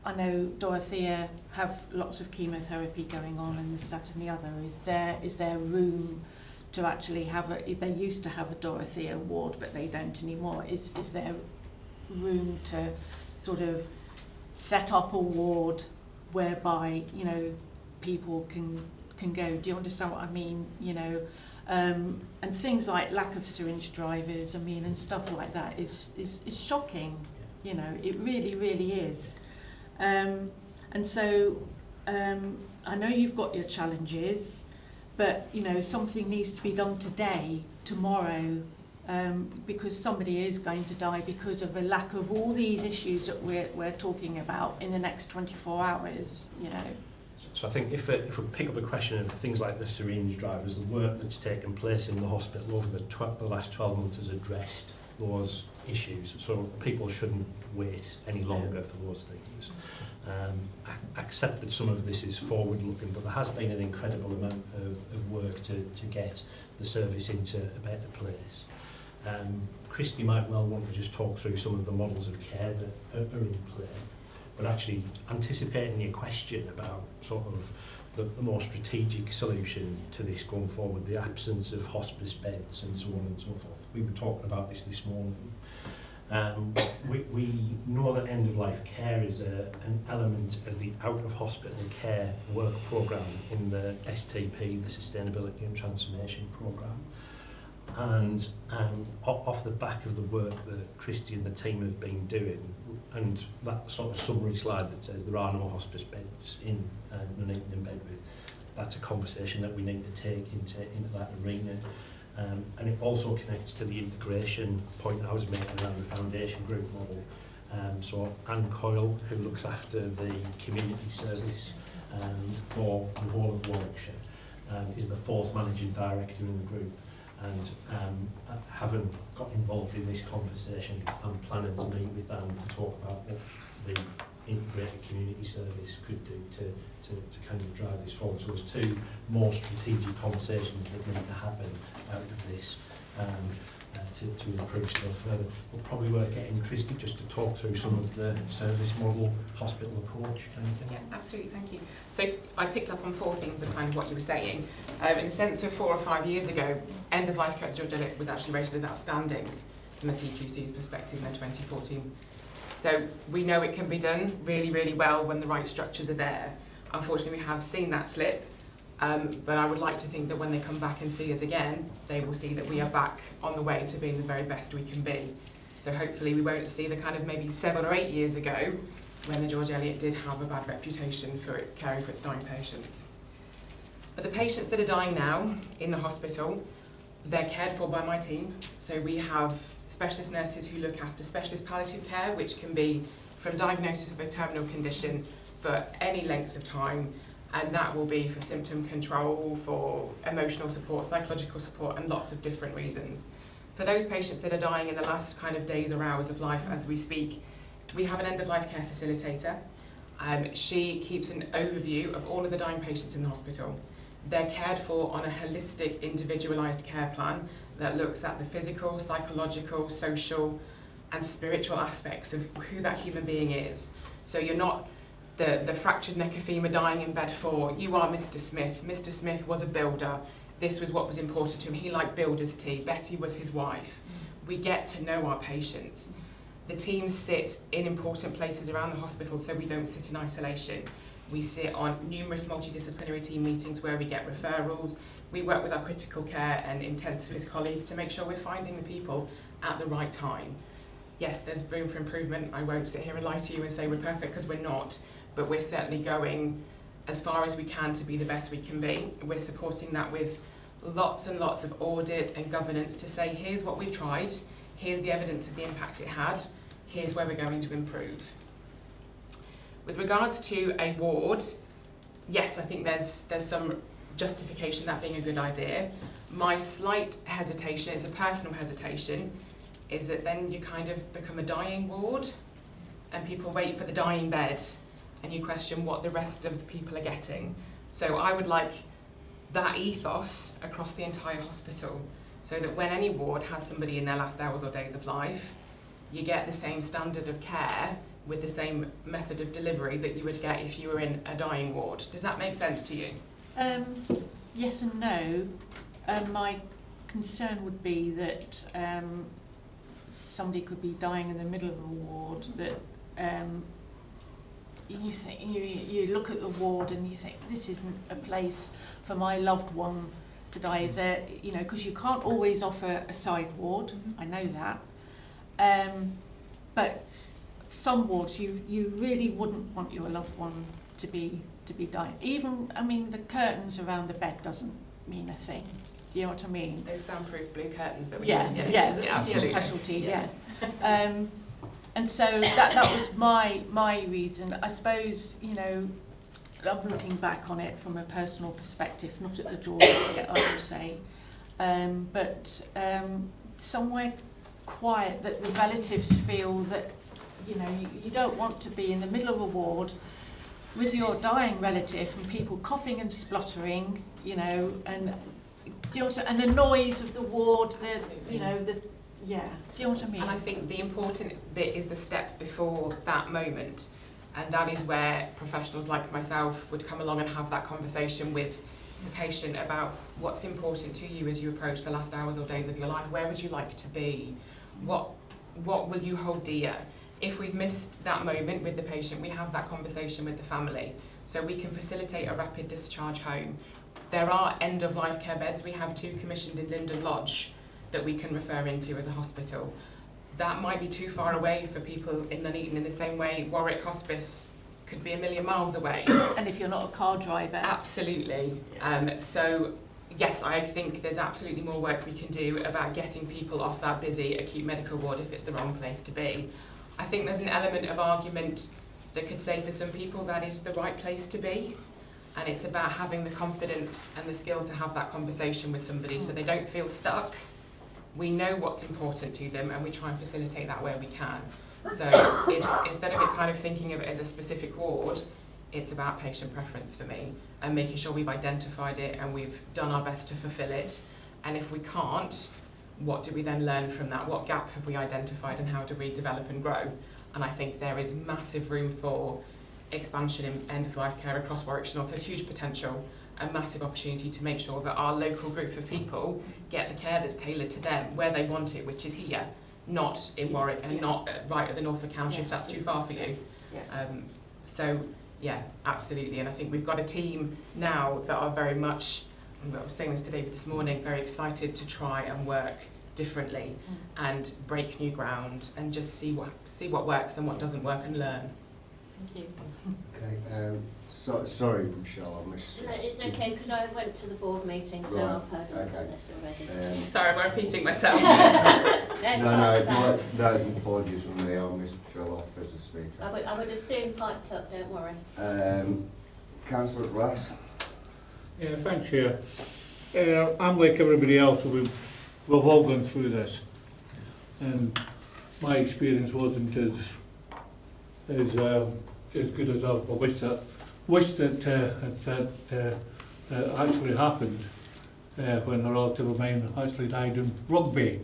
I know Dorothea have lots of chemotherapy going on and this, that and the other. Is there room to actually have they used to have a Dorothea ward, but they don't anymore. Is there room to sort of set up a ward whereby, you know, people can go? Do you understand what I mean? You know, and things like lack of syringe drivers, I mean, and stuff like that is shocking. You know, it really, really is. And so I know you've got your challenges, but you know, something needs to be done today, tomorrow, because somebody is going to die because of a lack of all these issues that we're talking about in the next 24 hours, you know. So I think if we pick up the question of things like the syringe drivers, the work that's taken place in the hospital over the last 12 months has addressed those issues. So people shouldn't wait any longer for those things. I accept that some of this is forward-looking, but there has been an incredible amount of work to get the service into a better place. Christy might well want to just talk through some of the models of care that are in play, but actually anticipating your question about sort of the more strategic solution to this going forward, the absence of hospice beds and so on and so forth. We were talking about this morning. We know that end-of-life care is an element of the out-of-hospital care work programme in the STP, the Sustainability and Transformation Programme. And off the back of the work that Christy and the team have been doing, and that sort of summary slide that says there are no hospice beds in Nuneaton and Bedworth, that's a conversation that we need to take into that arena. And it also connects to the integration point I was making around the foundation group model. So Anne Coyle, who looks after the community service for the whole of Warwickshire, is the fourth managing director in the group. And having got involved in this conversation, I'm planning to meet with Anne to talk about what the integrated community service could do to kind of drive this forward. So there's two more strategic conversations that need to happen out of this to improve stuff further. But probably worth getting Christy just to talk through some of the service model, hospital approach kind of thing. Yeah, absolutely, thank you. So I picked up on four themes of kind of what you were saying. In the sense of 4 or 5 years ago, end-of-life care at George Eliot was actually rated as outstanding from the CQC's perspective in 2014. So we know it can be done really, really well when the right structures are there. Unfortunately, we have seen that slip, but I would like to think that when they come back and see us again, they will see that we are back on the way to being the very best we can be. So hopefully we won't see the kind of maybe 7 or 8 years ago when the George Eliot did have a bad reputation for it, caring for its dying patients. But the patients that are dying now in the hospital, they're cared for by my team. So we have specialist nurses who look after specialist palliative care, which can be from diagnosis of a terminal condition for any length of time, and that will be for symptom control, for emotional support, psychological support, and lots of different reasons. For those patients that are dying in the last kind of days or hours of life as we speak, we have an end-of-life care facilitator. She keeps an overview of all of the dying patients in the hospital. They're cared for on a holistic, individualised care plan that looks at the physical, psychological, social and spiritual aspects of who that human being is. So you're not the fractured neck of femur dying in bed 4, you are Mr. Smith. Mr. Smith was a builder. This was what was important to him. He liked builder's tea. Betty was his wife. We get to know our patients. The teams sit in important places around the hospital so we don't sit in isolation. We sit on numerous multidisciplinary team meetings where we get referrals. We work with our critical care and intensivist colleagues to make sure we're finding the people at the right time. Yes, there's room for improvement. I won't sit here and lie to you and say we're perfect, because we're not, but we're certainly going as far as we can to be the best we can be. We're supporting that with lots and lots of audit and governance to say, here's what we've tried, here's the evidence of the impact it had, here's where we're going to improve. With regards to a ward, yes, I think there's some justification that being a good idea. My slight hesitation, it's a personal hesitation, is that then you kind of become a dying ward and people wait for the dying bed. and you question what the rest of the people are getting. So I would like that ethos across the entire hospital, so that when any ward has somebody in their last hours or days of life, you get the same standard of care with the same method of delivery that you would get if you were in a dying ward. Does that make sense to you? Yes and no. My concern would be that somebody could be dying in the middle of a ward, that you think you look at the ward and you think this isn't a place for my loved one to die. Is there, you know, because you can't always offer a side ward. I know that, but some wards you really wouldn't want your loved one to be dying. Even, I mean, the curtains around the bed doesn't mean a thing. Do you know what I mean? Those soundproof blue curtains that we yeah, absolutely. Casualty, yeah. And so that was my reason. I suppose, you know, I'm looking back on it from a personal perspective, not at the drawing, I will say, but somewhere quiet that the relatives feel that, you know, you don't want to be in the middle of a ward with your dying relative and people coughing and spluttering, you know, and and the noise of the ward, you know, do you know what I mean? And I think the important bit is the step before that moment, and that is where professionals like myself would come along and have that conversation with the patient about what's important to you as you approach the last hours or days of your life. Where would you like to be? What will you hold dear? If we've missed that moment with the patient, we have that conversation with the family, so we can facilitate a rapid discharge home. There are end-of-life care beds. We have 2 commissioned in Linden Lodge that we can refer into as a hospital. That might be too far away for people in Nuneaton, in the same way Warwick Hospice could be a million miles away. And if you're not a car driver. Absolutely. So yes, I think there's absolutely more work we can do about getting people off that busy acute medical ward if it's the wrong place to be. I think there's an element of argument that could say for some people that is the right place to be, and it's about having the confidence and the skill to have that conversation with somebody so they don't feel stuck. We know what's important to them and we try and facilitate that where we can. So it's, instead of it kind of thinking of it as a specific ward, it's about patient preference for me and making sure we've identified it and we've done our best to fulfil it. And if we can't, what do we then learn from that? What gap have we identified and how do we develop and grow? And I think there is massive room for expansion in end-of-life care across Warwickshire North. There's huge potential, a massive opportunity to make sure that our local group of people get the care that's tailored to them, where they want it, which is here, not in Warwick and not right at the north of County if that's too far for you. So, yeah, absolutely. And I think we've got a team now that are very much, I was saying this to David this morning, very excited to try and work differently and break new ground and just see what works and what doesn't work and learn. Thank you. Okay, sorry Michelle, I missed you. No, it's okay because I went to the board meeting, so Right, I've heard of this already. Sorry, I'm repeating myself. No, apologies from me, I missed Michelle off as a speaker. I would have soon piped up, don't worry. Councillor Glass. Yeah, thanks, Chair. I'm like everybody else, we've all gone through this, and my experience wasn't as good as I wished that actually happened when a relative of mine actually died in Rugby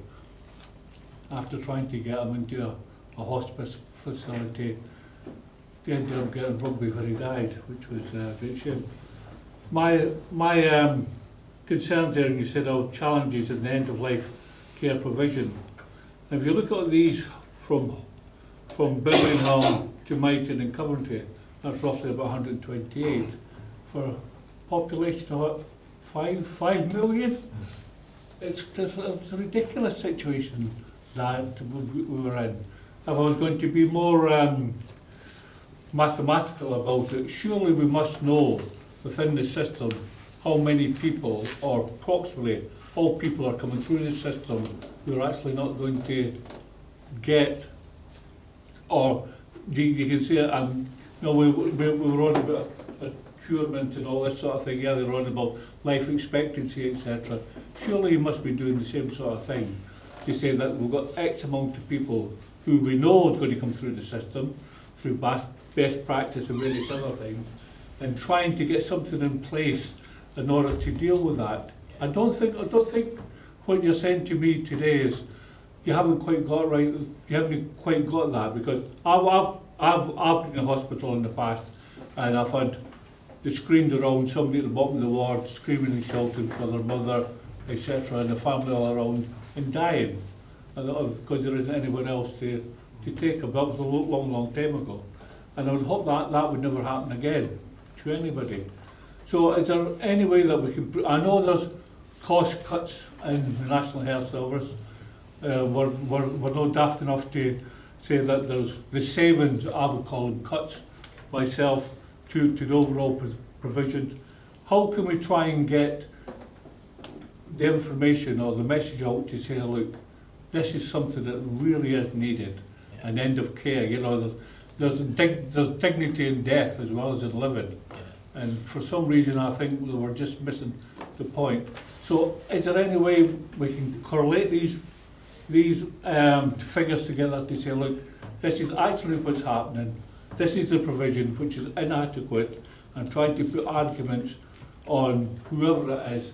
after trying to get him into a hospice facility. They ended up getting Rugby where he died, which was a great shame. My concerns there, and you said, challenges in the end-of-life care provision. And if you look at these from Birmingham to Nuneaton and Coventry, that's roughly about 128 for a population of what, 5 million? It's a ridiculous situation that we were in. If I was going to be more mathematical about it, surely we must know within the system how many people, or approximately all people are coming through the system who are actually not going to get, or you can see it, we were on about procurement and all this sort of thing, they were on about life expectancy, etc. Surely you must be doing the same sort of thing to say that we've got X amount of people who we know is going to come through the system, through best practice and various other things, and trying to get something in place in order to deal with that. I don't think what you're saying to me today is you haven't quite got right. You haven't quite got that, because I've been in hospital in the past, and I've had the screens around, somebody at the bottom of the ward screaming and shouting for their mother, etc., and the family all around and dying, because there isn't anyone else to take them. That was a long time ago, and I would hope that would never happen again to anybody. So is there any way that we can, I know there's cost cuts in the National Health Service, we're not daft enough to say that there's the savings, I would call them cuts myself, to the overall provisions. How can we try and get the information or the message out to say, look, this is something that really is needed, an end of care, you know, there's dignity in death as well as in living. And for some reason I think we were just missing the point. So is there any way we can correlate these figures together to say, look, this is actually what's happening, this is the provision which is inadequate, and trying to put arguments on whoever it is,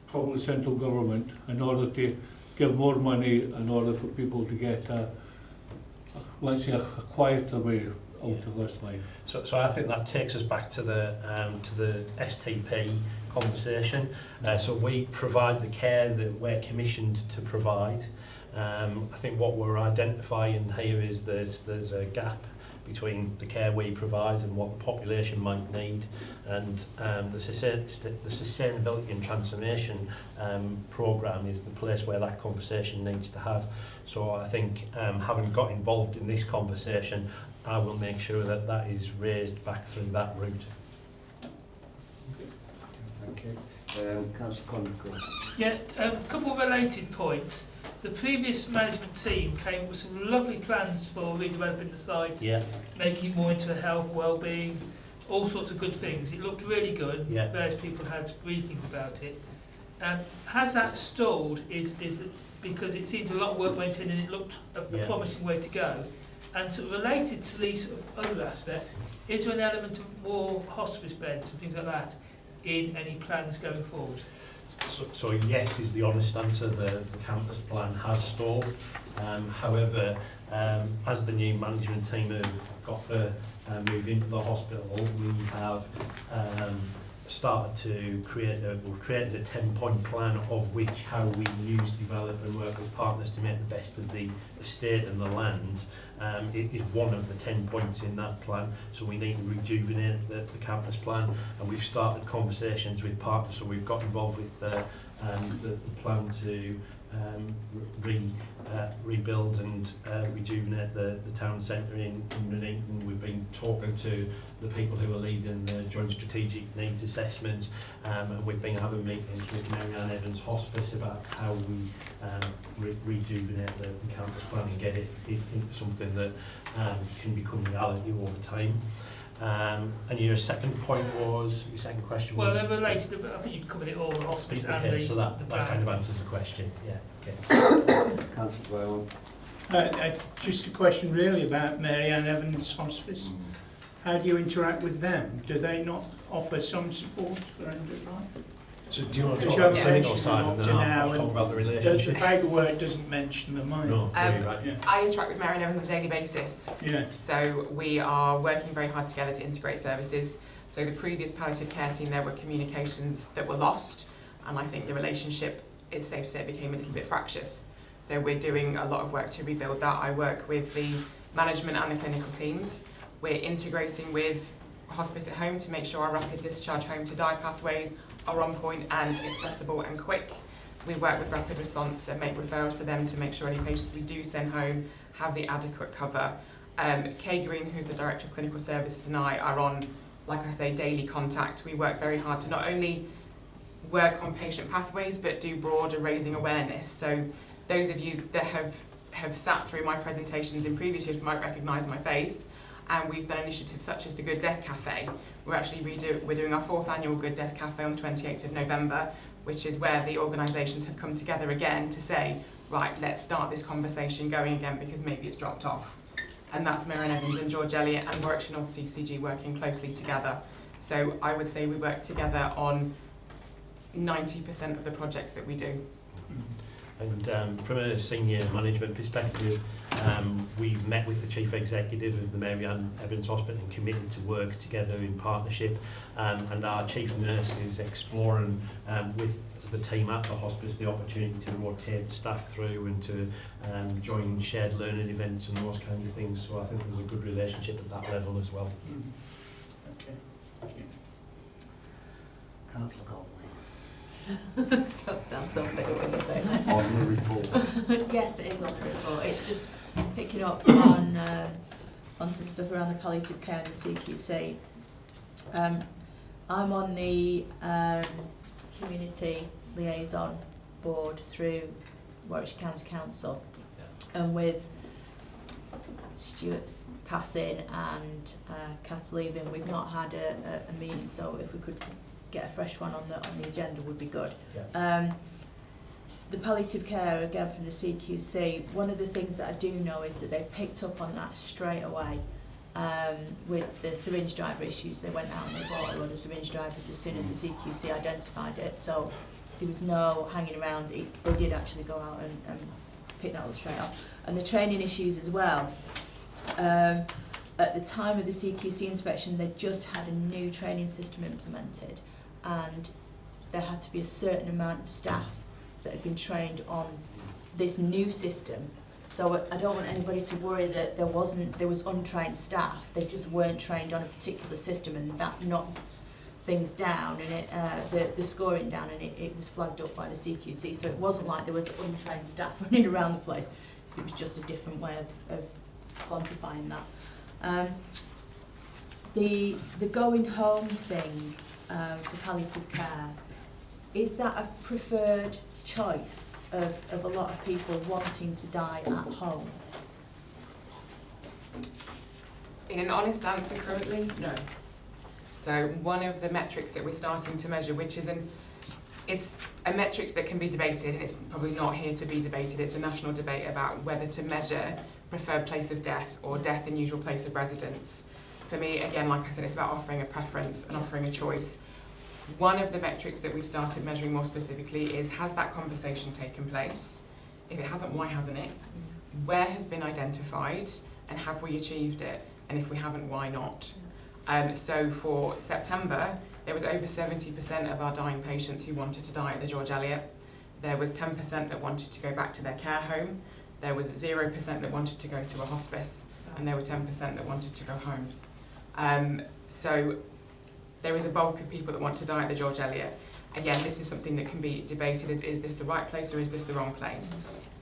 probably central government, in order to give more money in order for people to get let's say a quieter way out of this life. So I think that takes us back to the STP conversation. So we provide the care that we're commissioned to provide. I think what we're identifying here is there's a gap between the care we provide and what the population might need, and the sustainability and transformation programme is the place where that conversation needs to have. So I think having got involved in this conversation, I will make sure that that is raised back through that route. Thank you. Councillor Conical. Yeah, a couple of related points. The previous management team came with some lovely plans for redeveloping the site, making it more into health, well-being, all sorts of good things. It looked really good. Various people had briefings about it. Has that stalled? Is it because it seemed a lot of work went in and it looked a promising way to go? And sort of related to these sort of other aspects, is there an element of more hospice beds and things like that in any plans going forward? So yes is the honest answer. The campus plan has stalled. However, as the new management team have got to move into the hospital, we have started to created a 10-point plan of which how we use, develop and work with partners to make the best of the estate and the land. It is one of the 10 points in that plan, so we need to rejuvenate the campus plan, and we've started conversations with partners, so we've got involved with the plan to rebuild and rejuvenate the town centre in Nuneaton. We've been talking to the people who are leading the joint strategic needs assessments, and we've been having meetings with Mary Ann Evans Hospice about how we rejuvenate the campus plan and get it into something that can become reality over time. And your second point was, your second question was? Well, they're related, but I think you've covered it all, the hospice and the so that kind of answers the question, Councillor Just a question really about Mary Ann Evans Hospice. How do you interact with them? Do they not offer some support for end of life? So do you want to talk about the clinical side and then I'll talk about the relationship? The paperwork doesn't mention the money. No, right. I interact with Mary Ann Evans on a daily basis. So we are working very hard together to integrate services. So the previous palliative care team, there were communications that were lost, and I think the relationship, it's safe to say, became a little bit fractious. So we're doing a lot of work to rebuild that. I work with the management and the clinical teams. We're integrating with hospice at home to make sure our rapid discharge home to die pathways are on point and accessible and quick. We work with rapid response and make referrals to them to make sure any patients we do send home have the adequate cover. Kay Green, who's the Director of Clinical Services, and I are on, like I say, daily contact. We work very hard to not only work on patient pathways but do broader raising awareness. So those of you that have sat through my presentations in previous years might recognise my face. And we've done initiatives such as the Good Death Cafe. We're doing our 4th annual Good Death Cafe on the 28th of November, which is where the organisations have come together again to say, right, let's start this conversation going again because maybe it's dropped off. and that's Mary Evans and George Eliot and Warwickshire North CCG working closely together. So I would say we work together on 90% of the projects that we do. And from a senior management perspective, we've met with the Chief Executive of the Mary Evans Hospital and committed to work together in partnership, and our Chief Nurse is exploring with the team at the hospice the opportunity to rotate staff through and to join shared learning events and those kinds of things. So I think there's a good relationship at that level as well. Okay, thank you. Councillor Goldway. Don't sound so bitter when you say that. On the report. Yes, it is on the report. It's just picking up on some stuff around the palliative care and the CQC. I'm on the community liaison board through Warwickshire County Council, and with Stuart's passing and Kat's leaving, we've not had a meeting, so if we could get a fresh one on the agenda would be good. Yeah. The palliative care, again from the CQC, one of the things that I do know is that they picked up on that straight away with the syringe driver issues. They went out and they bought a lot of syringe drivers as soon as the CQC identified it, so there was no hanging around. They did actually go out and pick that up straight up. And the training issues as well. At the time of the CQC inspection, they just had a new training system implemented, and there had to be a certain amount of staff that had been trained on this new system. So I don't want anybody to worry that there was untrained staff. They just weren't trained on a particular system, and that knocked things down and the scoring down, and it was flagged up by the CQC. So it wasn't like there was untrained staff running around the place. It was just a different way of quantifying that. The going home thing for palliative care, is that a preferred choice of a lot of people wanting to die at home? In an honest answer currently, no. So one of the metrics that we're starting to measure, which it's a metrics that can be debated, and it's probably not here to be debated, it's a national debate about whether to measure preferred place of death or death in usual place of residence. For me, again, like I said, it's about offering a preference and offering a choice. One of the metrics that we've started measuring more specifically is, has that conversation taken place? If it hasn't, why hasn't it? Where has been identified, and have we achieved it? And if we haven't, why not? So for September, there was over 70% of our dying patients who wanted to die at the George Eliot. There was 10% that wanted to go back to their care home. There was 0% that wanted to go to a hospice, and there were 10% that wanted to go home. So there is a bulk of people that want to die at the George Eliot. Again, this is something that can be debated as, is this the right place or is this the wrong place?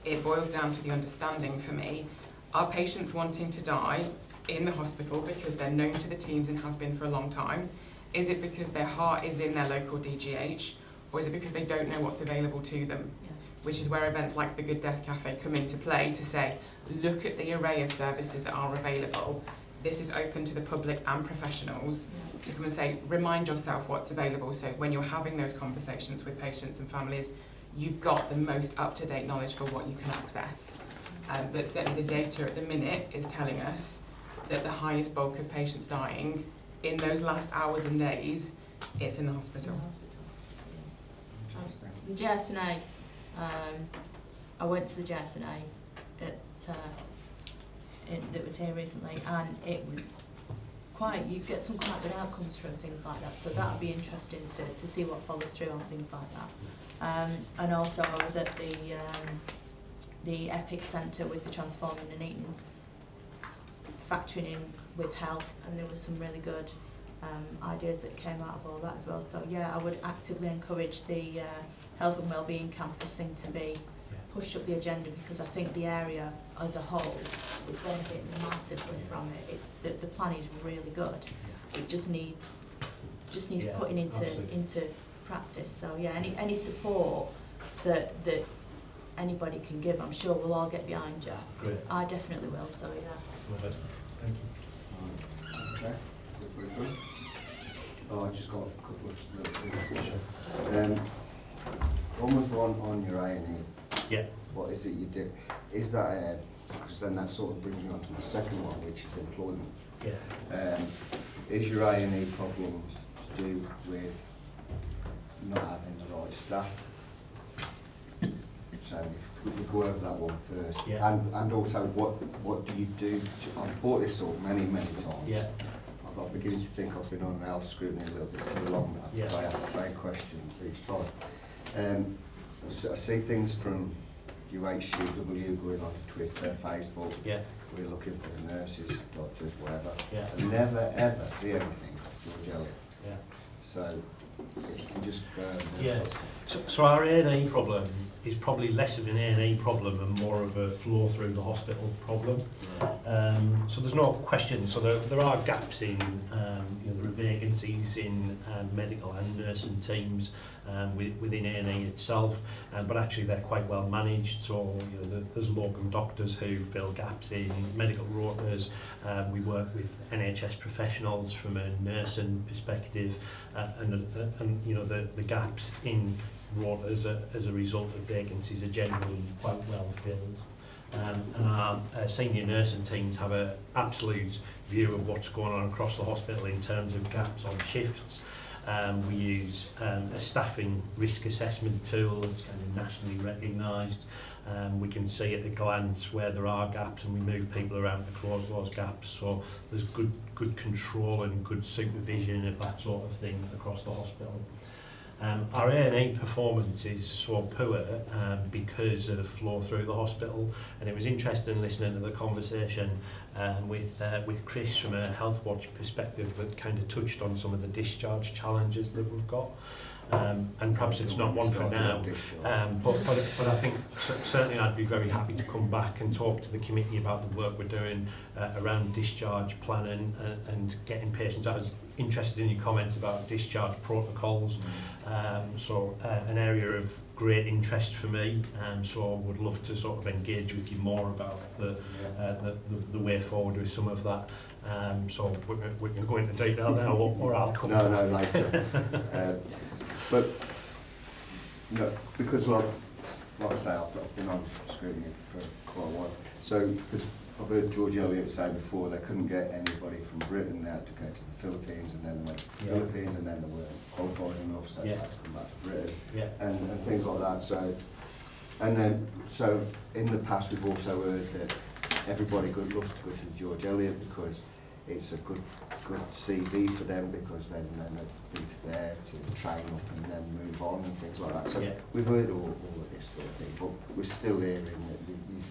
It boils down to the understanding for me. Are patients wanting to die in the hospital because they're known to the teams and have been for a long time? Is it because their heart is in their local DGH? Or is it because they don't know what's available to them? Yeah. Which is where events like the Good Death Cafe come into play to say, look at the array of services that are available. This is open to the public and professionals to come and say, remind yourself what's available. So when you're having those conversations with patients and families, you've got the most up-to-date knowledge for what you can access. But certainly the data at the minute is telling us that the highest bulk of patients dying in those last hours and days, it's in the hospital. The JSNA, I went to the JSNA that was here recently, and it was you get some quite good outcomes from things like that, so that would be interesting to see what follows through on things like that. And also I was at the EPIC Centre with the Transforming Nuneaton, factoring in with health, and there was some really good ideas that came out of all that as well. So yeah, I would actively encourage the health and wellbeing campus thing to be pushed up the agenda, because I think the area as a whole would benefit massively from it. It's the plan is really good. It just needs putting into practice. So yeah, any support that anybody can give, I'm sure we'll all get behind you. Great. I definitely will. So yeah. Thank you. Okay. Oh, I just got a couple of one was one on your A&E. Yeah. What is it you do? Is that because then that sort of brings me on to the second one, which is employment. Yeah. Is your A&E problems to do with not having the right staff? So if we could go over that one first. Yeah. And also, what do you do? I've brought this up many times. Yeah. I'm beginning to think I've been on health scrutiny a little bit too long now, because I ask the same questions each time. So I see things from UHCW going on to Twitter, Facebook. Yeah. We're looking for the nurses, doctors, whatever. Yeah. I never ever see anything from George Elliott. Yeah. So if you can just yeah. So our A&E problem is probably less of an A&E problem and more of a flow through the hospital problem. So there's no question. So there are gaps in, you know, there are vacancies in medical and nursing teams within A&E itself, but actually they're quite well managed. So you know, there's locum doctors who fill gaps in medical rotas. We work with NHS professionals from a nursing perspective, and you know the gaps in rotas as a result of vacancies are generally quite well filled. And our senior nursing teams have an absolute view of what's going on across the hospital in terms of gaps on shifts. We use a staffing risk assessment tool that's kind of nationally recognised. We can see at a glance where there are gaps, and we move people around to close those gaps. So there's good control and good supervision of that sort of thing across the hospital. Our A&E performance is so poor because of flow through the hospital, and it was interesting listening to the conversation with Chris from a Health Watch perspective that kind of touched on some of the discharge challenges that we've got. And perhaps it's not one for now, but I think certainly I'd be very happy to come back and talk to the committee about the work we're doing around discharge planning and getting patients. I was interested in your comments about discharge protocols, so an area of great interest for me, so I would love to sort of engage with you more about the way forward with some of that. So we can go into detail now, or I'll come back. No, later. But no, because like I say, I've been on scrutiny for quite a while. So I've heard George Elliott say before they couldn't get anybody from Britain. They had to go to the Philippines, and then they went to the Philippines, and then they weren't qualified enough, so they had to come back to Britain, and things like that. So in the past we've also heard that everybody loves to go to George Elliott because it's a good CV for them, because then they've been to there to train up and then move on and things like that. So we've heard all of this sort of thing, but we're still hearing that we're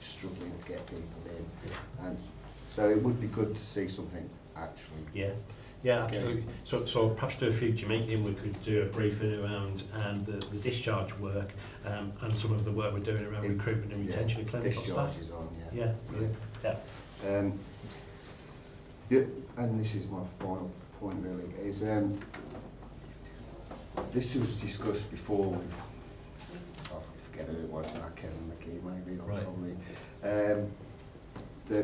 struggling to get people in. And so it would be good to see something actually. Yeah, absolutely. So perhaps to a future meeting we could do a briefing around the discharge work and some of the work we're doing around recruitment and retention of clinical staff. Discharge is on, Yeah, and this is my final point really, is this was discussed before with, I forget who it was now, Kevin McKee maybe, or probably,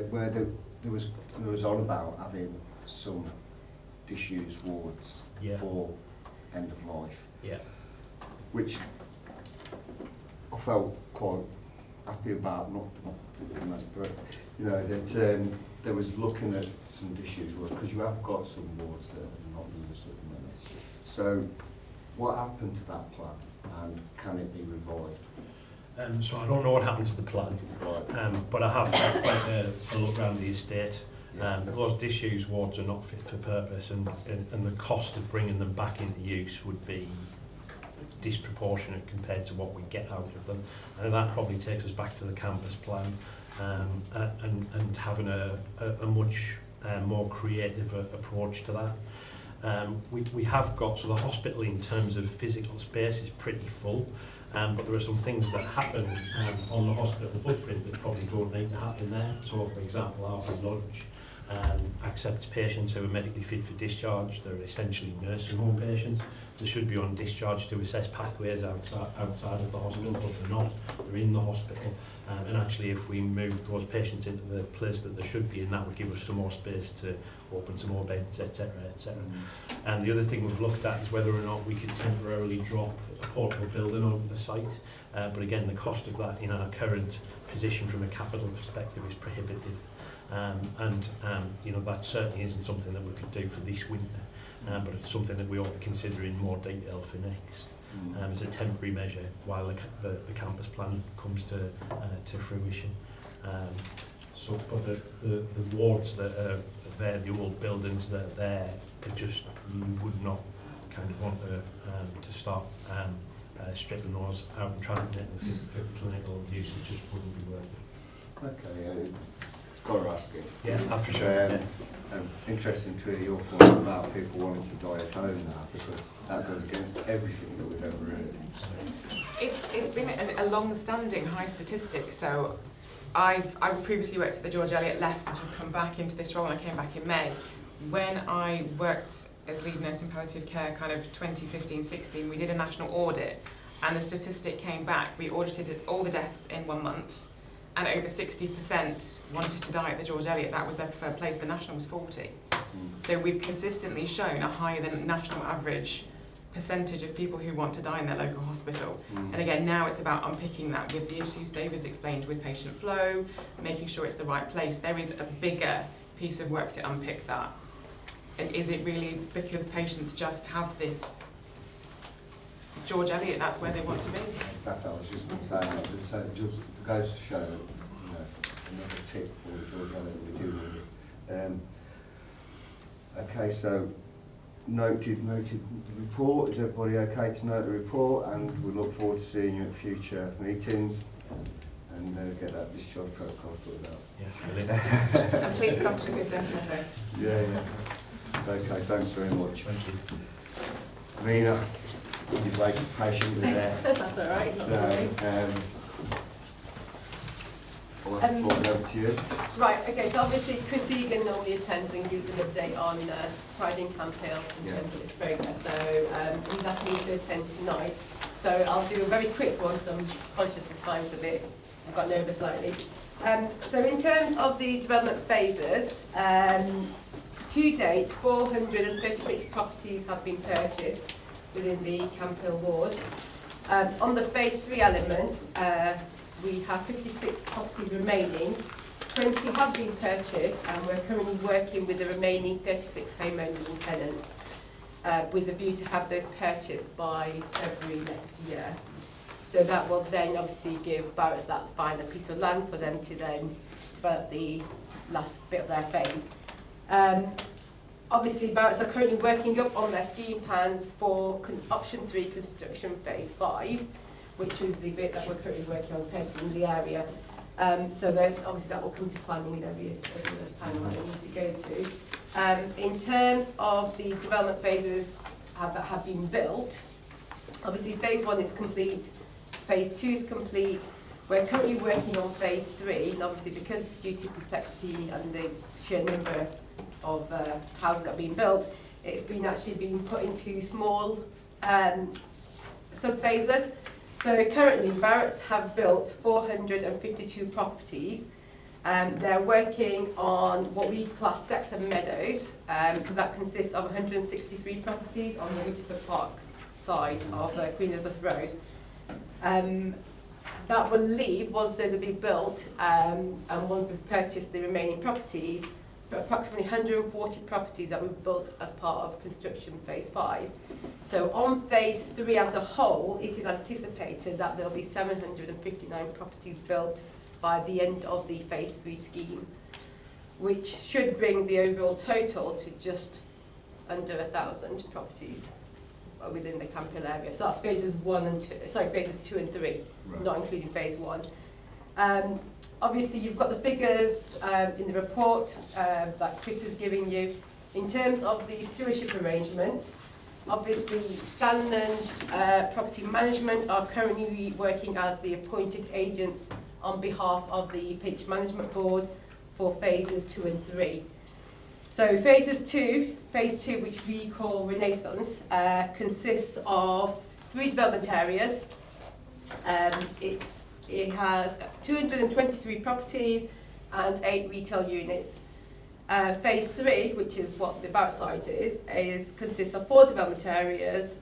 where there was on about having some disused wards for end of life, which I felt quite happy about, not but you know that there was looking at some disused wards, because you have got some wards that are not used at the minute. So what happened to that plan, and can it be revived? So I don't know what happened to the plan, but I have had quite a look around the estate. Those disused wards are not fit for purpose, and the cost of bringing them back into use would be disproportionate compared to what we get out of them. And that probably takes us back to the campus plan, and having a much more creative approach to that. We have got, so the hospital in terms of physical space is pretty full, but there are some things that happen on the hospital footprint that probably don't need to happen there. So for example, after lunch, accepts patients who are medically fit for discharge. They're essentially nursing home patients. They should be on discharge to assess pathways outside of the hospital, but they're not. They're in the hospital. And actually, if we move those patients into the place that they should be in, that would give us some more space to open some more beds, etc., etc. And the other thing we've looked at is whether or not we could temporarily drop a portable building over the site. But again, the cost of that in our current position from a capital perspective is prohibitive. You know, that certainly isn't something that we could do for this winter, but it's something that we ought to consider in more detail for next. As a temporary measure while the campus plan comes to fruition. But the wards that are there, the old buildings that are there, it just would not kind of want to start stripping those out and trying to make them fit for clinical use. It just wouldn't be worth it. Okay, got to ask it. Yeah, for sure. Interesting to hear your point about people wanting to die at home now, because that goes against everything that we've ever heard. It's been a long-standing high statistic. So I previously worked at the George Eliot, left and have come back into this role, and I came back in May. When I worked as lead nurse in palliative care, kind of 2015-16, we did a national audit, and the statistic came back. We audited all the deaths in 1 month, and over 60% wanted to die at the George Eliot. That was their preferred place. The national was 40. So we've consistently shown a higher than national average percentage of people who want to die in their local hospital. And again, now it's about unpicking that with the issues David's explained with patient flow, making sure it's the right place. There is a bigger piece of work to unpick that. And is it really because patients just have this George Eliot, that's where they want to be? Exactly, I was just going to say that. It just goes to show that, you know, another tip for the George Eliot that we do need it. Okay, so noted the report. Is everybody okay to note the report? And we look forward to seeing you at future meetings and get that discharge protocol sorted out. Yeah, and please come to a good day. Yeah. Okay, thanks very much. Thank you. Rena, you've waited patiently there. That's all right. So, I'll forward it over to you. Right, okay, so obviously Chris Egan normally attends and gives an update on Pride in Camp Hill in terms of its progress. So he's asked me to attend tonight. So I'll do a very quick one because I'm conscious the time's a bit, I've got nervous slightly. So in terms of the development phases, to date 436 properties have been purchased within the Camp Hill ward. On the phase 3 element, we have 56 properties remaining. 20 have been purchased, and we're currently working with the remaining 36 homeowners and tenants with the view to have those purchased by February next year. So that will then obviously give Barrett that final piece of land for them to then develop the last bit of their phase. Obviously, Barrett's are currently working up on their scheme plans for option 3 construction phase 5, which is the bit that we're currently working on purchasing the area. So obviously that will come to planning in every panel that we need to go to. In terms of the development phases that have been built, obviously phase 1 is complete, phase 2 is complete. We're currently working on phase 3, and obviously because due to complexity and the sheer number of houses that are being built, it's been actually being put into small sub-phases. So currently Barrett's have built 452 properties. They're working on what we class Sex and Meadows. So that consists of 163 properties on the Whitford Park side of Queen Elizabeth Road. That will leave, once those have been built, and once we've purchased the remaining properties, approximately 140 properties that we've built as part of construction phase 5. So on phase 3 as a whole, it is anticipated that there will be 759 properties built by the end of the phase 3 scheme, which should bring the overall total to just under 1,000 properties within the Camp Hill area. So that's phases 2 and 3, not including phase 1. Obviously, you've got the figures in the report that Chris is giving you. In terms of the stewardship arrangements, obviously Stanland's Property Management are currently working as the appointed agents on behalf of the Pitch Management Board for phases 2 and 3. So phase two, which we call Renaissance, consists of 3 development areas. It has 223 properties and 8 retail units. Phase 3, which is what the Barrett site is consists of 4 development areas,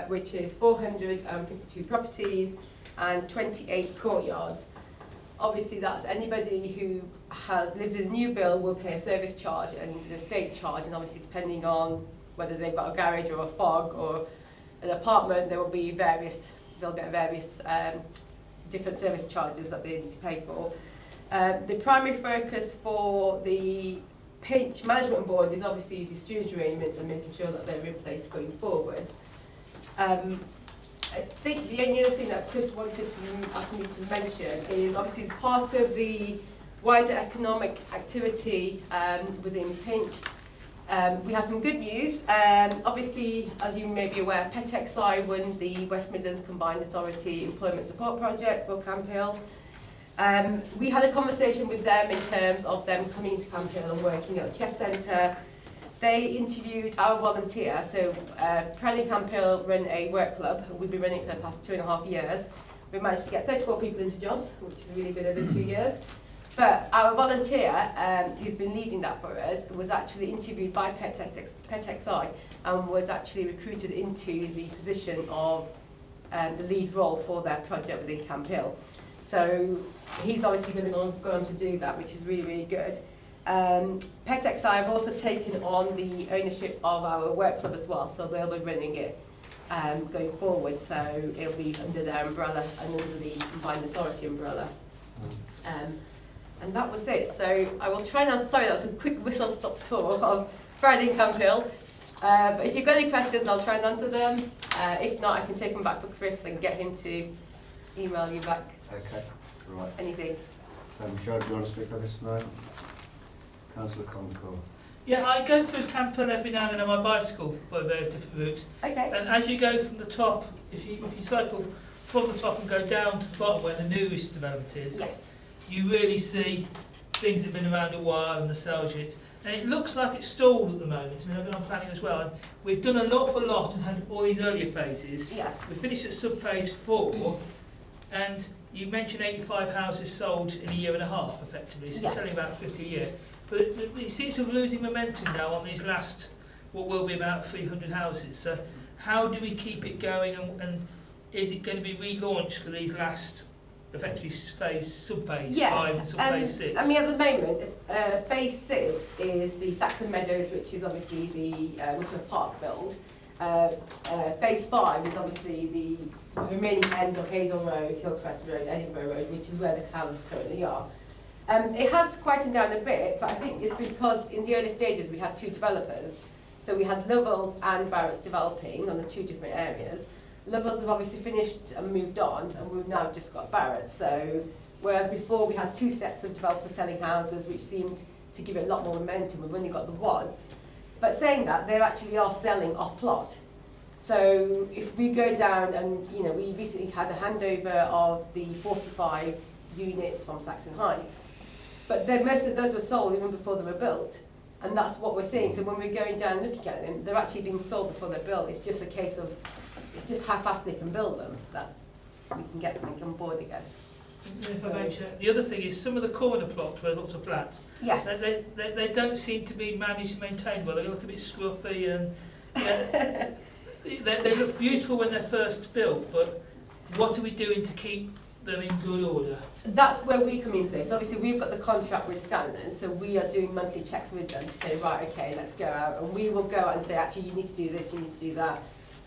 which is 452 properties and 28 courtyards. Obviously, that's anybody who lives in a new build will pay a service charge and an estate charge, and obviously depending on whether they've got a garage or a fog or an apartment, there will be they'll get various different service charges that they need to pay for. The primary focus for the Pinch Management Board is obviously the stewardship arrangements and making sure that they're in place going forward. I think the only other thing that Chris wanted to ask me to mention is obviously as part of the wider economic activity within Pinch, we have some good news. Obviously, as you may be aware, PetXI won the West Midlands Combined Authority Employment Support Project for Camp Hill. We had a conversation with them in terms of them coming to Camp Hill and working at the Chess Centre. They interviewed our volunteer, so Priory Camp Hill run a work club. We've been running it for the past 2.5 years. We managed to get 34 people into jobs, which is really good over 2 years. But our volunteer, who's been leading that for us, was actually interviewed by PetXI and was actually recruited into the position of the lead role for their project within Camp Hill. So he's obviously going to go on to do that, which is really, really good. PetXI have also taken on the ownership of our work club as well, so they'll be running it going forward, so it'll be under their umbrella and under the Combined Authority umbrella. And that was it. So I will try now. Sorry, that was a quick whistle-stop tour of Friday in Camp Hill. But if you've got any questions, I'll try and answer them. If not, I can take them back for Chris and get him to email you back. Okay, right. Anything. So Michelle, do you want to speak on this tonight? Councillor Concord. Yeah, I go through Camp Hill every now and then on my bicycle for various different routes. Okay. And as you go from the top, if you cycle from the top and go down to the bottom where the newest development is, yes, you really see things that have been around a while and the Selgit. And it looks like it's stalled at the moment. I mean, I've been on planning as well. And we've done an awful lot and had all these earlier phases. Yes. We finished at sub-phase 4, and you mentioned 85 houses sold in a year and a half, effectively. So yes, selling about 50 a year. But it seems to be losing momentum now on these last, what will be about 300 houses. So how do we keep it going, and is it going to be relaunched for these last, effectively, sub-phase 5 and sub-phase 6? I mean, at the moment, phase 6 is the Saxon Meadows, which is obviously the Winter Park build. Phase 5 is obviously the remaining end of Hazel Road, Hillcrest Road, Edinburgh Road, which is where the houses currently are. It has quietened down a bit, but I think it's because in the early stages we had 2 developers. So we had Lovells and Barrett's developing on the 2 different areas. Lovells have obviously finished and moved on, and we've now just got Barrett. So whereas before we had 2 sets of developers selling houses, which seemed to give it a lot more momentum, we've only got the 1. But saying that, they actually are selling off plot. So if we go down and, you know, we recently had a handover of the 45 units from Saxon Heights, but then most of those were sold even before they were built. And that's what we're seeing. So when we're going down and looking at them, they're actually being sold before they're built. It's just a case of, it's just how fast they can build them that we can get them on board, I guess. If I may share. The other thing is some of the corner plots where there's lots of flats, yes, they don't seem to be managed and maintained well. They look a bit scruffy, and they look beautiful when they're first built, but what are we doing to keep them in good order? That's where we come into this. Obviously, we've got the contract with Stanton, so we are doing monthly checks with them to say, right, okay, let's go out, and we will go out and say, actually, you need to do this, you need to do that,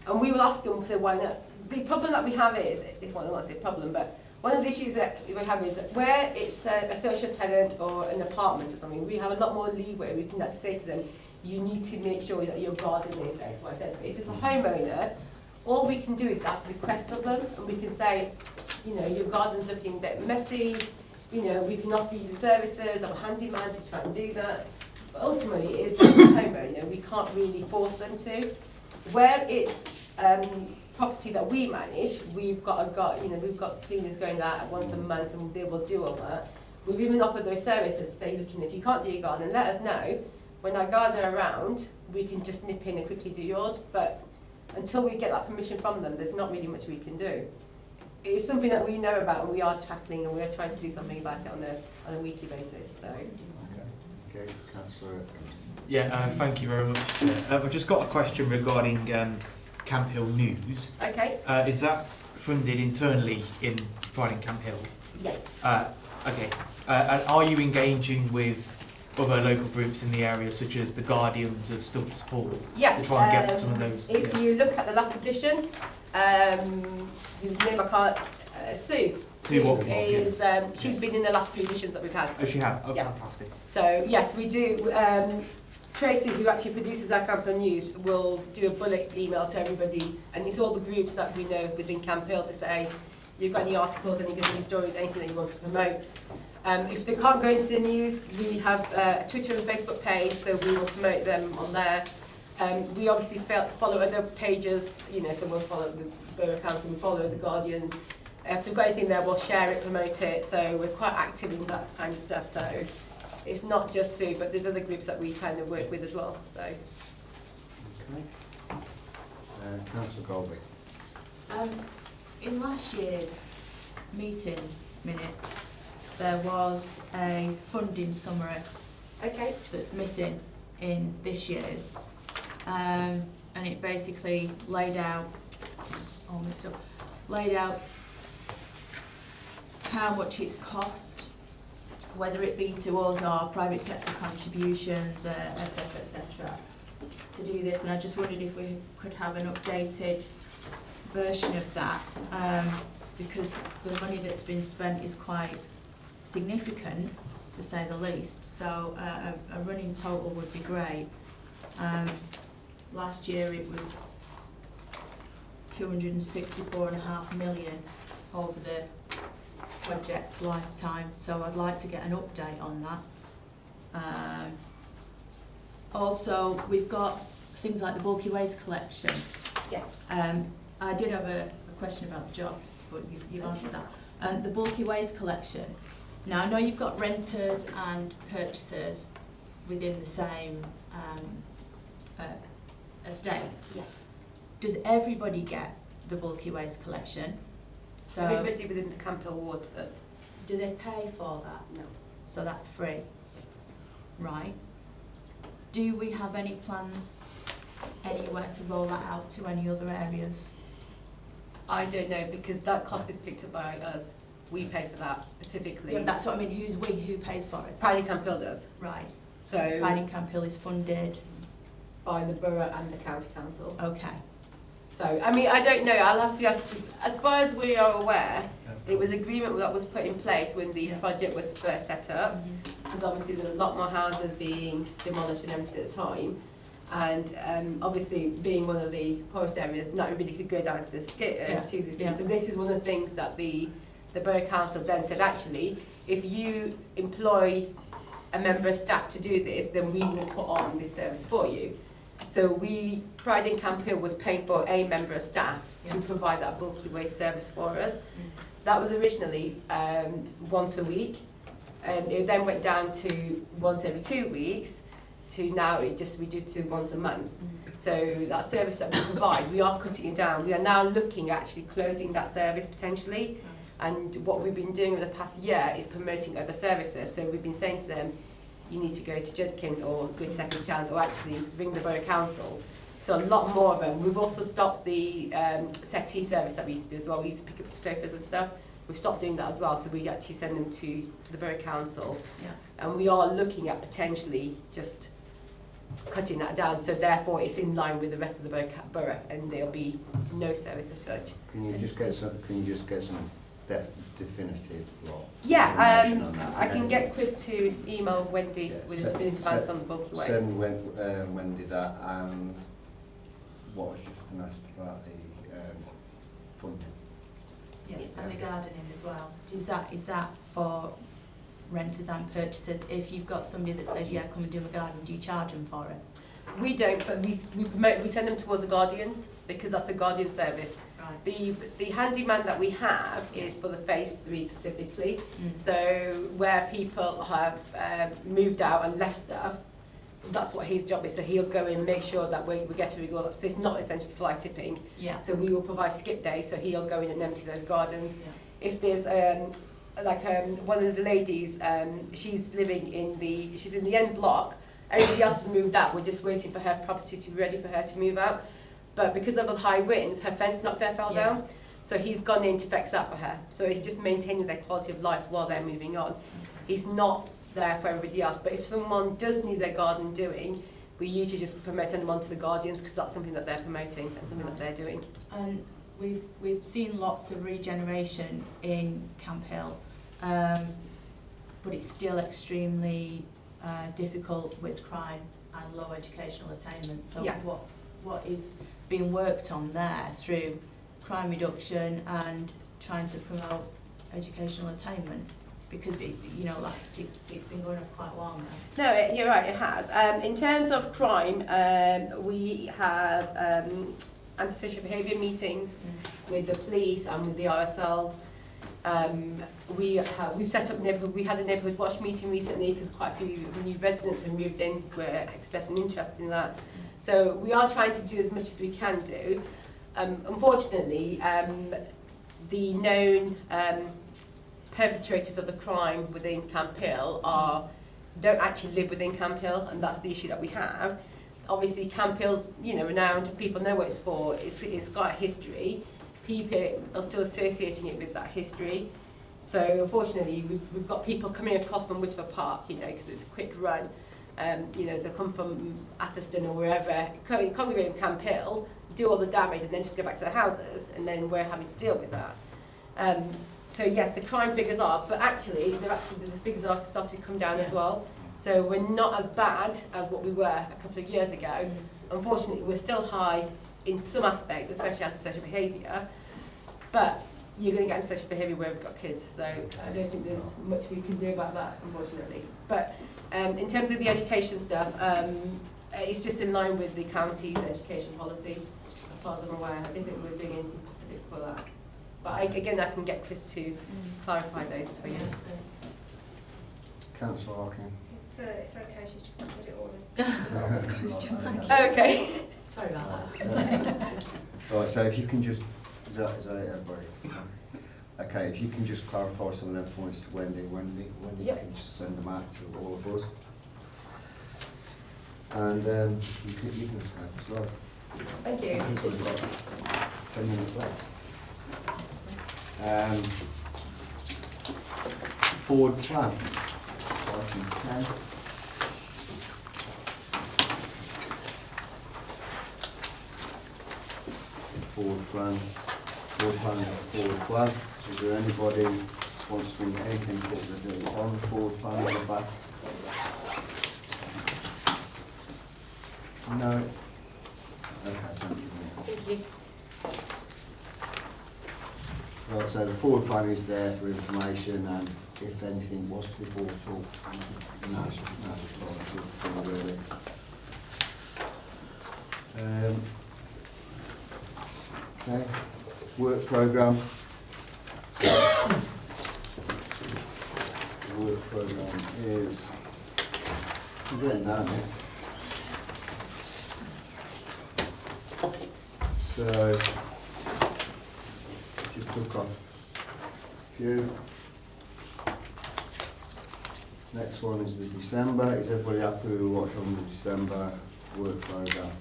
and we will ask them, say, why not? The problem that we have is, well, I don't say problem, but one of the issues that we have is that where it's a social tenant or an apartment or something, we have a lot more leeway. We can actually say to them, you need to make sure that your garden is X, Y, Z. But if it's a homeowner, all we can do is ask a request of them, and we can say, you know, your garden's looking a bit messy, you know, we can offer you the services of a handyman to try and do that. But ultimately, it is down to the homeowner. We can't really force them to. Where it's property that we manage, we've got cleaners going out once a month, and they will do all that. We've even offered those services to say, look, if you can't do your garden, let us know. when our guards are around, we can just nip in and quickly do yours, but until we get that permission from them, there's not really much we can do. It's something that we know about and we are tackling, and we are trying to do something about it on a weekly basis. So. Okay, Councillor. Yeah, thank you very much, Chair. I've just got a question regarding Camp Hill News. Okay. Is that funded internally in providing Camp Hill? Yes. Okay. And are you engaging with other local groups in the area, such as the Guardians of Stumps Hall, Yes. to try and get some of those? If you look at the last edition, whose name I can't, Sue. Sue Watkins, is she's been in the last 3 editions that we've had. Oh, she has? Oh, yes. Fantastic. So yes, we do. Tracy, who actually produces our Camp Hill News, will do a bullet email to everybody, and it's all the groups that we know within Camp Hill to say, you've got any articles, any good news stories, anything that you want to promote. If they can't go into the news, we have a Twitter and Facebook page, so we will promote them on there. We obviously follow other pages, you know, so we'll follow the Borough Council, we follow the Guardians. If they've got anything there, we'll share it, promote it, so we're quite active in that kind of stuff. So it's not just Sue, but there's other groups that we kind of work with as well. So. Okay. Councillor Colby. In last year's meeting minutes, there was a funding summary that's missing in this year's, and it basically laid out how much it's cost, whether it be to us or private sector contributions, etc., to do this. And I just wondered if we could have an updated version of that, because the money that's been spent is quite significant, to say the least. So a running total would be great. Last year it was 264.5 million over the project's lifetime, so I'd like to get an update on that. Also, we've got things like the bulky waste collection. Yes. I did have a question about the jobs, but you've answered that. And the bulky waste collection. Now, I know you've got renters and purchasers within the same estates. Yes. Does everybody get the bulky waste collection? So everybody within the Camp Hill ward does. Do they pay for that? No. So that's free? Yes. Right. Do we have any plans anywhere to roll that out to any other areas? I don't know, because that cost is picked up by us. We pay for that specifically. Yeah, that's what I mean. Who's we? Who pays for it? Pride in Camp Hill does. Right. So Pride in Camp Hill is funded by the borough and the county council. Okay. So I mean, I don't know. I'll have to ask. As far as we are aware, it was agreement that was put in place when the project was first set up, because obviously there were a lot more houses being demolished and emptied at the time. And obviously, being one of the poorest areas, not everybody could go down to the to the thing. So this is one of the things that the Borough Council then said, actually, if you employ a member of staff to do this, then we will put on this service for you. So Pride in Camp Hill was paying for a member of staff to provide that bulky waste service for us. That was originally once a week, and it then went down to once every 2 weeks, to now it just reduced to once a month. So that service that we provide, we are cutting it down. We are now looking at actually closing that service potentially. And what we've been doing over the past year is promoting other services. So we've been saying to them, you need to go to Judkins or Good Second Chance, or actually ring the Borough Council. So a lot more of them. We've also stopped the settee service that we used to do as well. We used to pick up sofas and stuff. We've stopped doing that as well, so we actually send them to the Borough Council. And we are looking at potentially just cutting that down, so therefore it's in line with the rest of the borough, and there'll be no service as such. Can you just get some definitive information on that? I can get Chris to email Wendy with a definitive answer on the bulky waste. Send Wendy that, and what was just going to ask about the funding. Yeah, and the gardening as well. Is that for renters and purchasers? If you've got somebody that says, yeah, come and do a garden, do you charge them for it? We don't, but we send them towards the Guardians, because that's the Guardian service. Right. The handyman that we have is for the phase 3 specifically. So where people have moved out and left stuff, that's what his job is. So he'll go in and make sure that we get a reward. So it's not essentially fly tipping. Yeah. So we will provide skip days. So he'll go in and empty those gardens. If there's one of the ladies, she's in the end block. Everybody else has moved out. We're just waiting for her property to be ready for her to move out. But because of the high winds, her fence knocked there, fell down. So he's gone in to fix that for her. So it's just maintaining their quality of life while they're moving on. He's not there for everybody else. But if someone does need their garden doing, we usually just send them on to the Guardians, because that's something that they're promoting and something that they're doing. And we've seen lots of regeneration in Camp Hill, but it's still extremely difficult with crime and low educational attainment. So what is being worked on there through crime reduction and trying to promote educational attainment? Because it's been going on for quite a while now. No, you're right, it has. In terms of crime, we have antisocial behaviour meetings with the police and with the RSLs. We've set up we had a neighbourhood watch meeting recently, because quite a few new residents have moved in, were expressing interest in that. So we are trying to do as much as we can do. Unfortunately, the known perpetrators of the crime within Camp Hill don't actually live within Camp Hill, and that's the issue that we have. Obviously, Camp Hill's renowned, people know what it's for. It's got a history. People are still associating it with that history. So unfortunately, we've got people coming across from Whitworth Park, because it's a quick run. They come from Atherstone or wherever, congregate in Camp Hill, do all the damage, and then just go back to their houses, and then we're having to deal with that. So yes, the crime figures are, but actually the figures are starting to come down as well. So we're not as bad as what we were a couple of years ago. Unfortunately, we're still high in some aspects, especially antisocial behaviour. But you're going to get antisocial behaviour where we've got kids. So I don't think there's much we can do about that, unfortunately. But in terms of the education stuff, it's just in line with the county's education policy, as far as I'm aware. I don't think we're doing anything specific for that. But again, I can get Chris to clarify those for you. Councillor Harkin. It's okay, she's just not put it all in. It's an obvious question. Thank you. Okay. Sorry about that. Right, so if you can just, is that it, everybody? Okay, if you can just clarify some of them points to Wendy you can just send them out to all of us. And you can start as well. Thank you. I think we've got 10 minutes left. Forward plan, item 10. Forward plan. So is there anybody who wants to bring anything that is on the forward plan at the back? No? Okay, thank you. Thank you. Right, so the forward plan is there for information, and if anything was to be brought up, now's the time to really. Okay, work programme. The work programme is, I'm getting down here. So, just took off a few. Next one is the December. Is everybody happy with what's on the December work programme?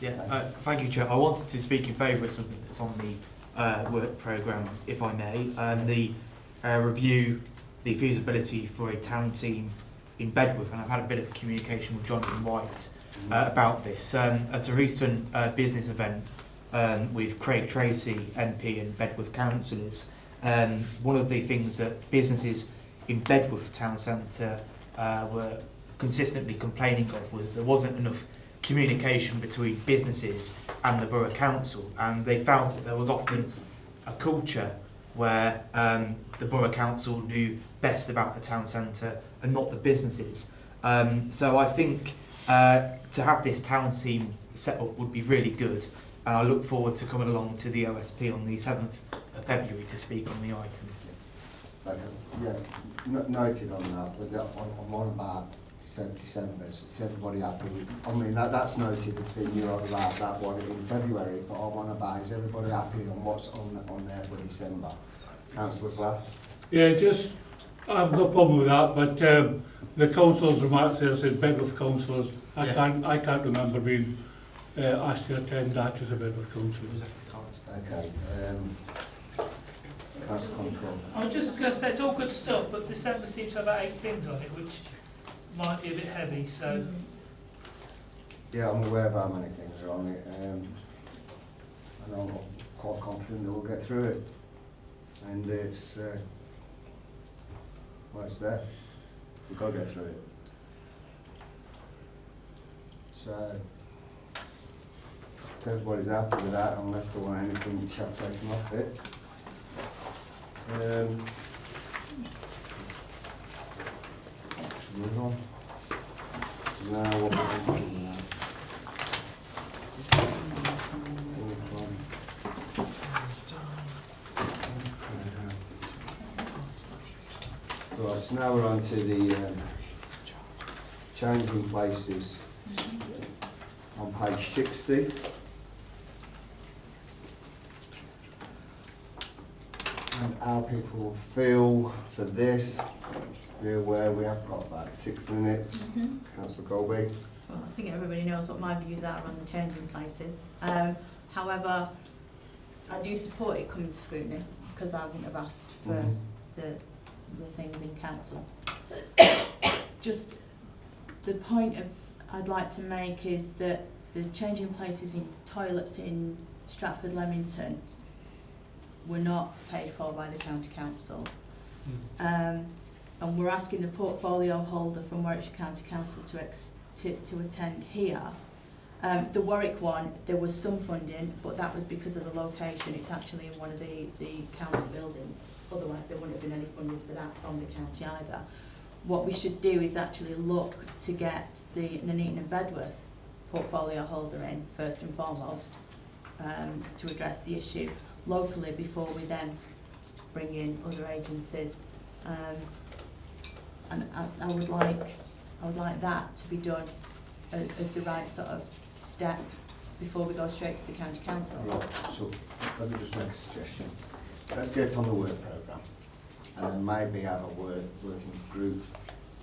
Yeah, thank you, Chair. I wanted to speak in favour of something that's on the work programme, if I may, and the review the feasibility for a town team in Bedworth, and I've had a bit of communication with Jonathan White about this. At a recent business event with Craig Tracy, MP, and Bedworth councillors, one of the things that businesses in Bedworth town centre were consistently complaining of was there wasn't enough communication between businesses and the Borough Council, and they found that there was often a culture where the Borough Council knew best about the town centre and not the businesses. So I think to have this town team set up would be really good, and I look forward to coming along to the OSP on the 7th of February to speak on the item. Okay, yeah, noted on that, but I'm on about December. Is everybody happy? I mean, that's noted between you about that one in February, but I want to buy, is everybody happy on what's on there for December? Councillor Glass? Yeah, just, I have no problem with that, but the councillors remarks there said Bedworth councillors. I can't remember being asked to attend that as a Bedworth councillor. Okay. Councillor Control. I was just going to say, it's all good stuff, but December seems to have about 8 things on it, which might be a bit heavy, so... Yeah, I'm aware of how many things are on it, and I'm quite confident that we'll get through it. And it's, well, it's there. We've got to get through it. So, if everybody's happy with that, unless they want anything to shut taken off it. Move on. So now what we're doing now. Right, so now we're on to the changing places on page 60. And how people feel for this. Be aware we have got about 6 minutes. Councillor Colby. Well, I think everybody knows what my views are on the changing places. However, I do support it coming to scrutiny because I wouldn't have asked for the things in council. Just the point I'd like to make is that the changing places in toilets in Stratford Leamington were not paid for by the county council. And we're asking the portfolio holder from Warwickshire County Council to attend here. The Warwick one, there was some funding, but that was because of the location. It's actually in one of the county buildings. Otherwise, there wouldn't have been any funding for that from the county either. What we should do is actually look to get the Nuneaton and Bedworth portfolio holder in, first and foremost, to address the issue locally before we then bring in other agencies. And I would like that to be done as the right sort of step before we go straight to the county council. Right, so let me just make a suggestion. Let's get on the work programme and then maybe have a working group,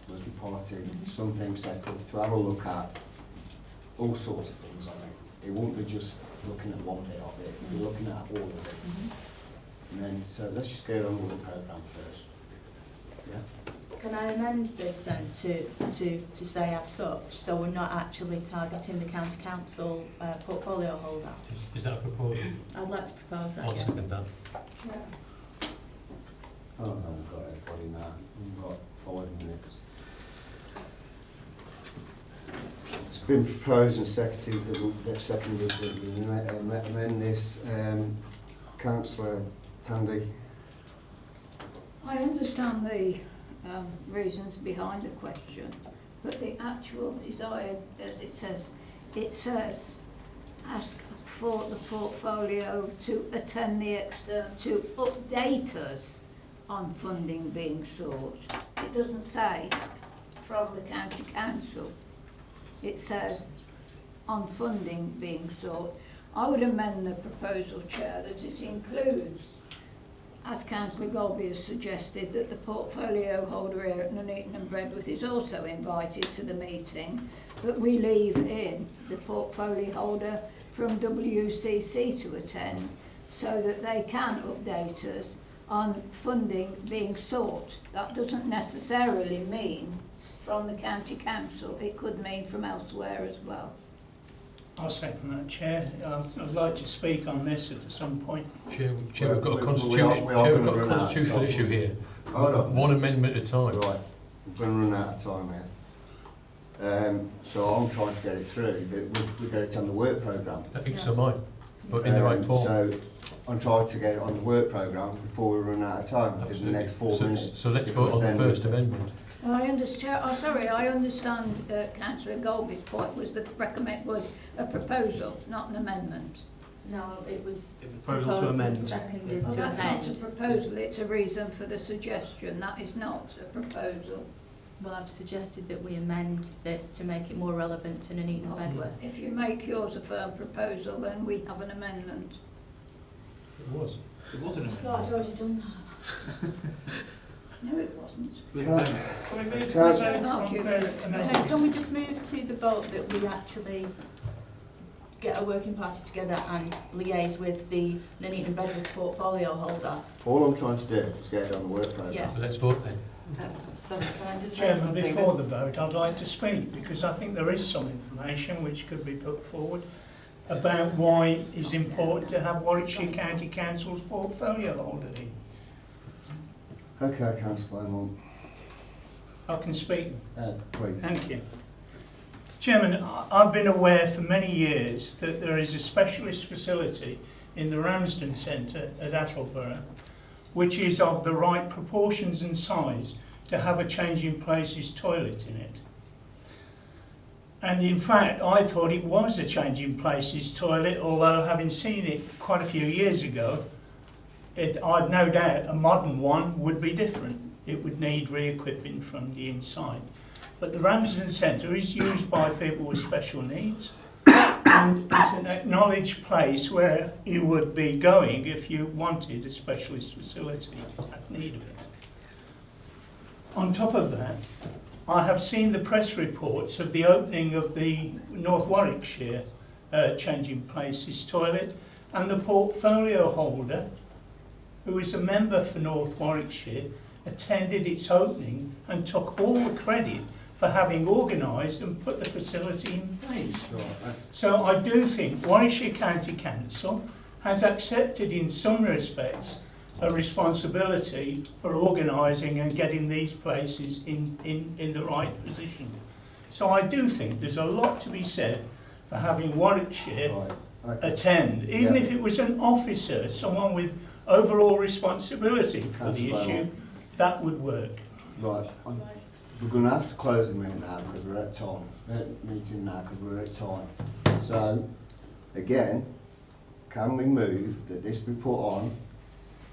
working party, something set up to have a look at all sorts of things on it. It won't be just looking at one bit of it, we're looking at all of it. And then, so let's just get on with the programme first. Yeah? Can I amend this then to say as such, so we're not actually targeting the county council portfolio holder? Is that a proposal? I'd like to propose that, I'll yes. second that. Oh no, we've got everybody now. We've got 5 minutes. It's been proposed and seconded that we amend this. Councillor Tandy. I understand the reasons behind the question, but the actual desire, as it says, ask for the portfolio to attend the to update us on funding being sought. It doesn't say from the county council. It says on funding being sought. I would amend the proposal, Chair, that it includes, as Councillor Golby has suggested, that the portfolio holder here at Nuneaton and Bedworth is also invited to the meeting, but we leave in the portfolio holder from WCC to attend so that they can update us on funding being sought. That doesn't necessarily mean from the county council, it could mean from elsewhere as well. I'll second that, Chair. I'd like to speak on this at some point. Chair, we've got a constitutional issue here. Hold on. One amendment at a time. Right, we're going to run out of time here. So I'm trying to get it through, but we've got it on the work programme. I think so, mine, but in the right form. So I'm trying to get it on the work programme before we run out of time, in the next 4 minutes. So let's vote on the first amendment. I understand. I understand Councillor Golby's point was that was a proposal, not an amendment. No, it was proposal to amend. Seconded Well, to that's amend. not a proposal. It's a reason for the suggestion. That is not a proposal. Well, I've suggested that we amend this to make it more relevant to Nuneaton and Bedworth. If you make yours a firm proposal, then we have an amendment. It was. It wasn't I thought I'd already done that. No, it wasn't. Can we just move to the vote that we actually get a working party together and liaise with the Nuneaton and Bedworth portfolio holder? All I'm trying to do is get it on the work programme. Yeah. Let's vote then. Sorry, can I just raise Chairman, something? before the vote, I'd like to speak because I think there is some information which could be put forward about why it's important to have Warwickshire County Council's portfolio holder in. Okay, Councillor Beaumont. I can speak. Please. Thank you. Chairman, I've been aware for many years that there is a specialist facility in the Ramsden Centre at Attleborough which is of the right proportions and size to have a changing places toilet in it. And in fact, I thought it was a changing places toilet, although having seen it quite a few years ago, I've no doubt a modern one would be different. It would need re-equipping from the inside. But the Ramsden Centre is used by people with special needs, and it's an acknowledged place where you would be going if you wanted a specialist facility at need of it. On top of that, I have seen the press reports of the opening of the North Warwickshire changing places toilet, and the portfolio holder, who is a member for North Warwickshire, attended its opening and took all the credit for having organised and put the facility in place. So I do think Warwickshire County Council has accepted in some respects a responsibility for organising and getting these places in the right position. So I do think there's a lot to be said for having Warwickshire attend, even if it was an officer, someone with overall responsibility for the issue, that would work. Right. We're going to have to close the meeting now because we're at time. Meeting now because we're at time. So, again, can we move that this be put on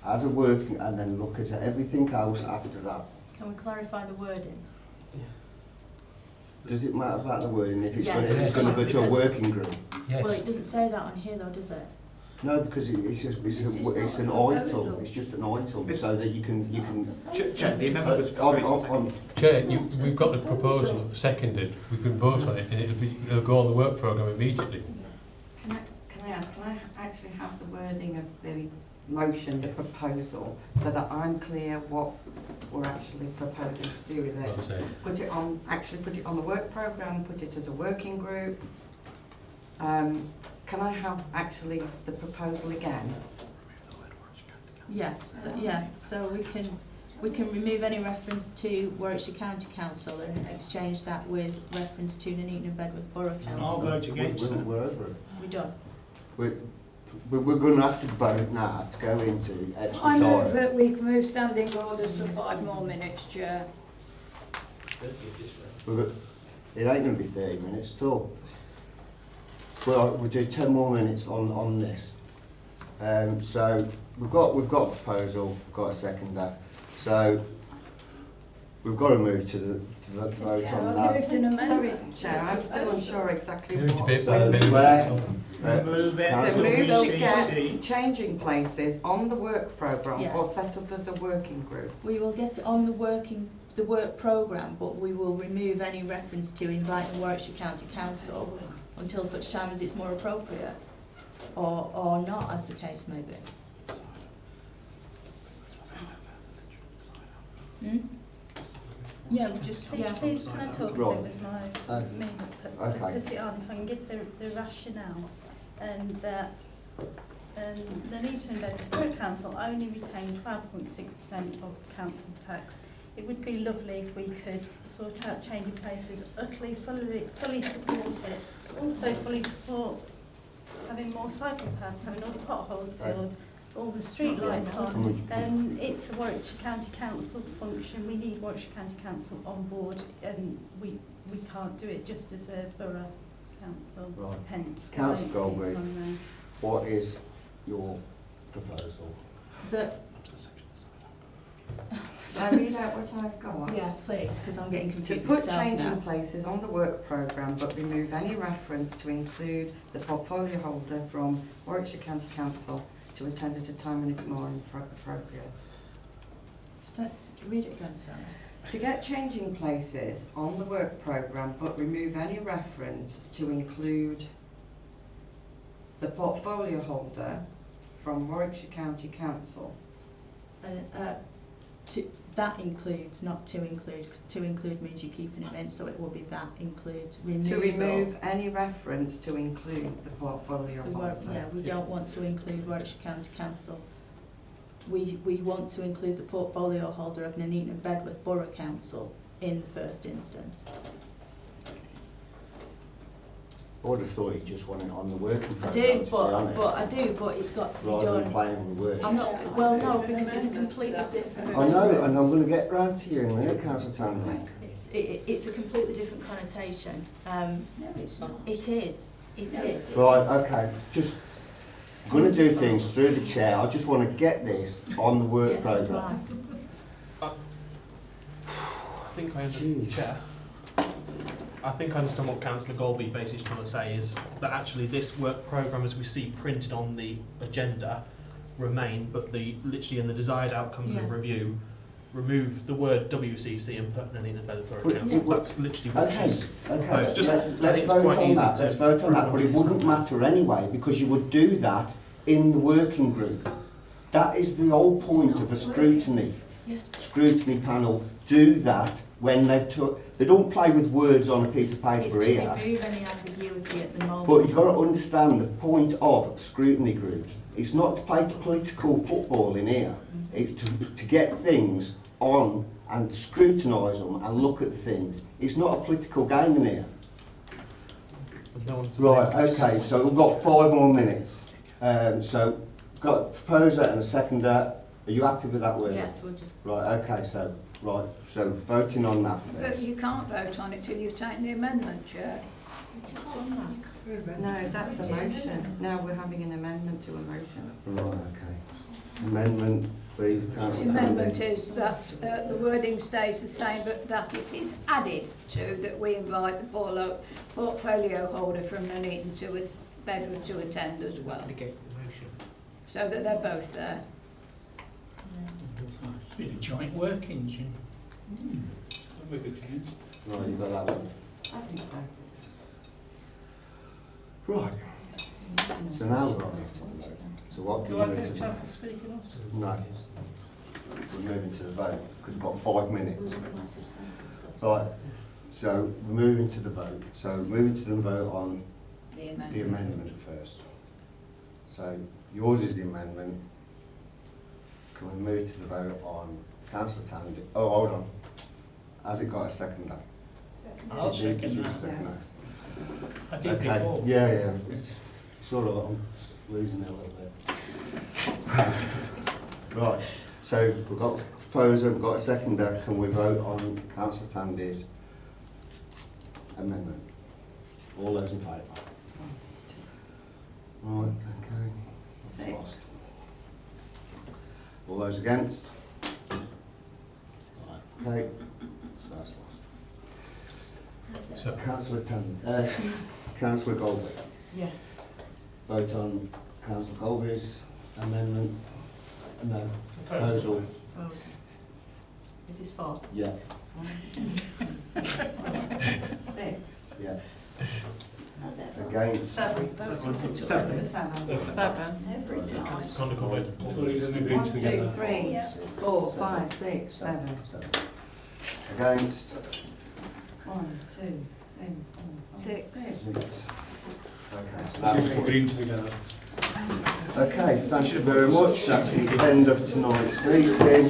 as a working and then look at everything else after that? Can we clarify the wording? Does it matter about the wording if it's Yes. going to go to a working group? Yes. Well, it doesn't say that on here though, does it? No, because it's an item. It's just an item, so that you can. Check the amendment was proposed. Chair, we've got the proposal seconded. We can vote on it, and it'll go on the work programme immediately. Can I ask, can I actually have the wording of the motion, the proposal, so that I'm clear what we're actually proposing to do with it? Well said. Put it on the work programme, put it as a working group. Can I have actually the proposal again? Yeah, so we can remove any reference to Warwickshire County Council and exchange that with reference to Nuneaton and Bedworth Borough Council. I'll vote against it. We're over it. We done. We're going to have to vote now to go into extra I time. move that we move standing orders for 5 more minutes, Chair. It ain't going to be 30 minutes at all. Well, we'll do 10 more minutes on this. So we've got a proposal, we've got a seconder. So we've got to move to the vote on that. Sorry, Chair, I'm still unsure exactly what. Move it. So move to to get CC. changing places on the work programme Yeah. or set up as a working group. We will get it on the work programme, but we will remove any reference to inviting Warwickshire County Council until such time as it's more appropriate, or not, as the case may be. Yeah, we just, Please, can I talk, because it was my, me that put it on, if I can give the rationale, and that the Nuneaton and Bedworth Borough Council only retain 12.6% of the council tax. It would be lovely if we could sort out changing places, utterly, fully support it, also fully support having more cycle paths, having all the potholes filled, all the street lights on, and it's a Warwickshire County Council function. We need Warwickshire County Council on board, and we can't do it just as a borough council. Right. Hence, Councillor it's Goldberg, on there. what is your proposal? that I read out what I've got. Yeah, please, because I'm getting To confused put myself changing now. places on the work programme but remove any reference to include the portfolio holder from Warwickshire County Council to attend at a time when it's more appropriate. Read it again, Sarah. To get changing places on the work programme but remove any reference to include the portfolio holder from Warwickshire County Council. That includes, not to include, because to include means you're keeping it in, so it will be that includes removal. To remove any reference to include the portfolio holder. Yeah, we don't want to include Warwickshire County Council. We want to include the portfolio holder of Nuneaton and Bedworth Borough Council in the first instance. I would have thought you just want it on the working I programme. do, to but it's got to be rather than done. playing with words. I'm not, well, no, because it's a completely different. I know, and I'm going to get round to you in a minute, Councillor Tanley. It's a completely different connotation. No, it's not. It is. It is. Right, okay, just going to do things through the chair. I just want to get this on the work Yes, programme. I think I understand, Chair. I think I understand what Councillor Golby basically is trying to say is that actually this work programme, as we see printed on the agenda, remain, but literally in the desired outcomes of review, remove the word WCC and put Nuneaton and Bedworth Borough Council. That's literally what she's proposed. Let's vote on that. Let's vote on that, but it wouldn't matter anyway because you would do that in the working group. That is the whole point of a scrutiny. Scrutiny panel do that when they've they don't play with words on a piece of paper here. It's to remove any ambiguity at the moment. But you've got to understand the point of scrutiny groups. It's not to play political football in here. It's to get things on and scrutinise them and look at things. It's not a political game in here. Right, okay, so we've got 5 more minutes. So, got a proposer and a seconder. Are you happy with that word? Yes, we'll just... Right, okay, so voting on that. But you can't vote on it till you've taken the amendment, Chair. No, that's a motion. Now we're having an amendment to a motion. Right, okay. Amendment, please, The Councillor amendment Tanley. is that the wording stays the same, but that it is added to that we invite the portfolio holder from Nuneaton to Bedworth to attend as well. So that they're both there. It's been a joint workings, you know. Right, you got that one. I think so. Right. So now we're on it. So what do Do we I move get a to? chance to speak enough? No. We're moving to the vote because we've got 5 minutes. Right. So we're moving to the vote. So moving to the vote on the amendment first. So yours is the amendment. Can we move to the vote on Councillor Tandy? Oh, hold on. Has it got a seconder? I'll second Did you that. second that? I did before. Yeah, yeah. Sort of, I'm losing it a little bit. Right. So we've got a proposer, we've got a seconder. Can we vote on Councillor Tandy's amendment? All those in favour? Right, okay. 6. Lost. All those against? Right, okay. So that's lost. So Councillor Tandy, Councillor Golby. Yes. Vote on Councillor Golby's amendment. No. Proposal. Oh, is this 4? Yeah. 6. Yeah. That's it. Against? 7. 7. 7. Every time. So he's in 1, 2, 3, 4, 5, 6, 7. Against? 1, 2, 3, 4, 6. 6. Okay, so that's what Green together. Okay, thank you very much. That's the end of tonight's meeting.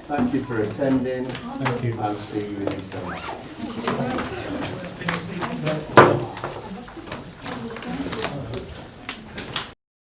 Thank you for attending. Thank you. And see you in December.